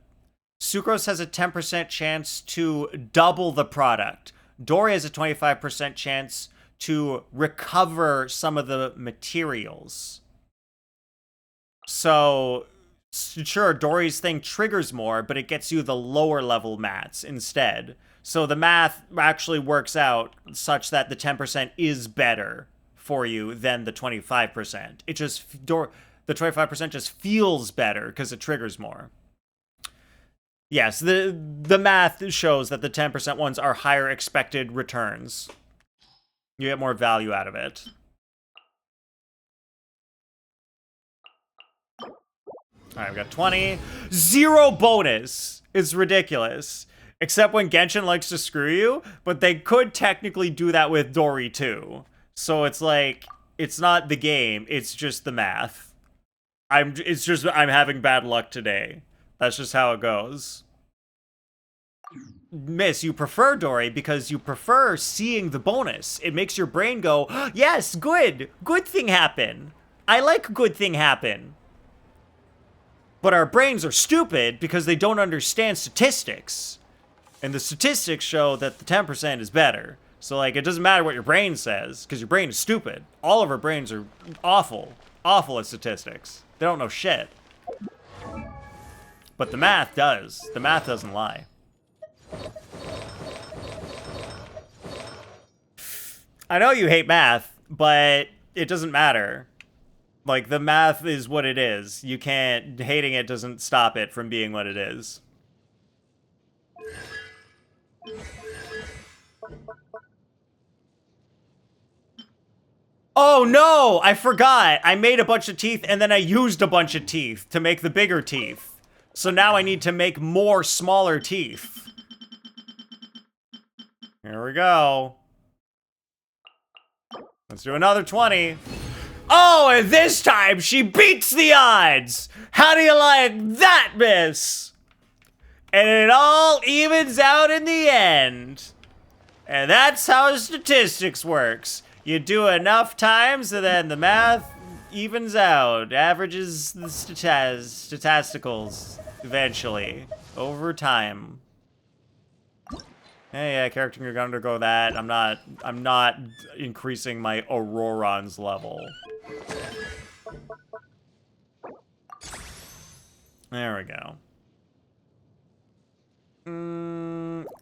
Sucrose has a 10% chance to double the product. Dory has a 25% chance to recover some of the materials. So, sure, Dory's thing triggers more, but it gets you the lower level mats instead. So the math actually works out such that the 10% is better for you than the 25%. It just, the 25% just feels better because it triggers more. Yes, the math shows that the 10% ones are higher expected returns. You get more value out of it. Alright, we got 20. 0 bonus! It's ridiculous. Except when Genshin likes to screw you, but they could technically do that with Dory too. So it's like, it's not the game, it's just the math. I'm having bad luck today. That's just how it goes. Miss, you prefer Dory because you prefer seeing the bonus. It makes your brain go, yes, good thing happen. I like good thing happen. But our brains are stupid because they don't understand statistics. And the statistics show that the 10% is better. So, like, it doesn't matter what your brain says, because your brain is stupid. All of our brains are awful. Awful at statistics. They don't know shit. But the math does. The math doesn't lie. I know you hate math, but it doesn't matter. Like, the math is what it is. You can't... Hating it doesn't stop it from being what it is. Oh no! I forgot! I made a bunch of teeth and then I used a bunch of teeth to make the bigger teeth. So now I need to make more smaller teeth. Here we go. Let's do another 20. Oh, and this time she beats the odds! How do you like that, miss? And it all evens out in the end. And that's how statistics works. You do enough times and then the math evens out. Averages the statisticals eventually. Over time. Yeah, character can undergo that. I'm not increasing my Auroran's level. There we go.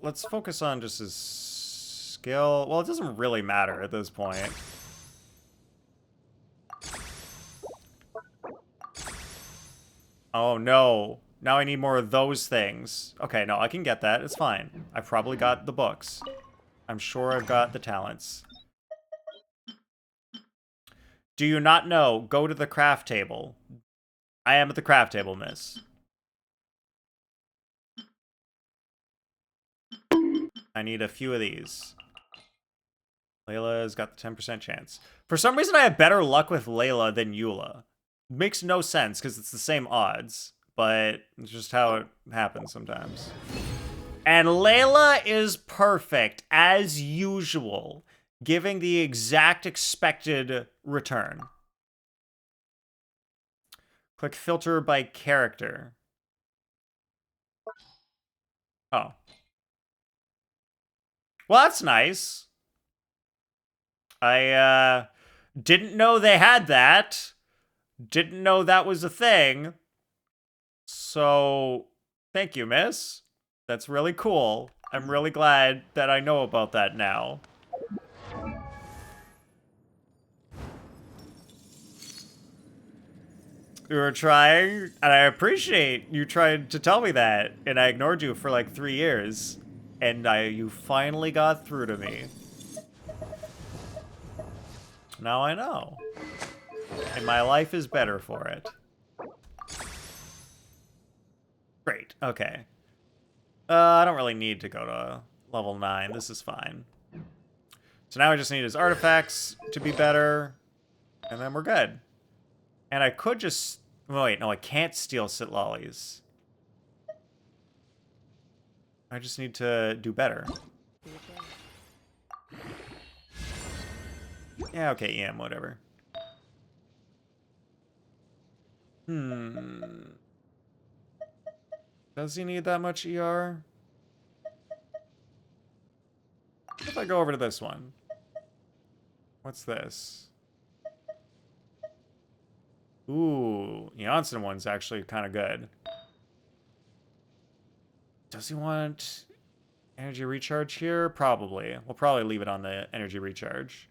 Let's focus on just his skill. Well, it doesn't really matter at this point. Oh no. Now I need more of those things. Okay, no, I can get that. It's fine. I probably got the books. I'm sure I've got the talents. Do you not know? Go to the craft table. I am at the craft table, miss. I need a few of these. Layla's got the 10% chance. For some reason, I have better luck with Layla than Eula. Makes no sense, because it's the same odds. But it's just how it happens sometimes. And Layla is perfect, as usual, giving the exact expected return. Click filter by character. Oh. Well, that's nice. I didn't know they had that. Didn't know that was a thing. So, thank you, miss. That's really cool. I'm really glad that I know about that now. You were trying, and I appreciate you trying to tell me that, and I ignored you for like 3 years, and you finally got through to me. Now I know. And my life is better for it. Great, okay. I don't really need to go to level 9. This is fine. So now I just need his artifacts to be better, and then we're good. And I could just... Wait, no, I can't steal sit lollies. I just need to do better. Yeah, okay, EM, whatever. Does he need that much ER? What if I go over to this one? What's this? Ooh, Janssen one's actually kind of good. Does he want energy recharge here? Probably. We'll probably leave it on the energy recharge.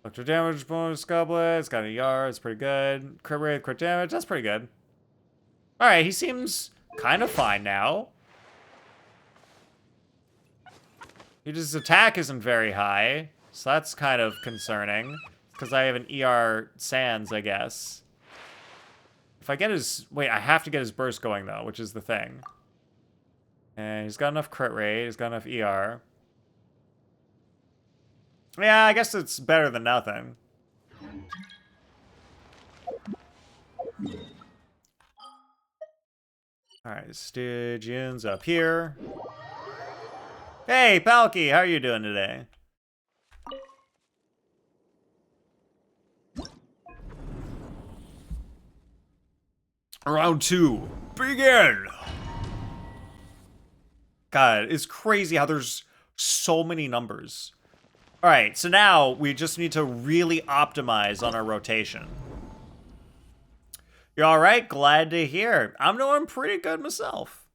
Electro damage, bonus goblet. It's got an ER. It's pretty good. Crit rate, crit damage. That's pretty good. All right, he seems kind of fine now. His attack isn't very high, so that's kind of concerning. Because I have an ER Sans, I guess. If I get his... Wait, I have to get his burst going, though, which is the thing. And he's got enough crit rate. He's got enough ER. Yeah, I guess it's better than nothing. Alright, Stygian's up here. Hey, Palki, how are you doing today? Round 2, begin! God, it's crazy how there's so many numbers. Alright, so now we just need to really optimize on our rotation. You alright? Glad to hear. I'm doing pretty good myself.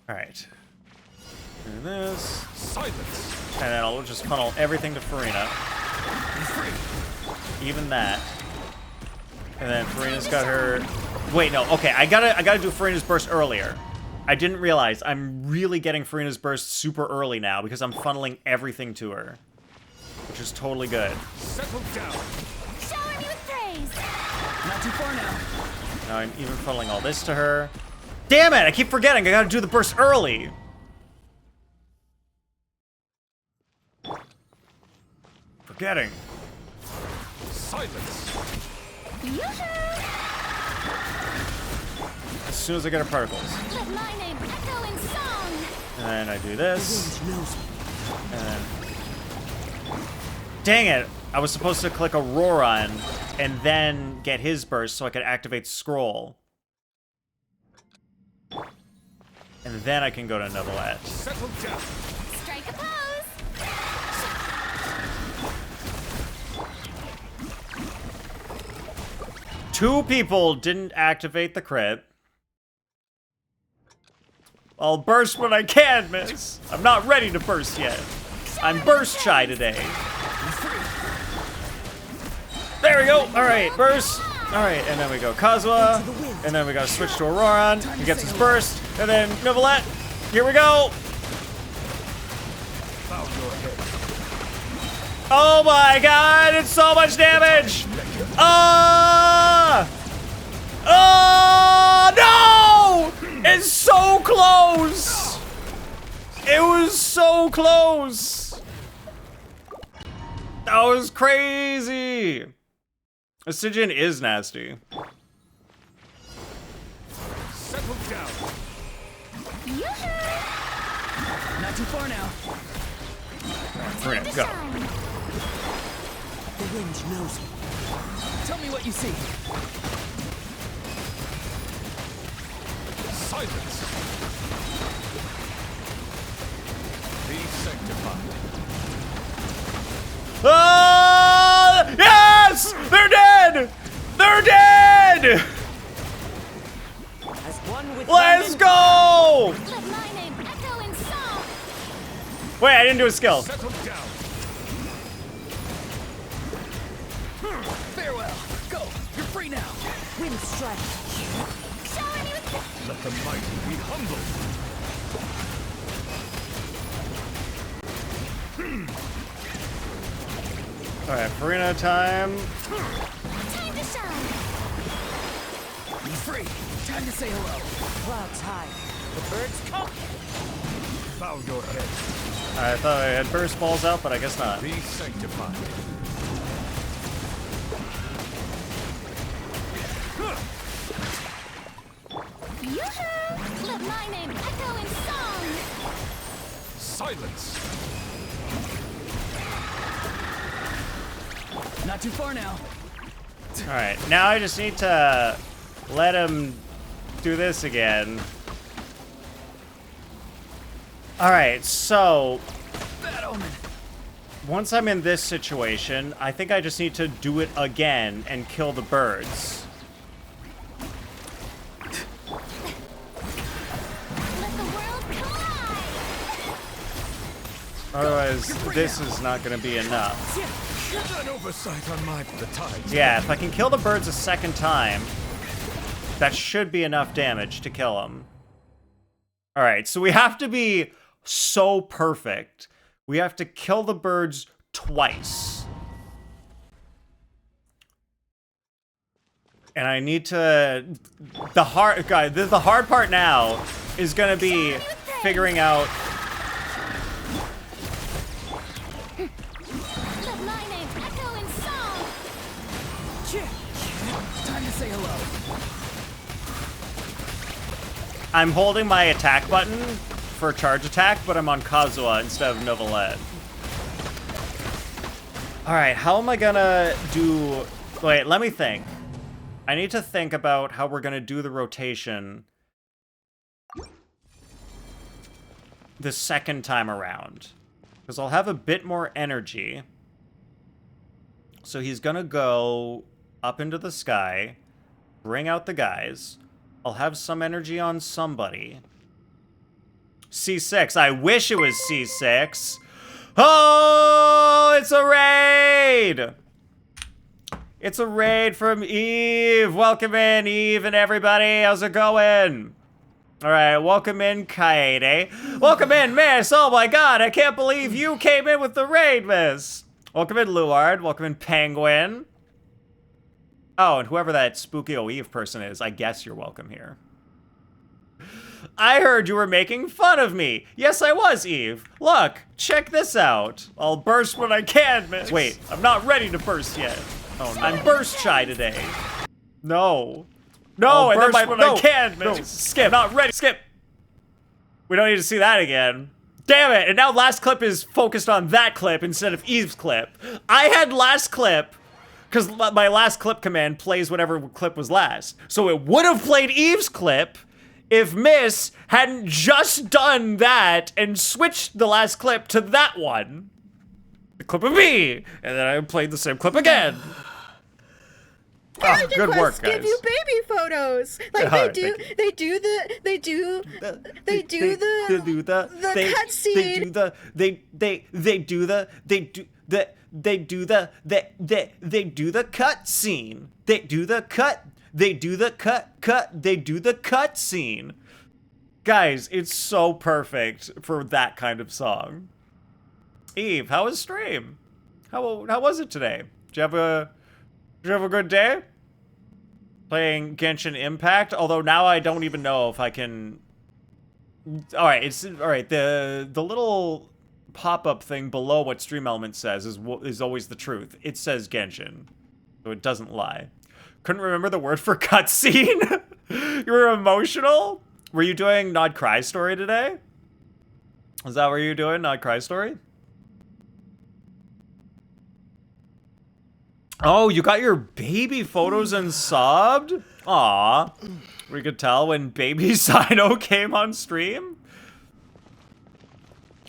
Alright. Do this.
Silence.
And then I'll just funnel everything to Farina. Even that. And then Farina's got her... Wait, no, okay, I gotta do Farina's burst earlier. I didn't realize I'm really getting Farina's burst super early now because I'm funneling everything to her. Which is totally good.
Settle down.
Shower me with praise.
Not too far now.
Now I'm even funneling all this to her. Damn it, I keep forgetting I gotta do the burst early. Forgetting.
Silence.
Yoo-hoo!
As soon as I get her particles.
Let my name echo in song.
And then I do this.
Wind knows me.
And then... Dang it! I was supposed to click Auroron and then get his burst so I could activate Scroll. And then I can go to Neuvillette.
Settle down.
Strike a pose.
2 people didn't activate the crit. I'll burst when I can, miss. I'm not ready to burst yet. I'm burst shy today. There we go. All right, burst. All right, and then we go Kazuha. And then we gotta switch to Auroron. He gets his burst. And then Neuvillette. Here we go.
Bow your head.
Oh my god, it's so much damage! Ah! Oh no! It's so close! It was so close! That was crazy! Stygian is nasty.
Settle down.
Yoo-hoo!
Not too far now.
Farina, go.
The wind knows me. Tell me what you see.
Silence. Be sanctified.
Oh! Yes! They're dead! They're dead!
As one with
Let's
London-
go!
Let my name echo in song.
Wait, I didn't do a skill.
Settle down.
Farewell. Go. You're free now. Wind strike.
Shower me with
Let the mighty be humbled.
All right, Farina time.
time to shine.
Be free. Time to say hello. Clouds high. The birds come.
Bow your head.
I thought I had burst balls out, but I guess not.
Be sanctified.
Yoo-hoo! Let my name echo in song.
Silence.
Not too far now.
All right, now I just need to let him do this again. All right, so
Bad omen.
once I'm in this situation, I think I just need to do it again and kill the birds.
Let the world collide.
Otherwise, this is not going to be enough.
An oversight on my the tides.
Yeah, if I can kill the birds a second time, that should be enough damage to kill them. All right, so we have to be so perfect. We have to kill the birds twice. And I need to... The hard part now is going to be figuring out...
Let my name echo in song.
Time to say hello.
I'm holding my attack button for charge attack, but I'm on Kazuha instead of Novalet. Alright, how am I gonna do... Wait, let me think. I need to think about how we're gonna do the rotation the second time around. Because I'll have a bit more energy. So he's gonna go up into the sky, bring out the guys. I'll have some energy on somebody. C6. I wish it was C6. Oh, it's a raid! It's a raid from Eve. Welcome in, Eve and everybody. How's it going? All right, welcome in, Kaede. Welcome in, Miss. Oh my god, I can't believe you came in with the raid, Miss. Welcome in, Luard. Welcome in, Penguin. Oh, and whoever that spooky Eve person is, I guess you're welcome here. I heard you were making fun of me. Yes, I was, Eve. Look, check this out. I'll burst when I can, Miss. Wait, I'm not ready to burst yet. Oh, no. I'm burst shy today. No. No, and then I can, Miss. No. Skip. I'm not ready. Skip. We don't need to see that again. Damn it, and now last clip is focused on that clip instead of Eve's clip. I had last clip because my last clip command plays whatever clip was last. So it would have played Eve's clip if Miss hadn't just done that and switched the last clip to that one. The clip of me. And then I played the same clip again. Oh, good work, guys.
Give you baby photos. Like
All right,
they do the cutscene.
They do the cutscene. They do the cutscene. Guys, it's so perfect for that kind of song. Eve, how was stream? How was it today? Did you have a good day? Playing Genshin Impact, although now I don't even know if I can. All right, the little pop-up thing below what Stream Element says is always the truth. It says Genshin, so it doesn't lie. Couldn't remember the word for cutscene. You were emotional. Were you doing Nod Cry story today? Is that what you're doing? Not Cry Story? Oh, you got your baby photos and subbed? Aw. We could tell when baby Sino came on stream?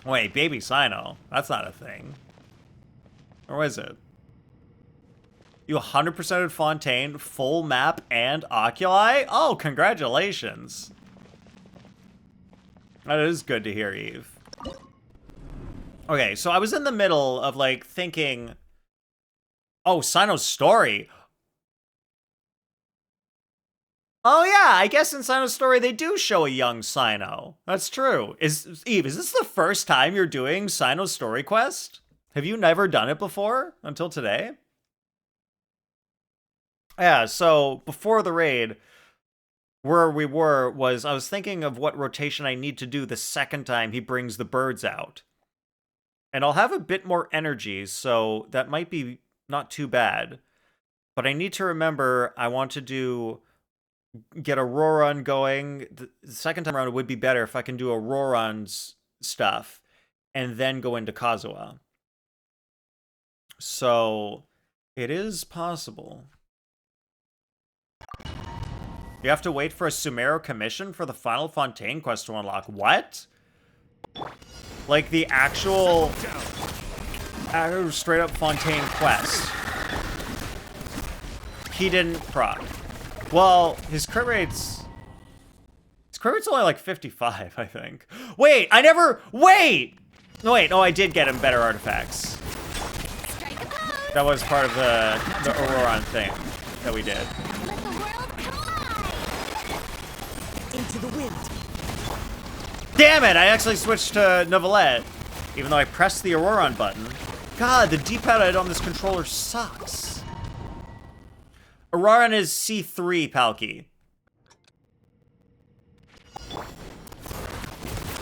Wait, baby Sino? That's not a thing. Or is it? You 100%ed Fontaine, full map, and Oculi? Oh, congratulations. That is good to hear, Eve. Okay, so I was in the middle of, like, thinking... Oh, Sino's story. Oh, yeah, I guess in Sino's story they do show a young Sino. That's true. Eve, is this the first time you're doing Sino's story quest? Have you never done it before until today? Yeah, so before the raid, where we were was I was thinking of what rotation I need to do the second time he brings the birds out. And I'll have a bit more energy, so that might be not too bad. But I need to remember I want to get a Roron going. The second time around, it would be better if I can do a Roron's stuff and then go into Kazuha. So it is possible. You have to wait for a Sumero commission for the final Fontaine quest to unlock. What? Like the actual straight up Fontaine quest. He didn't proc. Well, his crit rate's only like 55, I think. Wait, wait! No, wait, no, I did get him better artifacts. That was part of the Auroron thing that we did.
Let the world collide.
Into the wind.
Damn it! I actually switched to Novelette, even though I pressed the Auroron button. God, the D-pad on this controller sucks. Auroron is C3, Palki.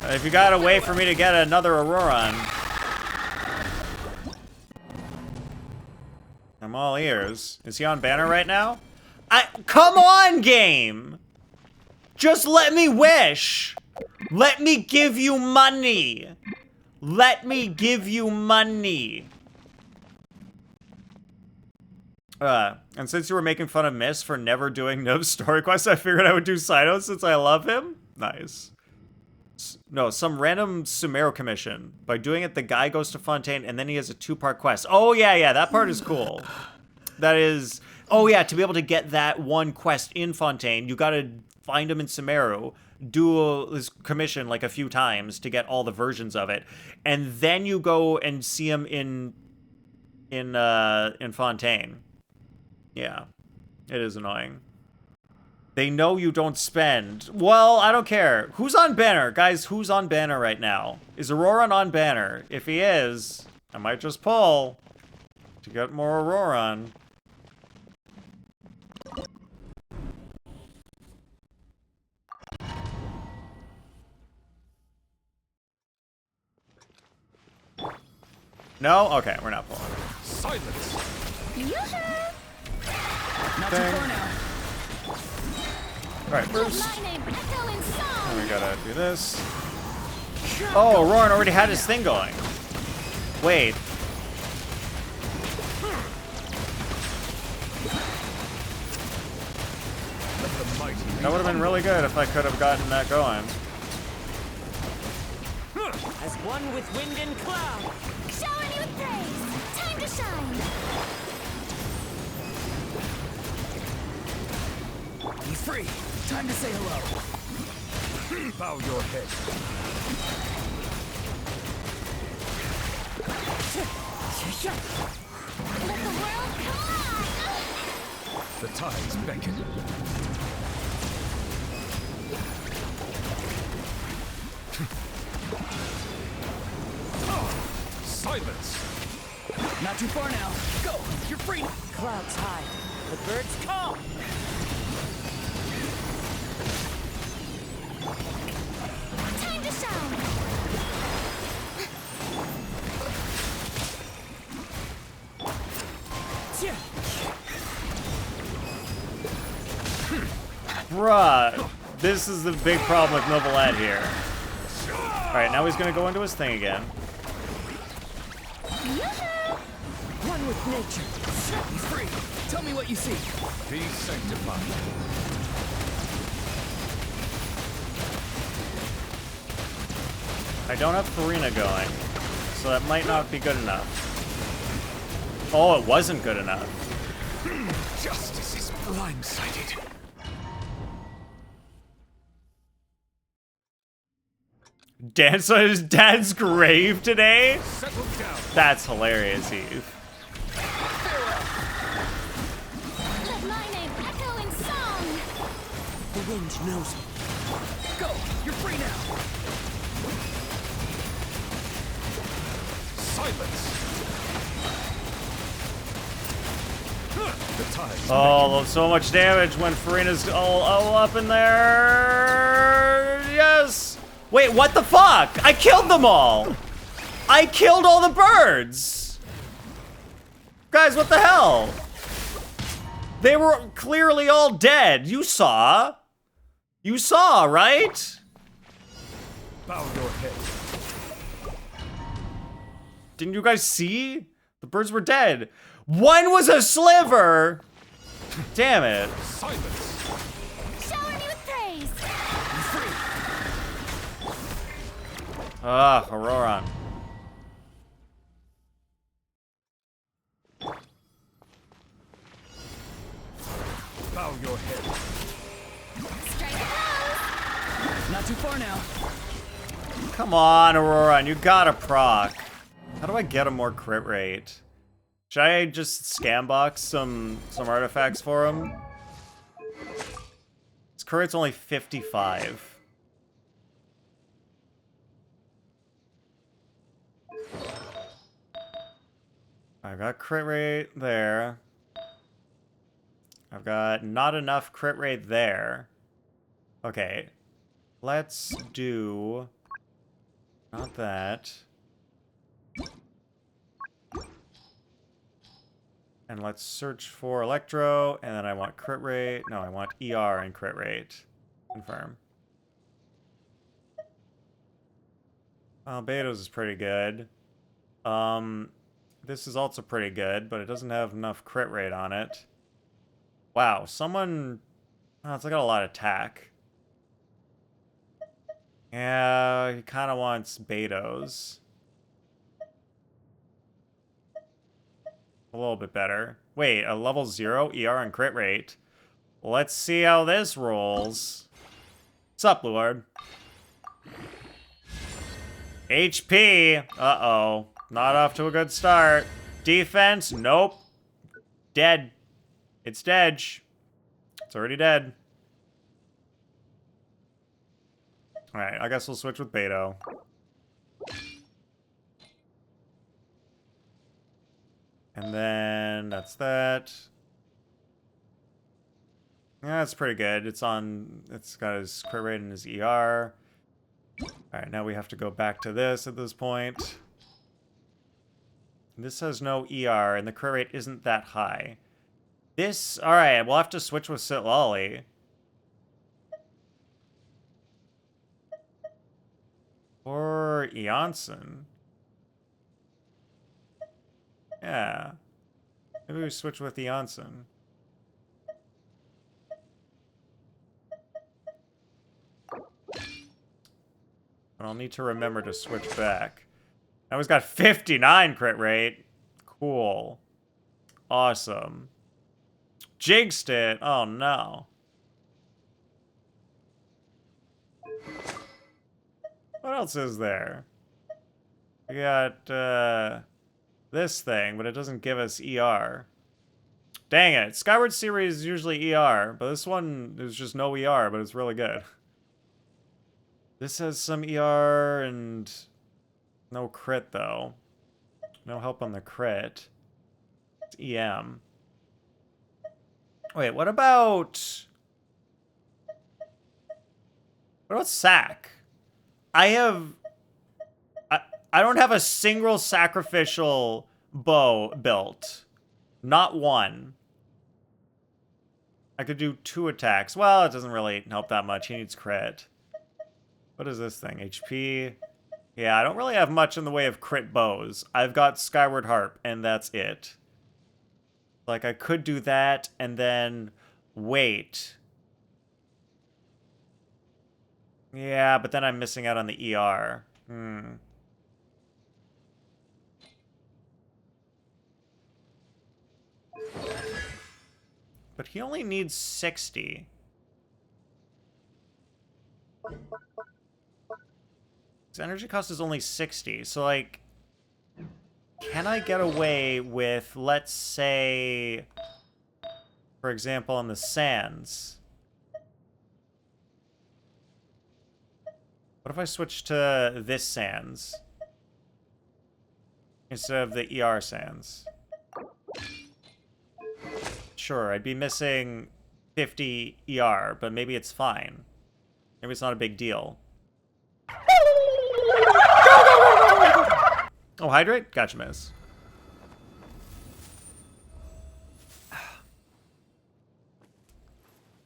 If you got a way for me to get another Auroron, I'm all ears. Is he on banner right now? Come on, game! Just let me wish! Let me give you money! Let me give you money! And since you were making fun of Miss for never doing Nob's story quest, I figured I would do Sino since I love him? Nice. No, some random Sumero commission. By doing it, the guy goes to Fontaine, and then he has a 2-part quest. Oh, yeah, that part is cool. That is... Oh, yeah, to be able to get that one quest in Fontaine, you gotta find him in Sumero, do this commission like a few times to get all the versions of it, and then you go and see him in Fontaine. Yeah, it is annoying. They know you don't spend. Well, I don't care. Who's on banner? Guys, who's on banner right now? Is Auroron on banner? If he is, I might just pull to get more Auroron. No? Okay, we're not pulling.
Silence.
Not too far now.
Alright, first.
My name echo in song.
We gotta do this. Oh, Auroron already had his thing going. Wait. That would have been really good if I could have gotten that going.
As one with wind and cloud.
Showering you with praise. Time to shine.
Be free. Time to say hello.
Bow your head.
Let the world collide.
The tides beckon. Silence.
Not too far now. Go. You're free. Clouds high. The birds call.
Time to shine.
Bruh, this is the big problem with Novelette here. Alright, now he's gonna go into his thing again.
Yoo-hoo!
One with nature. Set me free. Tell me what you see.
Be sanctified.
I don't have Farina going, so that might not be good enough. Oh, it wasn't good enough.
Justice is blindsided.
Dance on his dad's grave today?
Settle down.
That's hilarious, Eve.
Let my name echo in song!
The wind knows me. Go! You're free now!
Silence. The tides
Oh, so much damage when Farina's all up in there. Yes. Wait, what the fuck? I killed them all. I killed all the birds. Guys, what the hell? They were clearly all dead. You saw. You saw, right?
bow your head.
Didn't you guys see? The birds were dead. One was a sliver. Damn it.
Silence.
Shower me with praise!
Be free.
Ah, Auroron.
Bow your head.
Strike a pose!
Not too far now.
Come on, Auroron, you gotta proc. How do I get a more crit rate? Should I just scam box some artifacts for him? His crit rate's only 55. I've got crit rate there. I've got not enough crit rate there. Okay. Let's do... not that. And let's search for Electro, and then I want crit rate. No, I want ER and crit rate. Confirm. Betos is pretty good. This is also pretty good, but it doesn't have enough crit rate on it. Wow, someone... oh, it's got a lot of attack. Yeah, he kind of wants Betos. A little bit better. Wait, a level 0 ER and crit rate. Let's see how this rolls. What's up, Luard? HP. Uh-oh. Not off to a good start. Defense. Nope. Dead. It's dead. It's already dead. Alright, I guess we'll switch with Beto. And then that's that. Yeah, that's pretty good. It's got his crit rate and his ER. Alright, now we have to go back to this at this point. This has no ER, and the crit rate isn't that high. This, alright, we'll have to switch with Sitlali. Or Eonson. Yeah. Maybe we switch with Eonson. But I'll need to remember to switch back. Now he's got 59 crit rate. Cool. Awesome. Jinxed it. Oh no. What else is there? We got this thing, but it doesn't give us ER. Dang it. Skyward series is usually ER, but this one is just no ER, but it's really good. This has some ER and no crit, though. No help on the crit. It's EM. Wait, what about... what about Sac? I don't have a single sacrificial bow built. Not one. I could do 2 attacks. Well, it doesn't really help that much. He needs crit. What is this thing? HP. Yeah, I don't really have much in the way of crit bows. I've got Skyward Harp, and that's it. Like, I could do that, and then wait. Yeah, but then I'm missing out on the ER. But he only needs 60. His energy cost is only 60, so, like... Can I get away with, let's say... For example, on the sands? What if I switch to this sands? Instead of the ER sands? Sure, I'd be missing 50 ER, but maybe it's fine. Maybe it's not a big deal. Oh, hydrate? Gotcha, miss.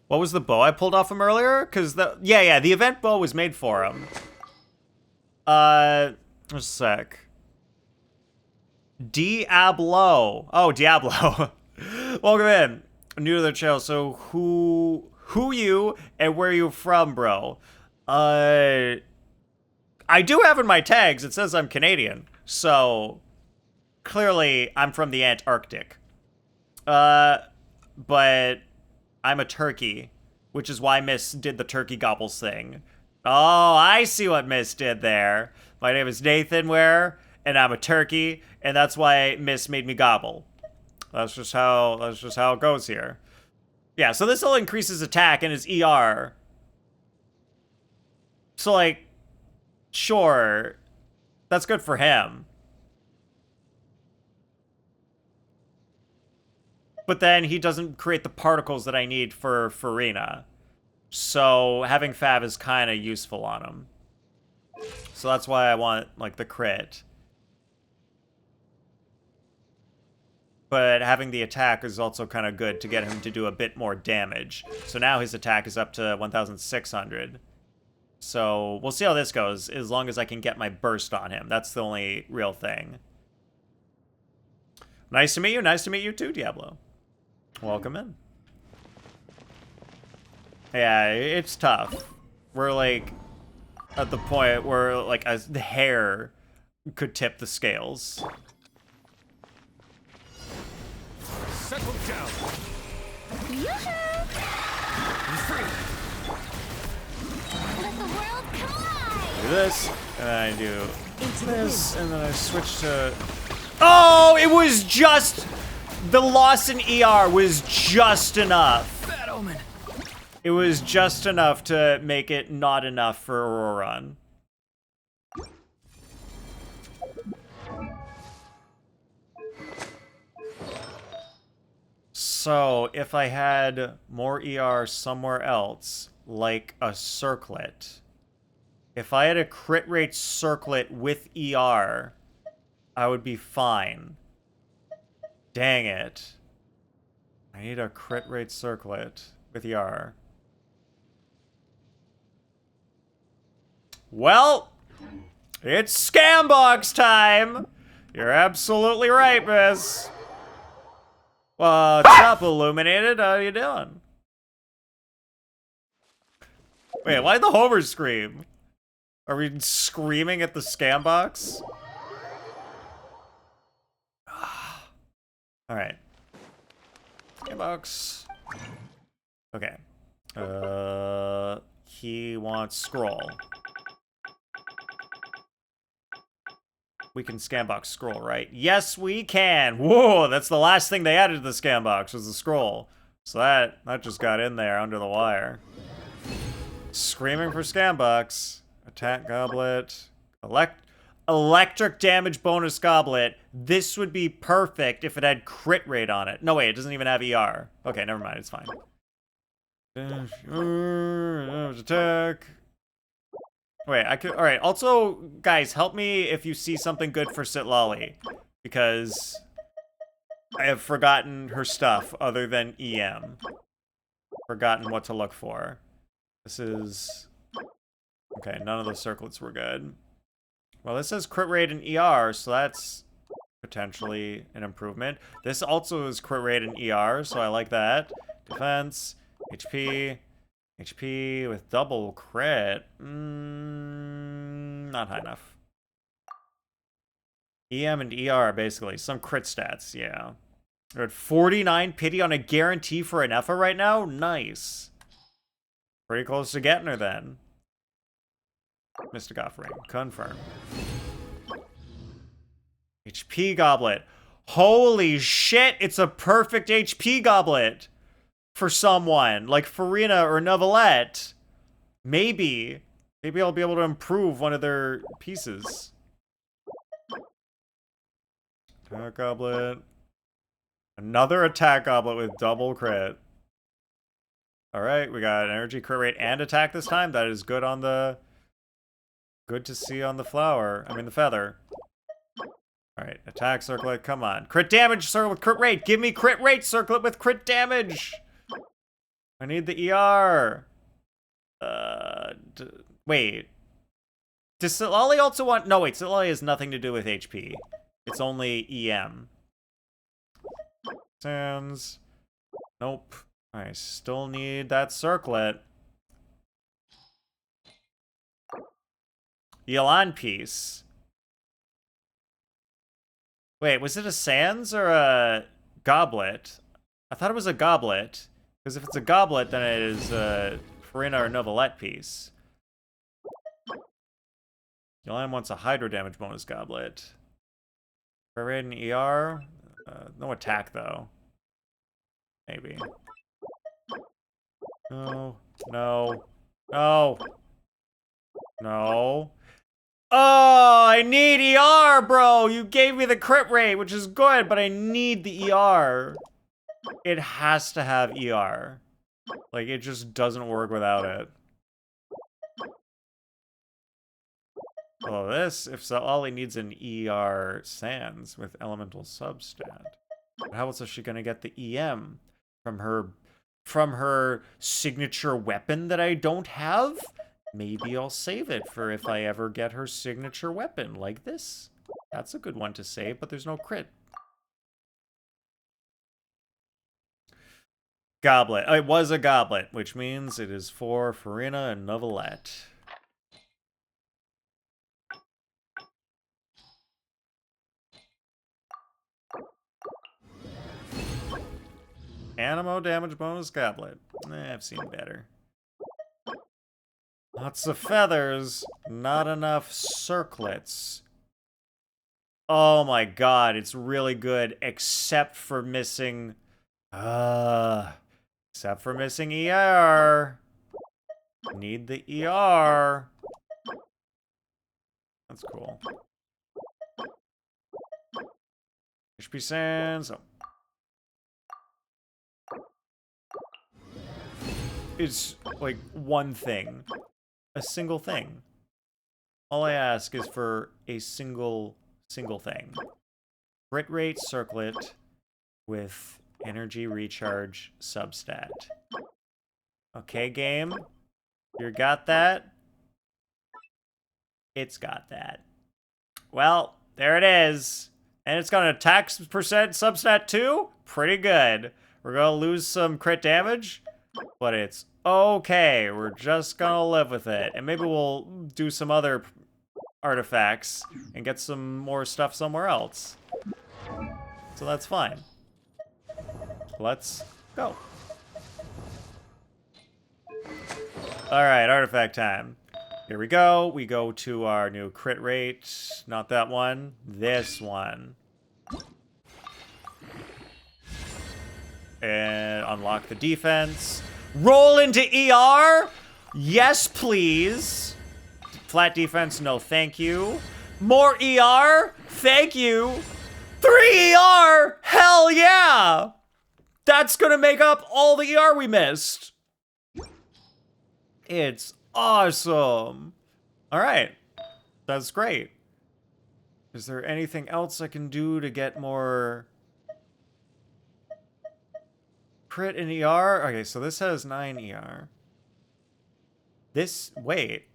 What was the bow I pulled off him earlier? Because the... Yeah, the event bow was made for him. Just a sec. Diablo. Oh, Diablo. Welcome in. New to the channel, so who you and where you from, bro? I do have in my tags, it says I'm Canadian, so clearly I'm from the Antarctic. But I'm a turkey, which is why Miss did the turkey gobbles thing. Oh, I see what Miss did there. My name is Nathan Ware, and I'm a turkey, and that's why Miss made me gobble. That's just how it goes here. Yeah, so this will increase his attack and his ER. So, like, sure, that's good for him. But then he doesn't create the particles that I need for Farina. So having Fab is kind of useful on him. So that's why I want, like, the crit. But having the attack is also kind of good to get him to do a bit more damage. So now his attack is up to 1,600. So we'll see how this goes, as long as I can get my burst on him. That's the only real thing. Nice to meet you. Nice to meet you too, Diablo. Welcome in. Yeah, it's tough. We're, like, at the point where, like, the hair could tip the scales.
Settle down.
Yoo-hoo!
Be free.
Let the world collide!
Do this, and then I do this, and then I switch to... Oh, it was just... The loss in ER was just enough.
Bad omen.
It was just enough to make it not enough for Auroron. So, if I had more ER somewhere else, like a circlet, if I had a crit rate circlet with ER, I would be fine. Dang it. I need a crit rate circlet with ER. Well, it's Scambox time! You're absolutely right, miss. What's up, Illuminated? How you doing? Wait, why'd the Homer scream? Are we screaming at the Scambox? Alright. Scambox. Okay. He wants scroll. We can Scambox scroll, right? Yes, we can! Whoa, that's the last thing they added to the Scambox, was the scroll. So that just got in there under the wire. Screaming for Scambox. Attack goblet. Electric damage bonus goblet. This would be perfect if it had crit rate on it. No, wait, it doesn't even have ER. Okay, never mind, it's fine. Attack. Wait, I could... Alright, also, guys, help me if you see something good for Sitlali. Because I have forgotten her stuff other than EM. Forgotten what to look for. This is... Okay, none of those circlets were good. Well, this says crit rate and ER, so that's potentially an improvement. This also is crit rate and ER, so I like that. Defense, HP, HP with double crit. Not high enough. EM and ER are basically some crit stats, yeah. We're at 49 pity on a guarantee for an Effa right now? Nice. Pretty close to getting her then. Mystic Offering. Confirm. HP Goblet. Holy shit, it's a perfect HP Goblet for someone. Like Farina or Neuvillette. Maybe. Maybe I'll be able to improve one of their pieces. Attack Goblet. Another Attack Goblet with double crit. Alright, we got energy, crit rate, and attack this time. That is good on the... Good to see on the flower. I mean, the feather. Alright, attack circlet, come on. Crit damage circlet with crit rate. Give me crit rate circlet with crit damage. I need the ER. Wait. Does Silali also want... No, wait, Silali has nothing to do with HP. It's only EM. Sands. Nope. I still need that circlet. Yelan piece. Wait, was it a Sans or a goblet? I thought it was a goblet. Because if it's a goblet, then it is a Farina or Neuvillette piece. Yelan wants a hydro damage bonus goblet. Raid and ER? No attack, though. Maybe. No. No. No. No. Oh, I need ER, bro! You gave me the crit rate, which is good, but I need the ER. It has to have ER. Like, it just doesn't work without it. Oh, this, if so, all he needs an ER Sans with elemental substat. How else is she gonna get the EM from her signature weapon that I don't have? Maybe I'll save it for if I ever get her signature weapon, like this. That's a good one to save, but there's no crit. Goblet. It was a goblet, which means it is for Farina and Neuvillette. Animo damage bonus goblet. I've seen better. Lots of feathers, not enough circlets. Oh my god, it's really good, except for missing... except for missing ER. Need the ER. That's cool. HP Sans. Oh. It's like one thing. A single thing. All I ask is for a single thing. Crit rate circlet with energy recharge substat. Okay, game. You got that? It's got that. Well, there it is. And it's got an attack percent substat too? Pretty good. We're gonna lose some crit damage, but it's okay. We're just gonna live with it. And maybe we'll do some other artifacts and get some more stuff somewhere else. So that's fine. Let's go. Alright, artifact time. Here we go. We go to our new crit rate. Not that one. This one. And unlock the defense. Roll into ER? Yes, please. Flat defense, no thank you. More ER? Thank you. 3 ER? Hell yeah! That's gonna make up all the ER we missed. It's awesome. All right, that's great. Is there anything else I can do to get more crit in ER? Okay, so this has 9 ER. This, wait.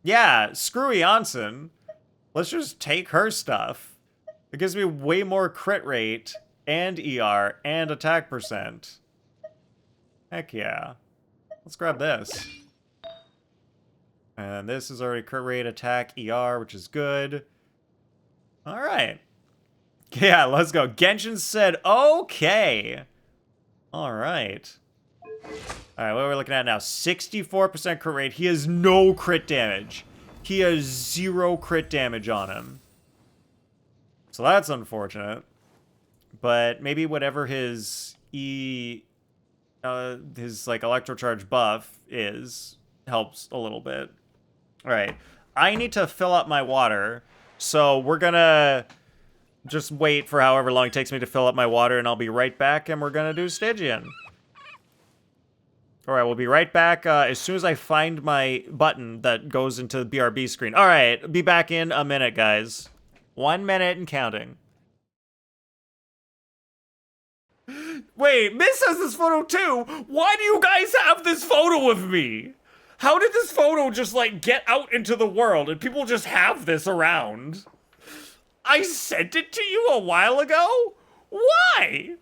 Yeah, screw Janssen. Let's just take her stuff. It gives me way more crit rate and ER and attack percent. Heck yeah. Let's grab this. And this is already crit rate, attack, ER, which is good. Alright. Yeah, let's go. Genshin said, okay. Alright. Alright, what are we looking at now? 64% crit rate. He has no crit damage. He has 0 crit damage on him. So that's unfortunate. But maybe whatever his his like electrocharge buff is helps a little bit. Alright. I need to fill up my water. So we're gonna just wait for however long it takes me to fill up my water, and I'll be right back, and we're gonna do Stygian. Alright, we'll be right back as soon as I find my button that goes into the BRB screen. Alright, be back in a minute, guys. 1 minute and counting.
Wait, Miss has this photo too. Why do you guys have this photo of me? How did this photo just like get out into the world and people just have this around? I sent it to you a while ago? Why?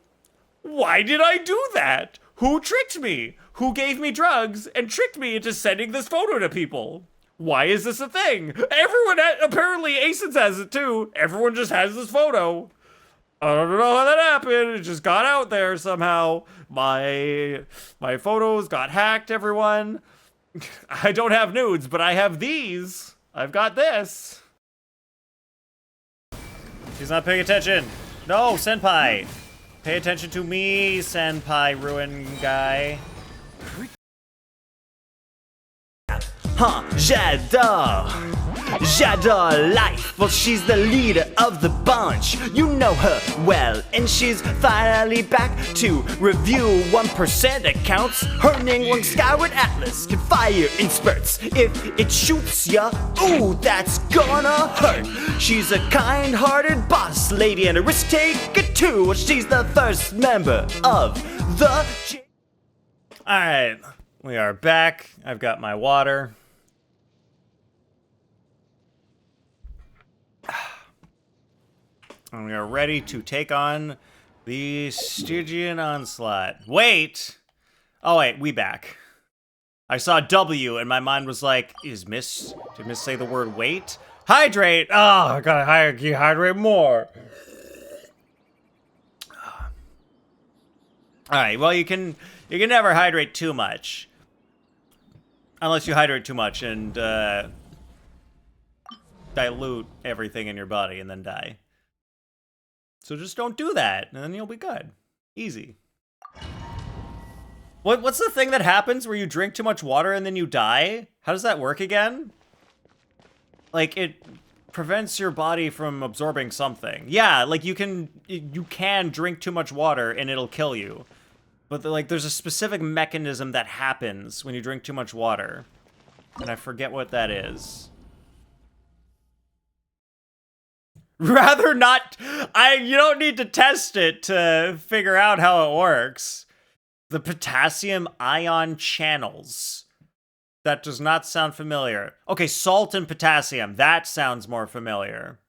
Why did I do that? Who tricked me? Who gave me drugs and tricked me into sending this photo to people? Why is this a thing? Everyone, apparently Asens has it too. Everyone just has this photo. I don't know how that happened. It just got out there somehow. My photos got hacked, everyone. I don't have nudes, but I have these. I've got this.
He's not paying attention. No, Senpai. Pay attention to me, Senpai ruin guy.
J'adore. J'adore life. Well, she's the leader of the bunch. You know her well, and she's finally back to review 1% accounts. Her Ningguang Skyward Atlas can fire in spurts. If it shoots ya, ooh, that's gonna hurt. She's a kind-hearted boss lady and a risk-taker too. She's the first member of the...
Alright, we are back. I've got my water. And we are ready to take on the Stygian Onslaught. Wait! Oh wait, we back. I saw W and my mind was like, did Miss say the word wait? Hydrate! Oh, I gotta hydrate more. Alright, well you can never hydrate too much. Unless you hydrate too much and dilute everything in your body and then die. So just don't do that, and then you'll be good. Easy. What's the thing that happens where you drink too much water and then you die? How does that work again? Like, it prevents your body from absorbing something. Yeah, like you can drink too much water and it'll kill you. But like, there's a specific mechanism that happens when you drink too much water. And I forget what that is. Rather not, you don't need to test it to figure out how it works. The potassium ion channels. That does not sound familiar. Okay, salt and potassium, that sounds more familiar.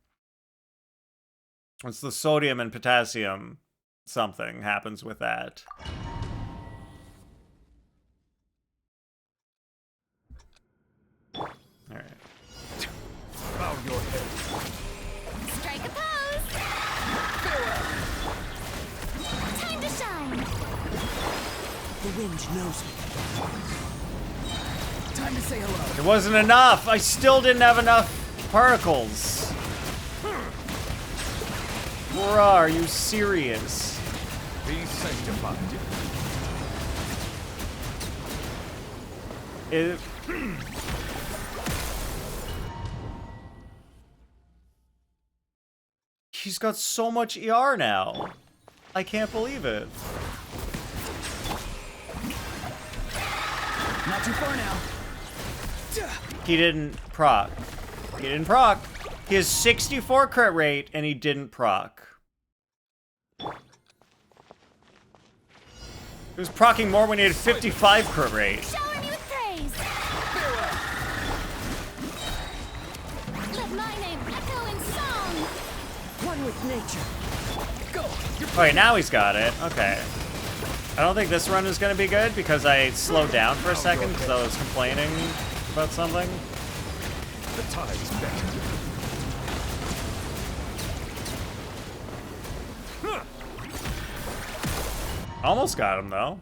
It's the sodium and potassium. Something happens with that. Alright.
Bow your head.
Strike a pose. Time to shine.
The wind knows me. Time to say hello.
It wasn't enough! I still didn't have enough particles. Bruh, are you serious?
Be sanctified.
He's got so much ER now. I can't believe it.
Not too far now.
He didn't proc. He didn't proc. He has 64 crit rate and he didn't proc. He was procking more when he had 55 crit rate.
Shower me with praise. Let my name echo in song.
One with nature. Go. You're
Okay, now he's got it. Okay. I don't think this run is gonna be good because I slowed down for a second because I was complaining about something.
The tide's better.
Almost got him though.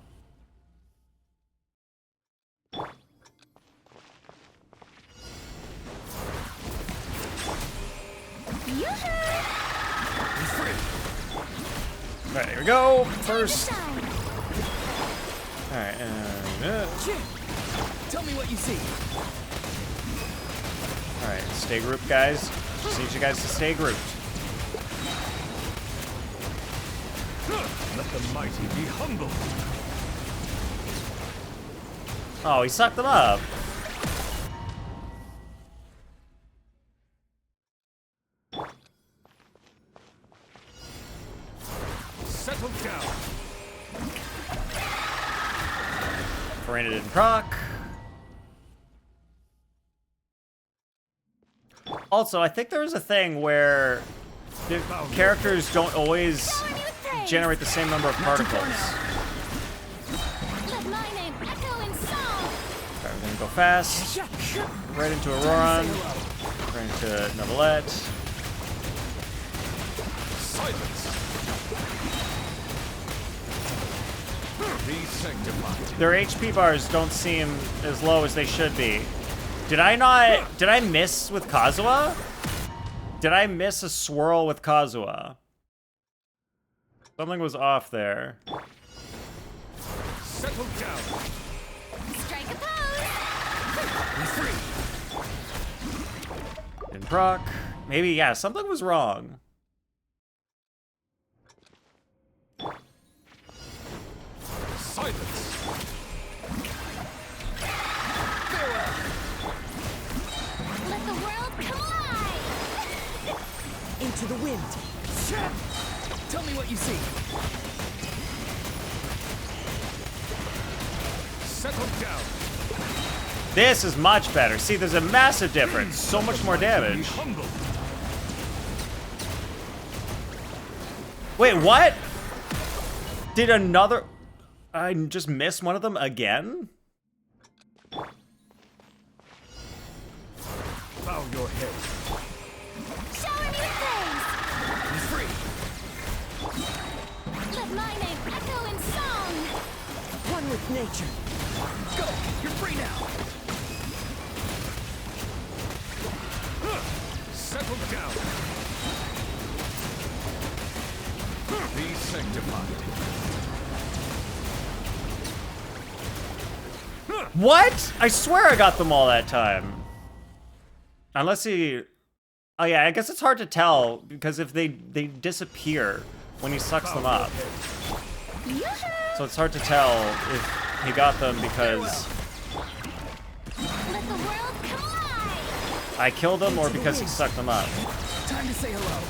Alright, here we go. First. Alright,
Tell me what you see.
alright, stay grouped, guys. Just need you guys to stay grouped.
Let the mighty be humble.
Oh, he sucked them up.
Settle down.
Farina didn't proc. Also, I think there was a thing where the characters don't always generate the same number of particles.
Let my name echo in song.
Alright, we're gonna go fast. Right into Auroron. Right into Novelette.
Silence. Be sanctified.
Their HP bars don't seem as low as they should be. Did I miss with Kazuha? Did I miss a swirl with Kazuha? Something was off there.
Settle down.
Strike a pose.
Be free.
Didn't proc. Maybe, yeah, something was wrong.
Silence.
Farewell.
Let the world collide.
Into the wind. Tell me what you see.
Settle down.
This is much better. See, there's a massive difference. So much more
Be
damage.
humble.
Wait, what? Did another... I just missed one of them again?
Bow your head.
Shower me with praise.
Be free.
Let my name echo in song.
One with nature. Go. You're free now.
Settle down. Be sanctified.
What? I swear I got them all that time. Unless he... Oh yeah, I guess it's hard to tell because if they disappear when he sucks them up. So it's hard to tell if he got them because
Let the world collide.
I killed them or because he sucked them up.
Time to say hello.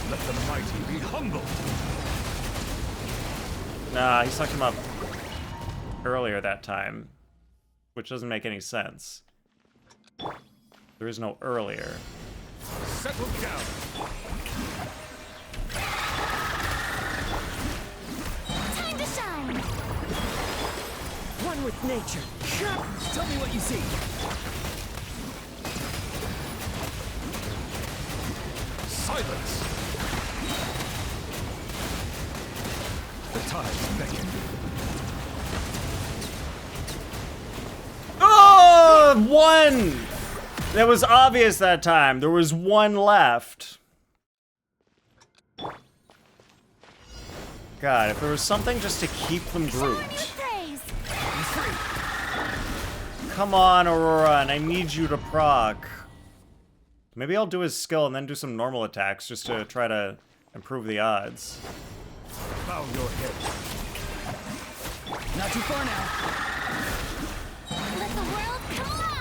Let the mighty be humble.
Nah, he sucked him up earlier that time, which doesn't make any sense. There is no earlier.
Settle down.
Time to shine.
One with nature. Tell me what you see.
Silence. The tide's beckoning.
Oh, one! That was obvious that time. There was one left. God, if there was something just to keep them grouped.
Praise.
Come on, Aurora, and I need you to proc. Maybe I'll do his skill and then do some normal attacks just to try to improve the odds.
Bow your head.
Not too far now.
Let the world collide.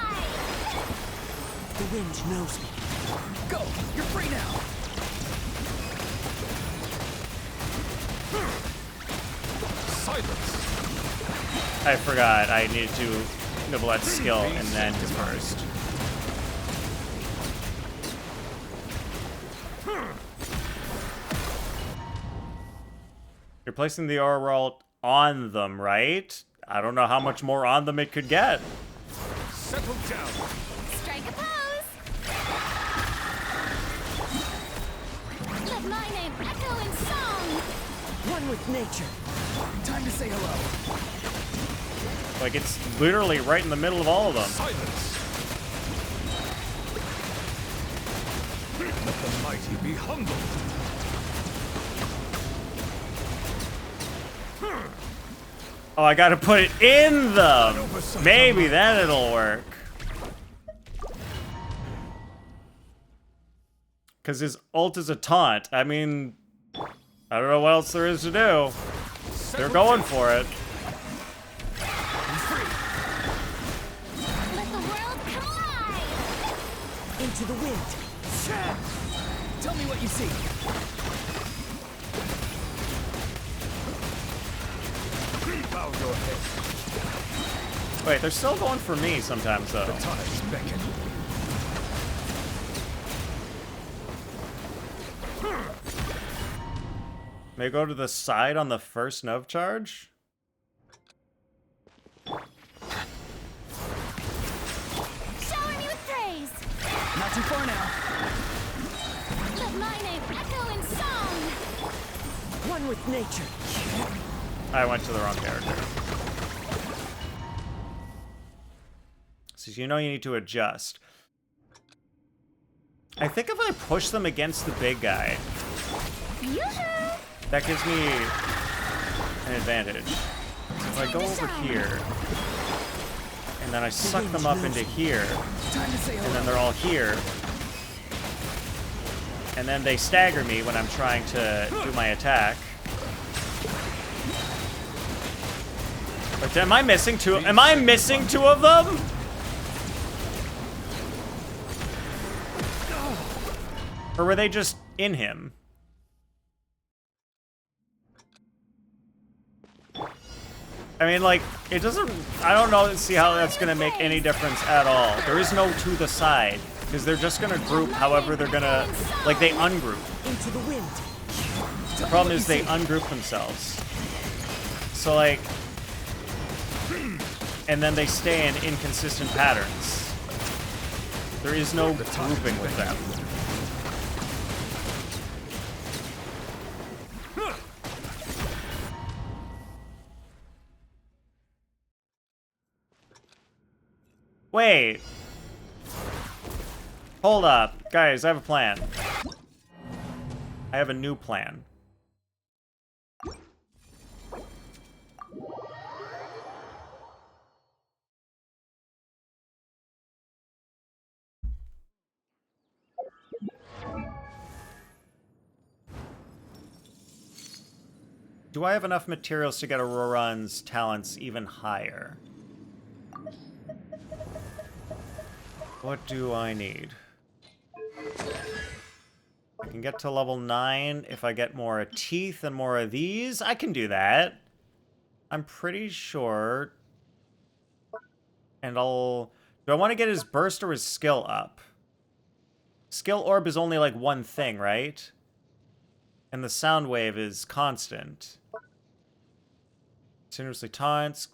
The wind knows me. Go. You're free now.
I forgot I needed to nibble at skill and then his first. You're placing the aura on them, right? I don't know how much more on them it could get.
Settle down.
Strike a pose. Let my name echo in song.
One with nature. Time to say hello.
Like, it's literally right in the middle of all of them.
Silence. Let the mighty be humbled.
Oh, I gotta put it in them! Maybe then it'll work. Because his ult is a taunt. I mean, I don't know what else there is to do. They're going for it.
Let the world collide.
Into the wind. Tell me what you see.
Bow your head.
Wait, they're still going for me sometimes, though.
Tides beckon.
May I go to the side on the first Nov charge?
Shower me with praise.
Not too far now.
Let my name echo in song.
One with nature.
I went to the wrong character. So you know you need to adjust. I think if I push them against the big guy,
Yoo-hoo!
that gives me an advantage. So if I go over here, and then I suck them up into here,
Time to say
and
hello.
then they're all here, and then they stagger me when I'm trying to do my attack. But am I missing two? Am I missing two of them? Or were they just in him? I mean, like, it doesn't... I don't know, see how that's gonna make any difference at all. There is no to the side, because they're just gonna group however they're gonna... Like, they ungroup.
Into the wind.
The problem is they ungroup themselves. So, like... And then they stay in inconsistent patterns. There is no grouping with them. Wait. Hold up. Guys, I have a plan. I have a new plan. Do I have enough materials to get Auroran's talents even higher? What do I need? I can get to level 9 if I get more teeth and more of these. I can do that. I'm pretty sure. And I'll... Do I want to get his burst or his skill up? Skill orb is only like one thing, right? And the sound wave is constant. Continuously taunts.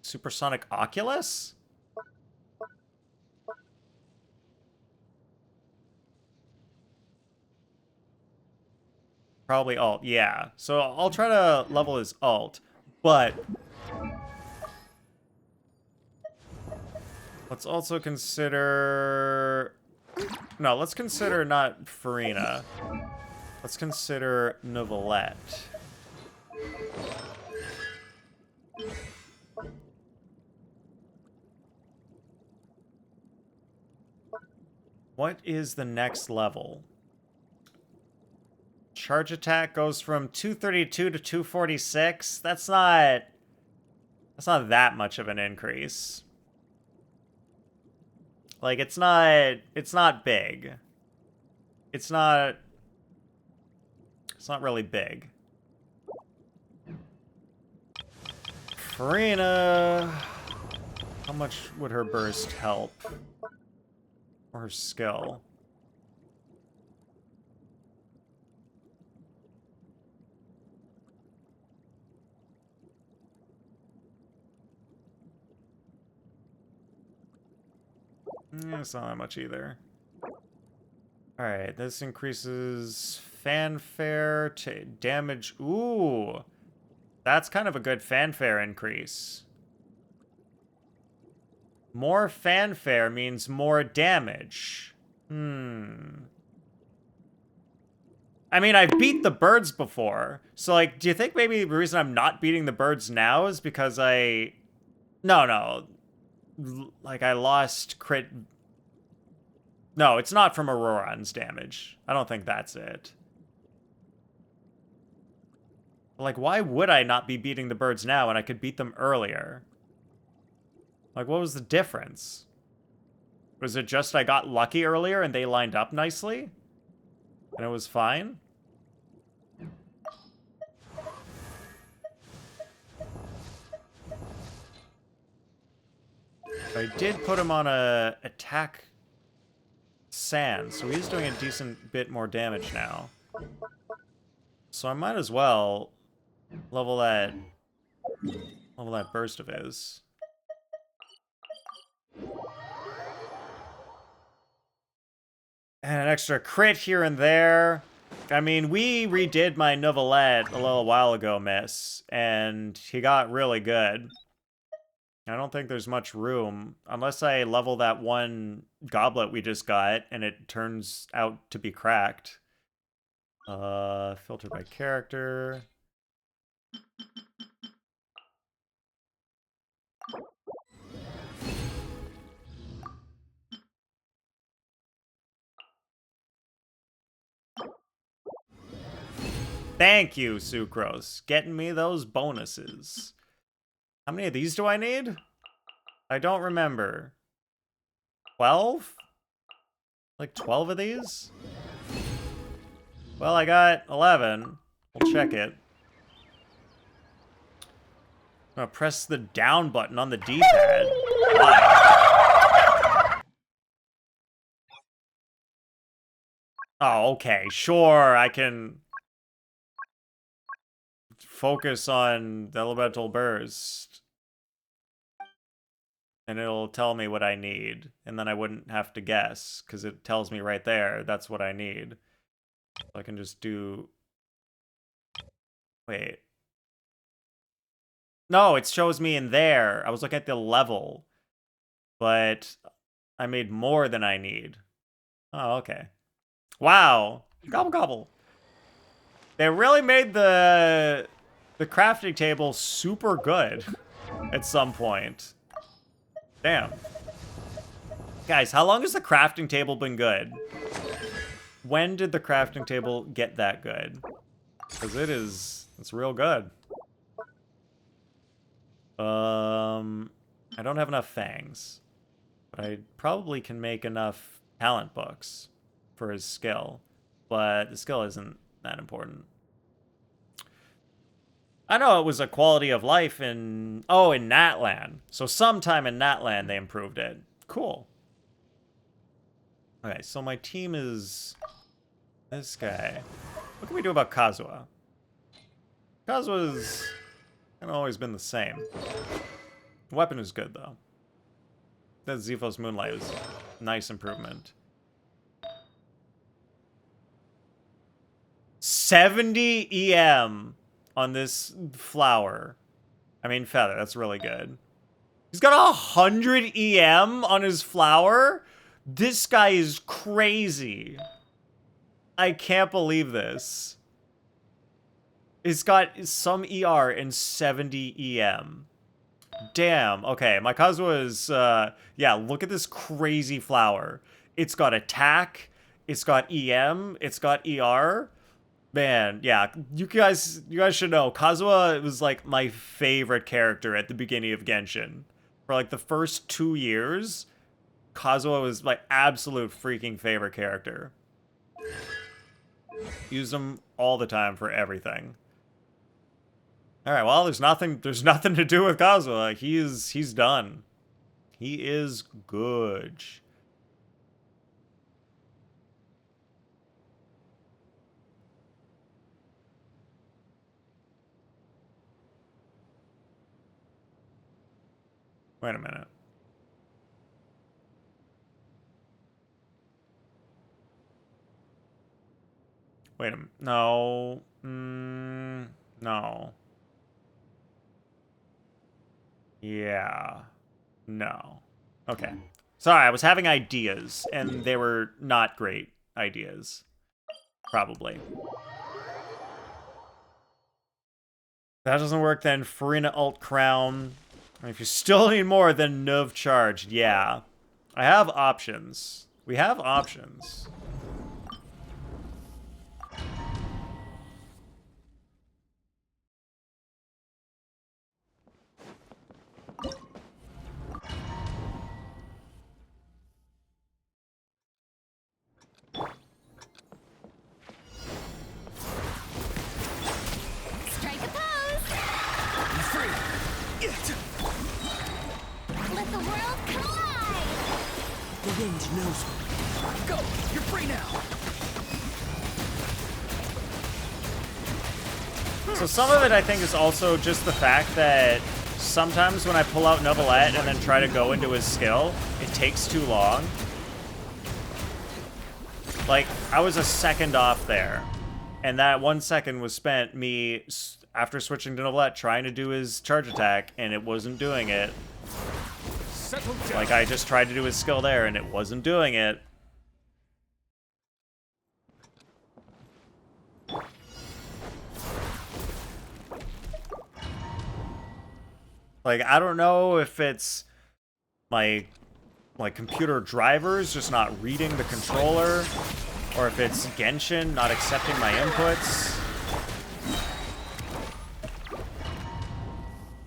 Supersonic Oculus? Probably alt, yeah. So I'll try to level his alt, but let's also consider... No, let's consider not Farina. Let's consider Novelette. What is the next level? Charge attack goes from 232 to 246. That's not that much of an increase. Like, it's not big. It's not really big. Farina. How much would her burst help? Or her skill? It's not that much either. Alright, this increases fanfare to damage. Ooh! That's kind of a good fanfare increase. More fanfare means more damage. I mean, I've beat the birds before. So, like, do you think maybe the reason I'm not beating the birds now is because I... No. Like, I lost crit... No, it's not from Auroron's damage. I don't think that's it. Like, why would I not be beating the birds now when I could beat them earlier? Like, what was the difference? Was it just I got lucky earlier and they lined up nicely? And it was fine? I did put him on a attack sand, so he's doing a decent bit more damage now. So I might as well level that burst of his. And an extra crit here and there. I mean, we redid my Novelette a little while ago, miss, and he got really good. I don't think there's much room, unless I level that one goblet we just got, and it turns out to be cracked. Filter by character. Thank you, Sucrose. Getting me those bonuses. How many of these do I need? I don't remember. 12? Like 12 of these? Well, I got 11. We'll check it. I'm gonna press the down button on the D-pad. Why? Oh, okay. Sure, I can focus on the elemental burst. And it'll tell me what I need. And then I wouldn't have to guess, because it tells me right there that's what I need. So I can just do... Wait. No, it shows me in there. I was looking at the level. But I made more than I need. Oh, okay. Wow. Gobble gobble. They really made the crafting table super good at some point. Damn. Guys, how long has the crafting table been good? When did the crafting table get that good? Because it's real good. I don't have enough fangs. But I probably can make enough talent books for his skill. But the skill isn't that important. I know it was a quality of life in Natland. So sometime in Natland they improved it. Cool. Okay, so my team is this guy. What can we do about Kazuha? Kazuha's kind of always been the same. The weapon is good though. That Zephos Moonlight was a nice improvement. 70 EM on this flower. I mean, feather, that's really good. He's got 100 EM on his flower? This guy is crazy. I can't believe this. It's got some ER and 70 EM. Damn. Okay, my Kazuha is, yeah, look at this crazy flower. It's got attack, it's got EM, it's got ER. Man, yeah, you guys should know, Kazuha was, like, my favorite character at the beginning of Genshin. For, like, the first 2 years, Kazuha was my absolute freaking favorite character. Use him all the time for everything. All right, well, there's nothing to do with Kazuha. He's done. He is good. Wait a minute. Wait a minute. No. No. Yeah. No. Okay. Sorry, I was having ideas, and they were not great ideas. Probably. That doesn't work then. Farina Alt Crown. If you still need more than Nuv Charged, yeah. I have options. We have options.
Strike a pose.
Be free.
Let the world collide.
The wind knows me. Go! You're free now!
So some of it, I think, is also just the fact that sometimes when I pull out Novelette and then try to go into his skill, it takes too long. Like, I was a second off there. And that 1 second was spent me, after switching to Novelette, trying to do his charge attack, and it wasn't doing it. Like, I just tried to do his skill there, and it wasn't doing it. Like, I don't know if it's my computer drivers just not reading the controller, or if it's Genshin not accepting my inputs.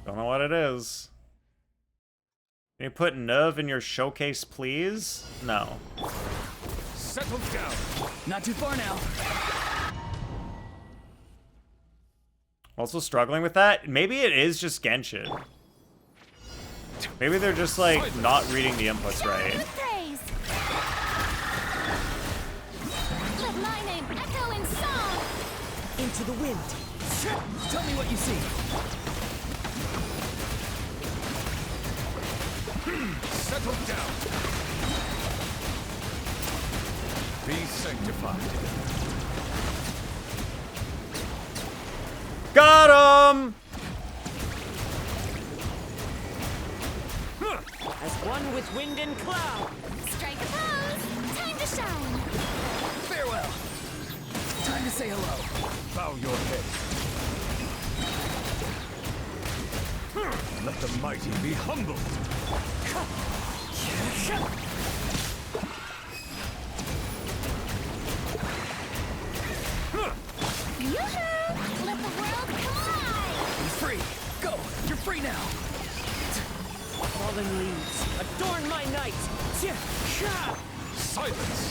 Don't know what it is. Can you put Nuv in your showcase, please? No.
Settle down. Not too far now.
Also struggling with that? Maybe it is just Genshin. Maybe they're just, like, not reading the inputs right.
With praise. Let my name echo in song.
Into the wind. Tell me what you see.
Settle down. Be sanctified.
Got him!
As one with wind and cloud.
Strike a pose. Time to shine.
Farewell. Time to say hello.
Bow your head. Let the mighty be humbled.
Yoo-hoo! Let the world collide.
Be free. Go. You're free now. Fallen leaves. Adorn my night.
Silence.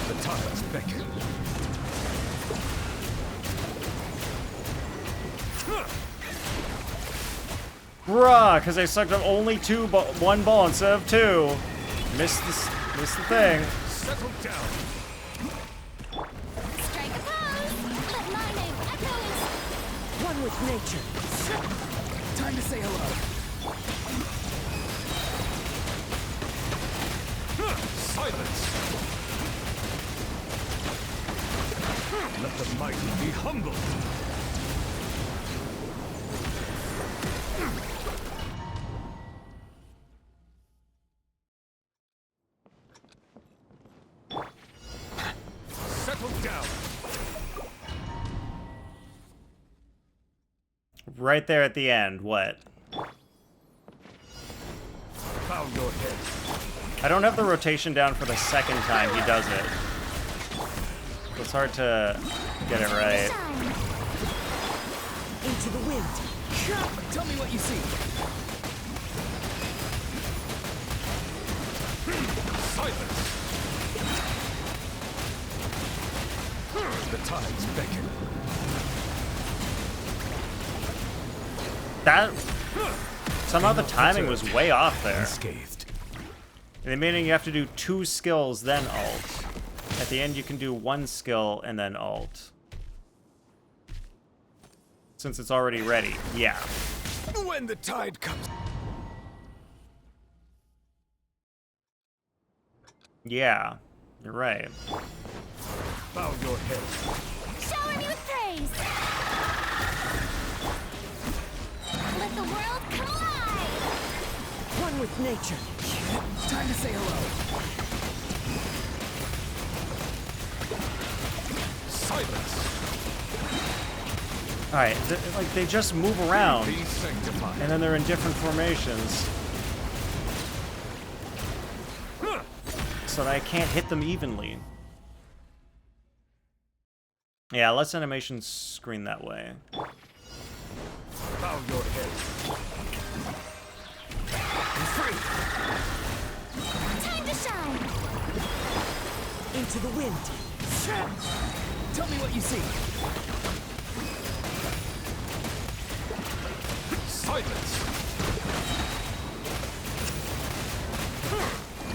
The tides beckon.
Bruh, because I sucked up only one ball instead of two. Missed the thing.
Settle down.
Strike a pose. Let my name echo in song.
One with nature. Time to say hello.
Silence. Let the mighty be humbled. Settle down.
Right there at the end, what?
Bow your head.
I don't have the rotation down for the second time he does it. It's hard to get it right.
Shine.
Into the wind. Tell me what you see.
Silence. The tides beckon.
That somehow the timing was way off there.
Unscathed.
Meaning you have to do 2 skills, then alt. At the end, you can do 1 skill and then alt. Since it's already ready. Yeah.
When the tide comes.
Yeah. You're right.
Bow your head.
Shower me with praise. Let the world collide.
One with nature. Time to say hello.
Silence.
Alright, like, they just move around.
Be sanctified.
And then they're in different formations. So that I can't hit them evenly. Yeah, less animation screen that way.
Bow your head.
Be free.
Time to shine.
Into the wind. Tell me what you see.
Silence.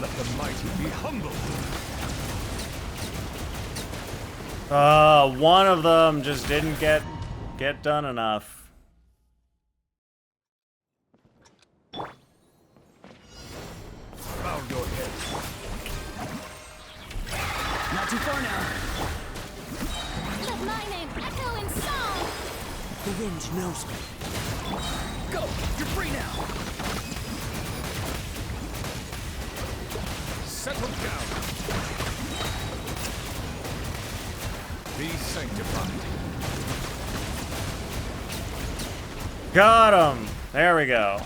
Let the mighty be humbled.
One of them just didn't get done enough.
Bow your head.
Not too far now.
Let my name echo in song.
The wind knows me. Go! You're free now!
Settle down. Be sanctified.
Got him! There we go.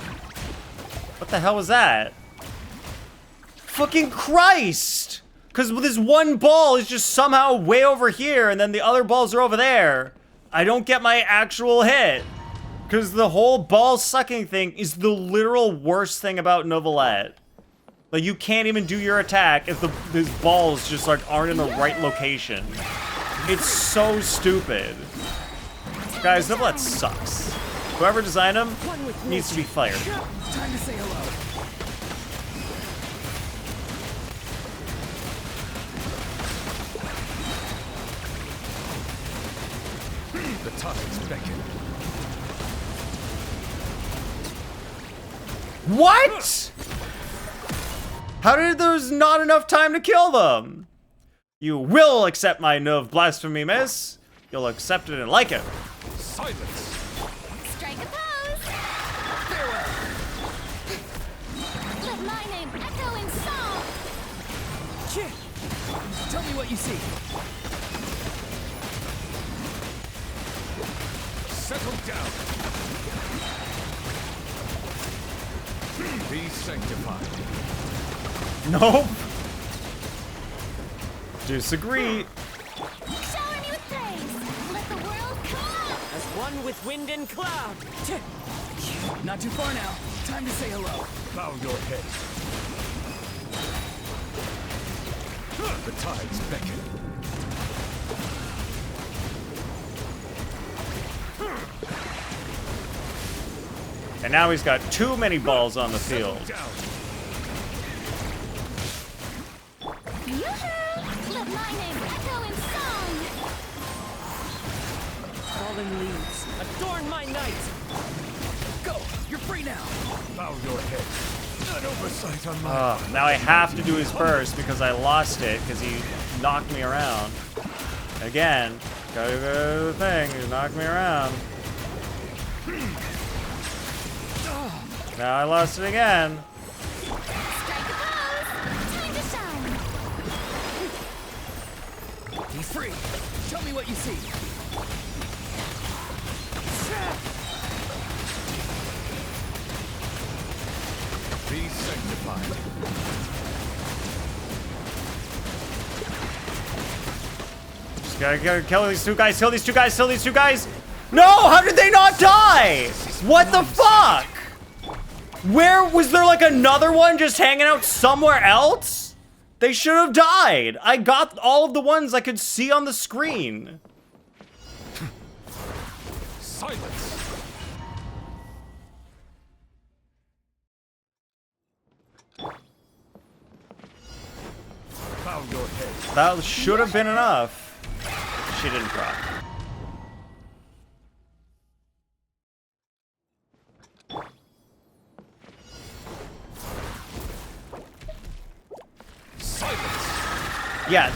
What the hell was that? Fucking Christ! Because this one ball is just somehow way over here, and then the other balls are over there. I don't get my actual hit. Because the whole ball sucking thing is the literal worst thing about Novelette. Like, you can't even do your attack if these balls just, like, aren't in the right location. It's so stupid. Guys, Novelette sucks. Whoever designed him needs to be fired.
Time to say hello.
The tides beckon.
What? How did there's not enough time to kill them? You will accept my no of blasphemy, miss. You'll accept it and like it.
Silence.
Strike a pose.
Farewell.
Let my name echo in song.
Tell me what you see.
Settle down. Be sanctified.
Nope. Disagree.
Shower me with praise. Let the world collide.
As one with wind and cloud. Not too far now. Time to say hello.
Bow your head. The tides beckon.
And now he's got too many balls on the field.
Down.
Yoo-hoo! Let my name echo in song.
Fallen leaves. Adorn my night. Go. You're free now.
Bow your head. An oversight on my
Now I have to do his burst because I lost it because he knocked me around. Again, gotta go to the thing. He knocked me around. Now I lost it again.
Strike a pose. Time to shine.
Be free. Tell me what you see.
Be sanctified.
Just gotta kill these two guys, kill these two guys, kill these two guys. No, how did they not die? What the fuck? Where was there like another one just hanging out somewhere else? They should have died. I got all of the ones I could see on the screen.
Silence.
That should have been enough. She didn't proc. Yeah,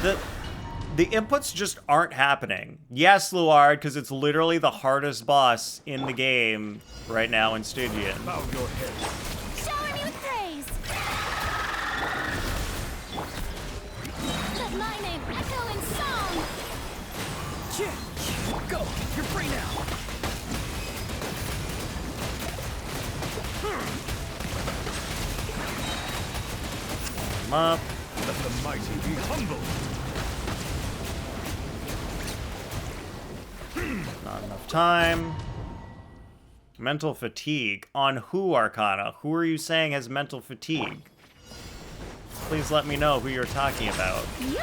the inputs just aren't happening. Yes, Luard, because it's literally the hardest boss in the game right now in Stygian.
Bow your head.
Shower me with praise. Let my name echo in song.
Go! You're free now!
Come up.
Let the mighty be humbled.
Not enough time. Mental fatigue. On who, Arcana? Who are you saying has mental fatigue? Please let me know who you're talking about.
Yoo-hoo!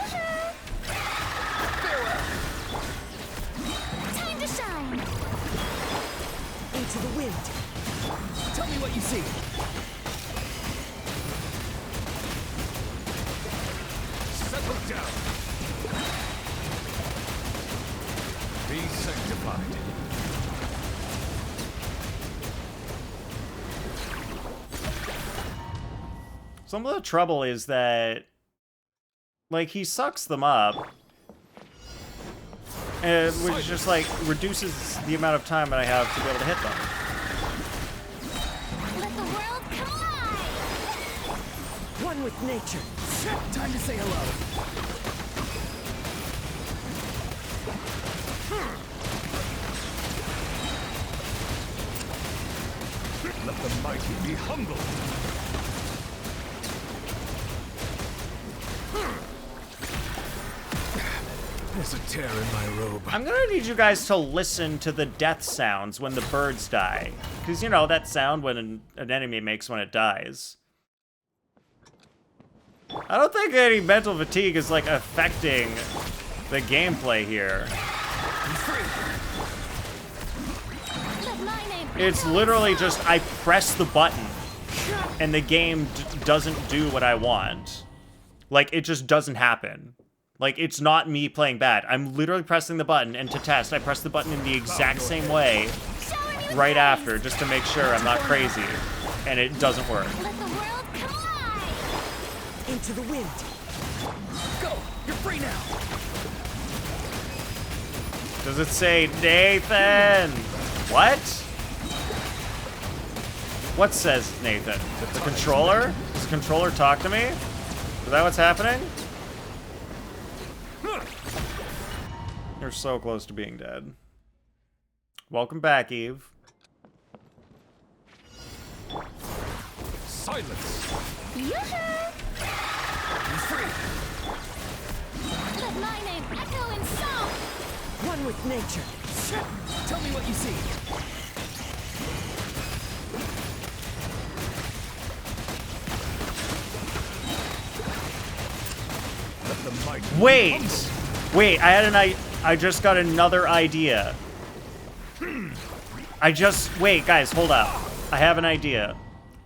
Time to shine.
Into the wind. Tell me what you see.
Settle down. Be sanctified.
Some of the trouble is that, like, he sucks them up, and which just, like, reduces the amount of time that I have to be able to hit them.
Let the world come alive.
One with nature. Time to say hello.
Let the mighty be humbled. There's a tear in my robe.
I'm gonna need you guys to listen to the death sounds when the birds die. Because, you know, that sound when an enemy makes when it dies. I don't think any mental fatigue is, like, affecting the gameplay here.
Let my name
It's literally just, I press the button, and the game doesn't do what I want. Like, it just doesn't happen. Like, it's not me playing bad. I'm literally pressing the button, and to test, I press the button in the exact same way
shower me with
right
praise.
after, just to make sure I'm not crazy. And it doesn't work.
Let the world come alive.
Into the wind. Go! You're free now!
Does it say Nathan? What? What says Nathan? The controller? Does the controller talk to me? Is that what's happening? You're so close to being dead. Welcome back, Eve.
Silence.
Yoo-hoo!
Be free.
Let my name echo in song.
One with nature. Tell me what you see.
Let the mighty be
Wait!
humbled.
Wait, I just got another idea. Wait, guys, hold up. I have an idea.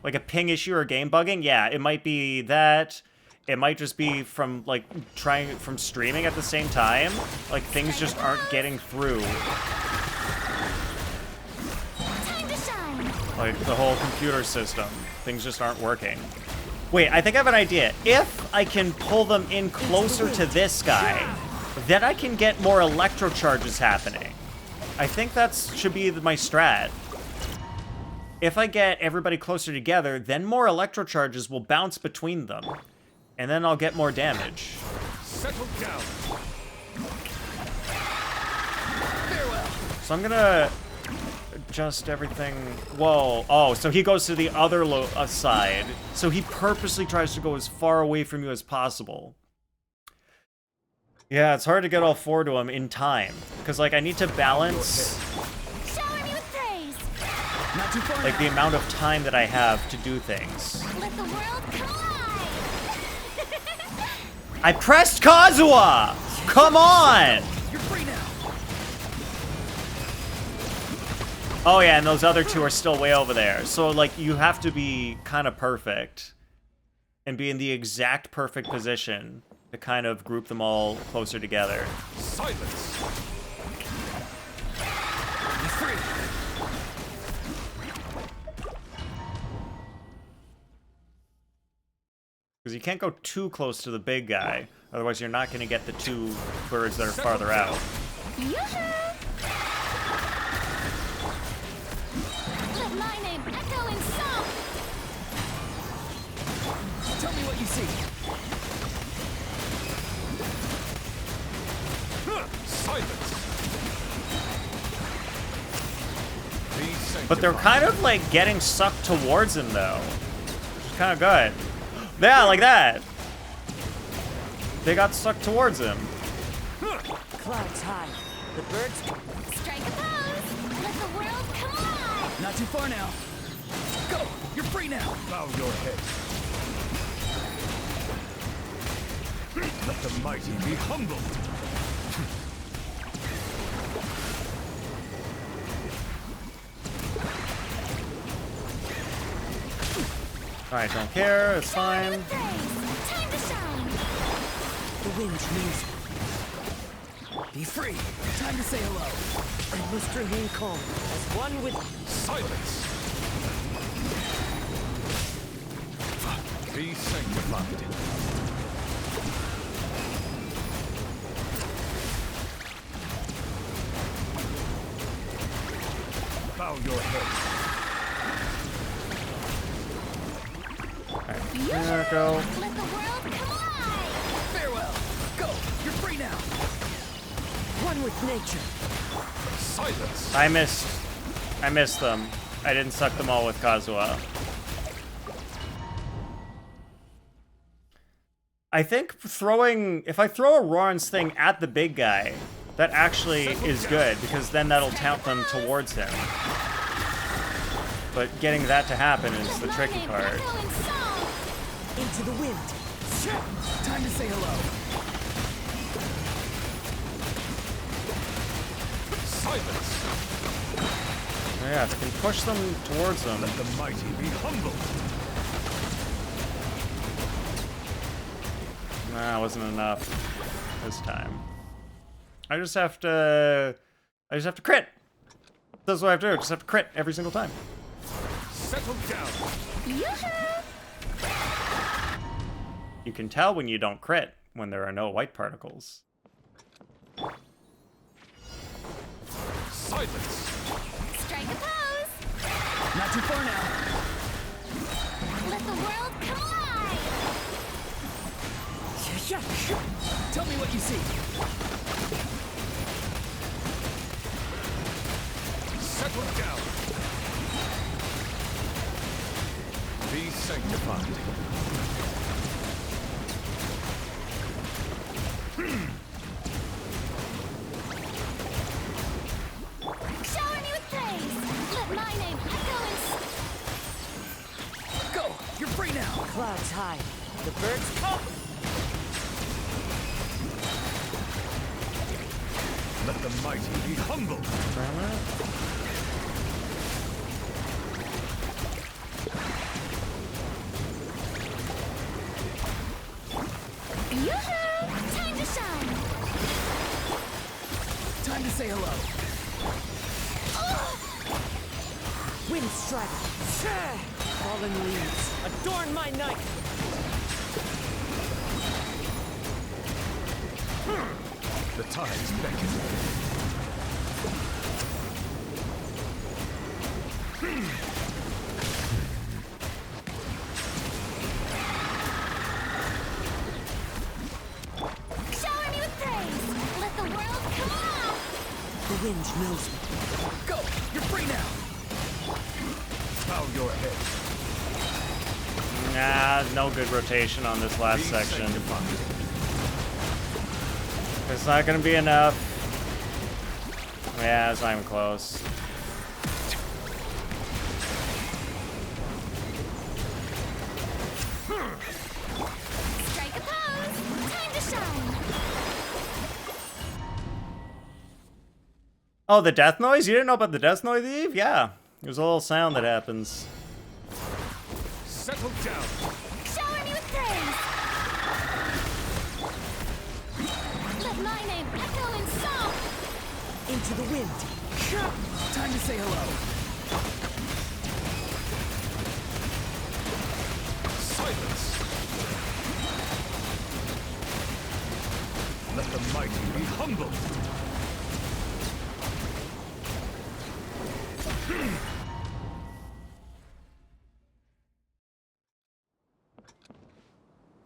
Like a ping issue or game bugging? Yeah, it might be that. It might just be from, like, from streaming at the same time. Like, things just aren't getting through.
Time to shine.
Like, the whole computer system. Things just aren't working. Wait, I think I have an idea. If I can pull them in closer to this guy, then I can get more electro charges happening. I think that should be my strat. If I get everybody closer together, then more electro charges will bounce between them. And then I'll get more damage.
Settle down.
So I'm gonna adjust everything. Whoa. Oh, so he goes to the other side. So he purposely tries to go as far away from you as possible. Yeah, it's hard to get all four to him in time. Because, like, I need to balance,
Shower me with praise.
Not too far
like,
now.
the amount of time that I have to do things.
Let the world come alive.
I pressed Kazuha! Come on!
You're free now.
Oh yeah, and those other two are still way over there. So, like, you have to be kind of perfect. And be in the exact perfect position. to kind of group them all closer together.
Silence.
Be free.
Because you can't go too close to the big guy, otherwise you're not going to get the two birds that are farther out.
Yoo-hoo! Let my name echo in song.
Tell me what you see.
Silence. Be sanctified.
But they're kind of like getting sucked towards him though, which is kind of good. Yeah, like that. They got sucked towards him.
Clouds high. The birds.
Strike a pose. Let the world come alive.
Not too far now. Go. You're free now.
Bow your head. Let the mighty be humbled.
Alright, don't care, it's fine.
With grace. Time to shine.
The wind knows me. Be free. Time to say hello. I must remain calm as one with.
Silence. Be sanctified. Bow your head.
Alright, there we go.
Let the world come alive.
Farewell. Go. You're free now. One with nature.
Silence.
I missed them. I didn't suck them all with Kazuha. I think if I throw a Ron's thing at the big guy, that actually is good, because then that'll taunt them towards him. But getting that to happen is the tricky part.
Echo in song.
Into the wind. Time to say hello.
Silence.
Yeah, if I can push them towards them.
Let the mighty be humbled.
Nah, wasn't enough this time. I just have to crit. That's what I have to do. I just have to crit every single time.
Settle down.
Yoo-hoo!
You can tell when you don't crit when there are no white particles.
Silence.
Strike a pose.
Not too far now.
Let the world come alive.
Tell me what you see.
Settle down. Be sanctified.
Shower me with praise. Let my name echo in
Go. You're free now. Clouds high. The birds come.
Let the mighty be humbled.
Yoo-hoo! Time to shine.
Time to say hello.
Oh!
Wind strike. Fallen leaves. Adorn my night.
The tides beckon.
Shower me with praise. Let the world come alive.
The wind knows me. Go. You're free now.
Bow your head.
Nah, no good rotation on this last
Be
section.
sanctified.
It's not gonna be enough. Yeah, it's not even close.
Strike a pose. Time to shine.
Oh, the death noise? You didn't know about the death noise, Eve? Yeah. There's a little sound that happens.
Settle down.
Shower me with praise.
Into the wind. Time to say hello.
Silence. Let the mighty be humbled.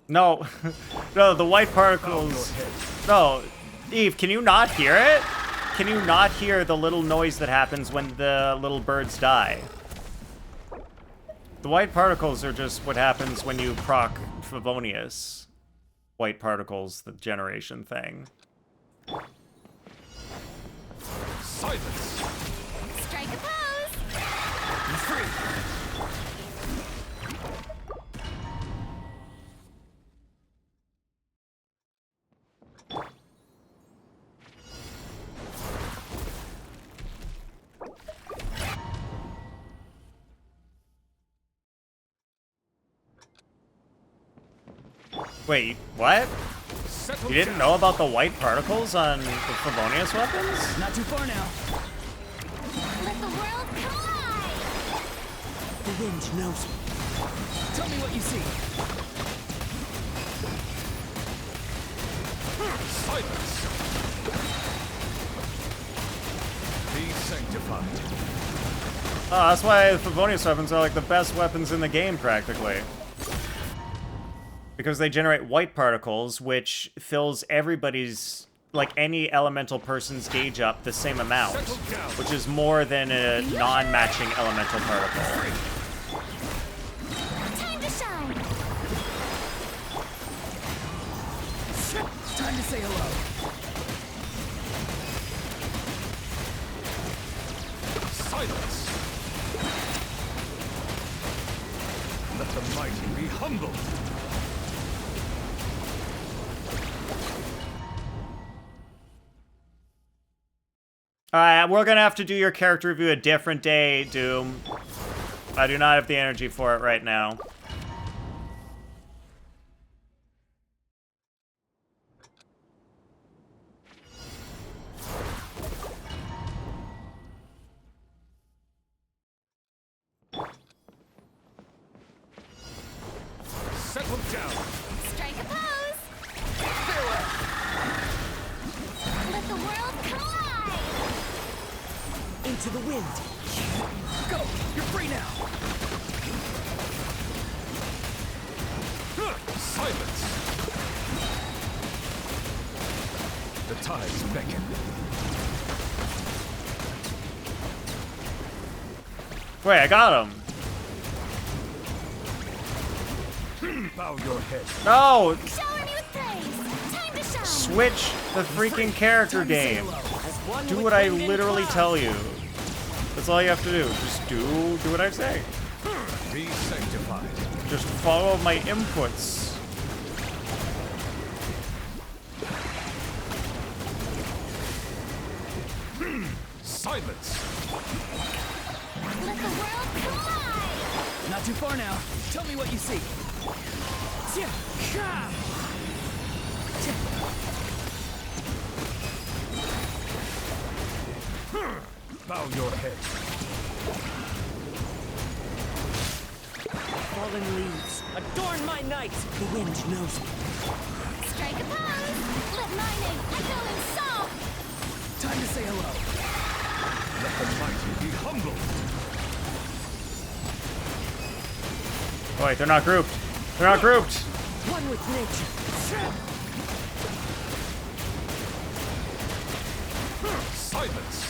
No, no, the white particles. No, Eve, can you not hear it? Can you not hear the little noise that happens when the little birds die? The white particles are just what happens when you proc Favonius. White particles, the generation thing.
Silence.
Strike a pose.
Be free.
Wait, what?
Settle
You didn't
down.
know about the white particles on the Favonius weapons?
Not too far now.
Let the world collide.
The wind knows me. Tell me what you see.
Silence. Be sanctified.
Oh, that's why the Favonius weapons are like the best weapons in the game, practically. Because they generate white particles, which fills everybody's, like any elemental person's gauge up the same amount, which is more than a non-matching elemental particle.
Time to shine.
Time to say hello.
Silence. Let the mighty be humbled.
Alright, we're gonna have to do your character review a different day, Doom. I do not have the energy for it right now.
Settle down.
Strike a pose. Let the world collide.
Into the wind. Go! You're free now!
Silence. The tides beckon.
Wait, I got him.
Bow your head.
No!
Shower me with praise. Time to shine.
Switch the freaking character game. Do what I literally tell you. That's all you have to do. Just do what I say.
Be sanctified.
Just follow my inputs.
Silence.
Let the world collide.
Not too far now. Tell me what you see.
Bow your head.
Fallen leaves. Adorn my night. The wind knows me.
Strike a pose. Let my name echo in song.
Time to say hello.
Let the mighty be humbled.
Oh, wait, they're not grouped. They're not grouped.
One with nature.
Silence.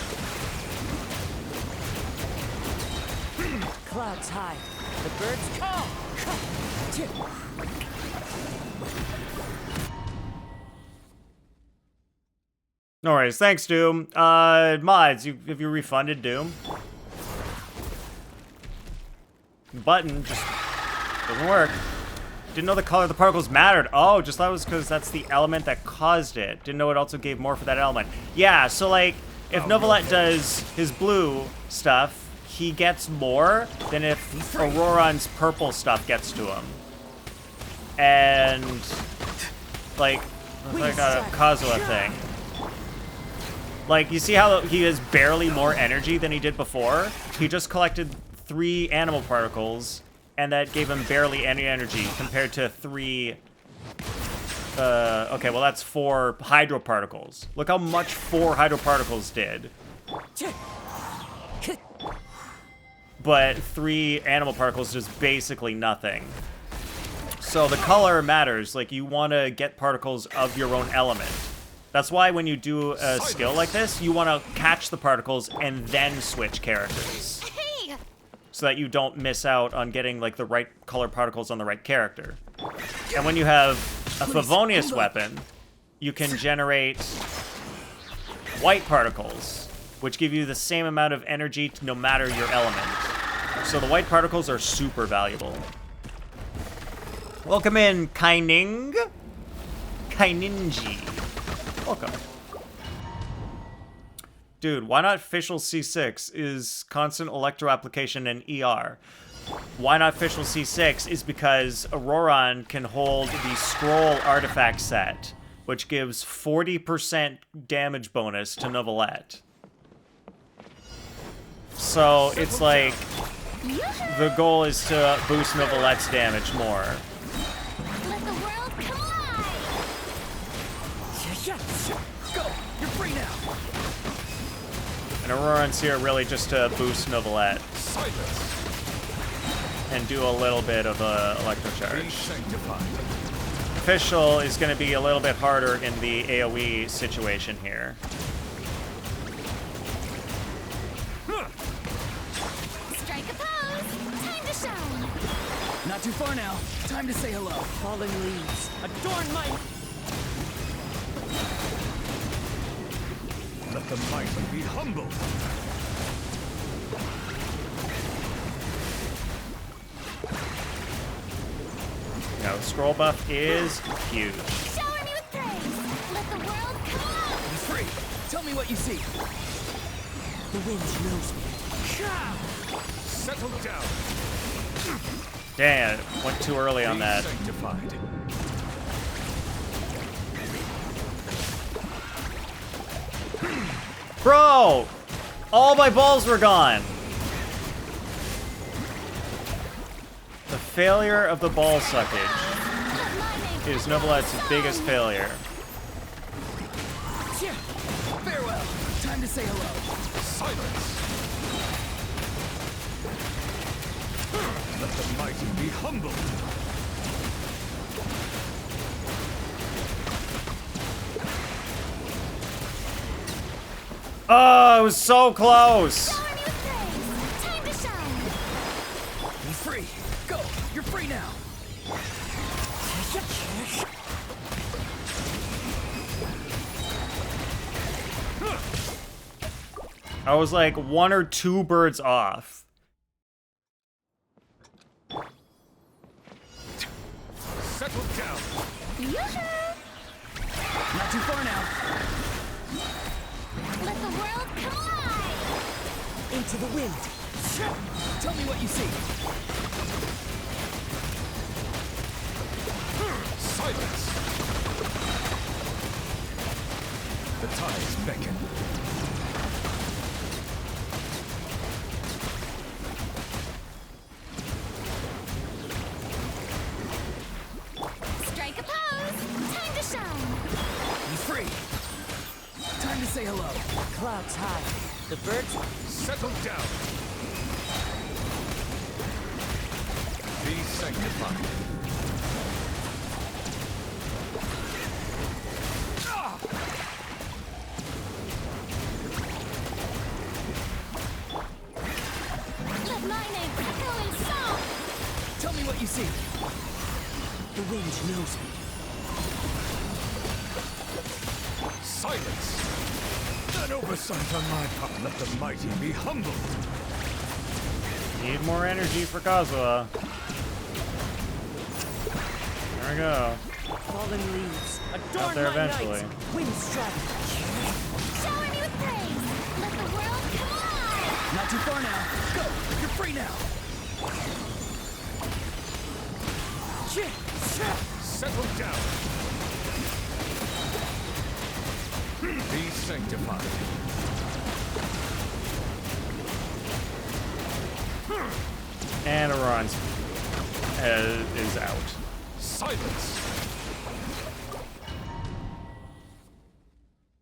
Clouds high. The birds call.
No worries. Thanks, Doom. Mods, have you refunded Doom? Button just doesn't work. Didn't know the color of the particles mattered. Oh, just thought it was because that's the element that caused it. Didn't know it also gave more for that element. Yeah, so like, if Novalet does his blue stuff, he gets more than if Auroron's purple stuff gets to him. And, like a Kazuha thing. Like, you see how he has barely more energy than he did before? He just collected 3 animal particles, and that gave him barely any energy compared to 3... okay, well that's 4 hydro particles. Look how much 4 hydro particles did. But 3 animal particles is basically nothing. So the color matters. Like, you want to get particles of your own element. That's why when you do a skill like this, you want to catch the particles and then switch characters.
Hey!
So that you don't miss out on getting, like, the right color particles on the right character. And when you have a Favonius weapon, you can generate white particles, which give you the same amount of energy no matter your element. So the white particles are super valuable. Welcome in, Kaining. Kaininji. Welcome. Dude, why not Fischl C6 is constant electro application and ER? Why not Fischl C6 is because Auroron can hold the Scroll artifact set, which gives 40% damage bonus to Novelette. So it's like, the goal is to boost Novelette's damage more.
Let the world collide!
Go! You're free now!
And Auroron's here really just to boost Novelette and do a little bit of electrocharge. Fischl is going to be a little bit harder in the AoE situation here.
Strike a pose! Time to shine!
Not too far now. Time to say hello. Falling leaves. Adorn my...
Let the mighty be humbled.
Now, the scroll buff is huge.
Shower me with praise! Let the world collide!
Be free. Tell me what you see. The wind knows me.
Settle down.
Damn, went too early on
Be
that.
sanctified.
Bro! All my balls were gone! The failure of the ball suckage is Novelette's biggest failure.
Farewell. Time to say hello.
Silence. Let the mighty be humbled.
Oh, it was so close!
Shower me with praise! Time to shine!
Be free. Go. You're free now.
I was like 1 or 2 birds off.
Settle down.
Yoo-hoo!
Not too far now.
Let the world collide!
Into the wind. Tell me what you see.
Silence. The tides beckon.
Strike a pose! Time to shine!
Be free. Time to say hello. Clouds high. The birds...
Settle down. Be sanctified.
Let my name echo in song!
Tell me what you see. The wind knows me.
Silence. An oversight on my part. Let the mighty be humbled.
Need more energy for Kazuha. There we go.
Fallen leaves. Adorn
there
my
eventually.
night. Wind strike.
Shower me with praise! Let the world collide!
Not too far now. Go. You're free now.
Settle down. Be sanctified.
And Auron's is out.
Silence.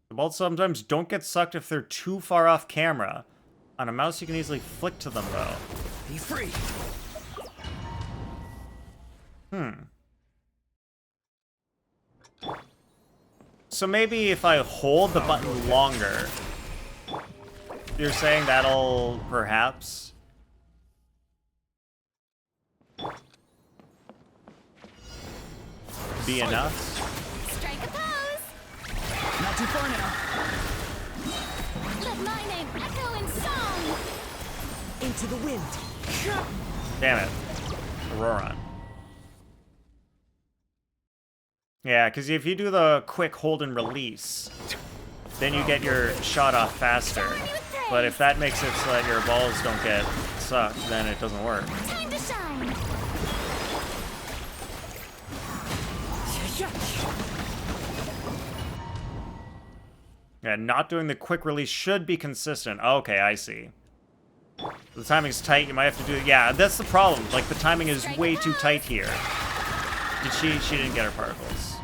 The bolts sometimes don't get sucked if they're too far off camera. On a mouse, you can easily flick to them, though.
Be free.
So maybe if I hold the button longer, you're saying that'll perhaps... be enough?
Strike a pose.
Not too far now.
Let my name echo in song.
Into the wind.
Damn it. Auroron. Yeah, because if you do the quick hold and release, then you get your shot off faster. But if that makes it so that your balls don't get sucked, then it doesn't work.
Time to shine.
Yeah, not doing the quick release should be consistent. Okay, I see. The timing's tight, you might have to do... Yeah, that's the problem. Like, the timing is way too tight here. She didn't get her particles.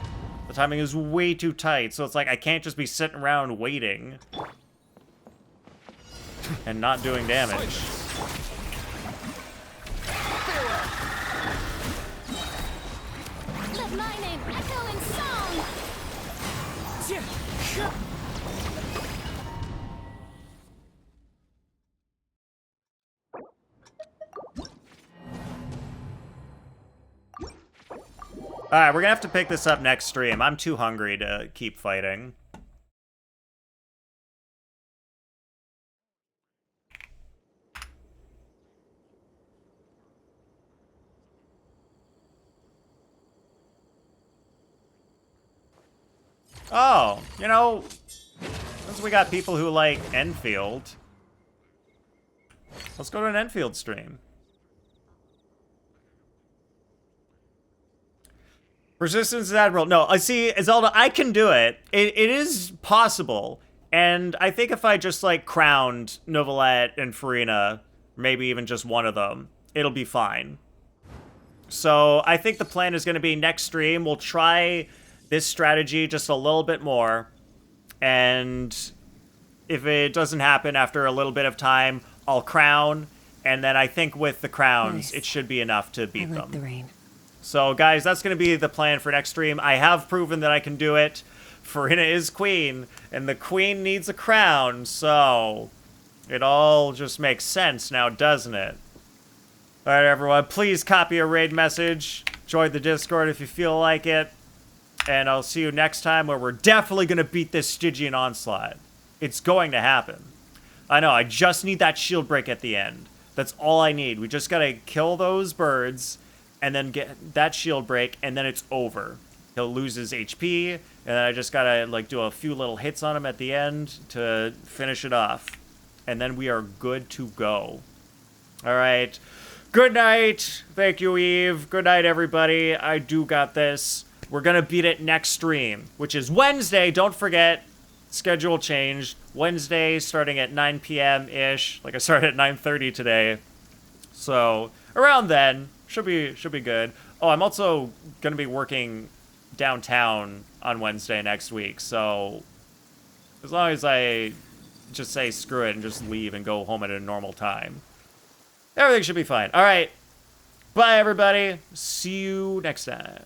The timing is way too tight, so it's like I can't just be sitting around waiting. And not doing damage.
Let my name echo in song.
Alright, we're gonna have to pick this up next stream. I'm too hungry to keep fighting. Oh, you know, since we got people who like Enfield, let's go to an Enfield stream. Resistance is admirable. No, I see, Zelda, I can do it. It is possible. And I think if I just, like, crowned Novelette and Farina, maybe even just one of them, it'll be fine. So I think the plan is going to be next stream, we'll try this strategy just a little bit more. And if it doesn't happen after a little bit of time, I'll crown. And then I think with the crowns, it should be enough to beat them.
the rain.
So, guys, that's going to be the plan for next stream. I have proven that I can do it. Farina is queen, and the queen needs a crown, so it all just makes sense now, doesn't it? All right, everyone, please copy a raid message. Join the Discord if you feel like it. And I'll see you next time where we're definitely going to beat this Stygian Onslaught. It's going to happen. I know, I just need that shield break at the end. That's all I need. We just got to kill those birds and then get that shield break, and then it's over. He'll lose his HP, and then I just gotta, like, do a few little hits on him at the end to finish it off. And then we are good to go. Alright. Good night. Thank you, Eve. Good night, everybody. I do got this. We're gonna beat it next stream, which is Wednesday. Don't forget, schedule changed. Wednesday, starting at 9 p.m.-ish. Like, I started at 9:30 today. So, around then. Should be good. Oh, I'm also gonna be working downtown on Wednesday next week, so as long as I just say screw it and just leave and go home at a normal time, everything should be fine. All right, bye everybody. See you next time.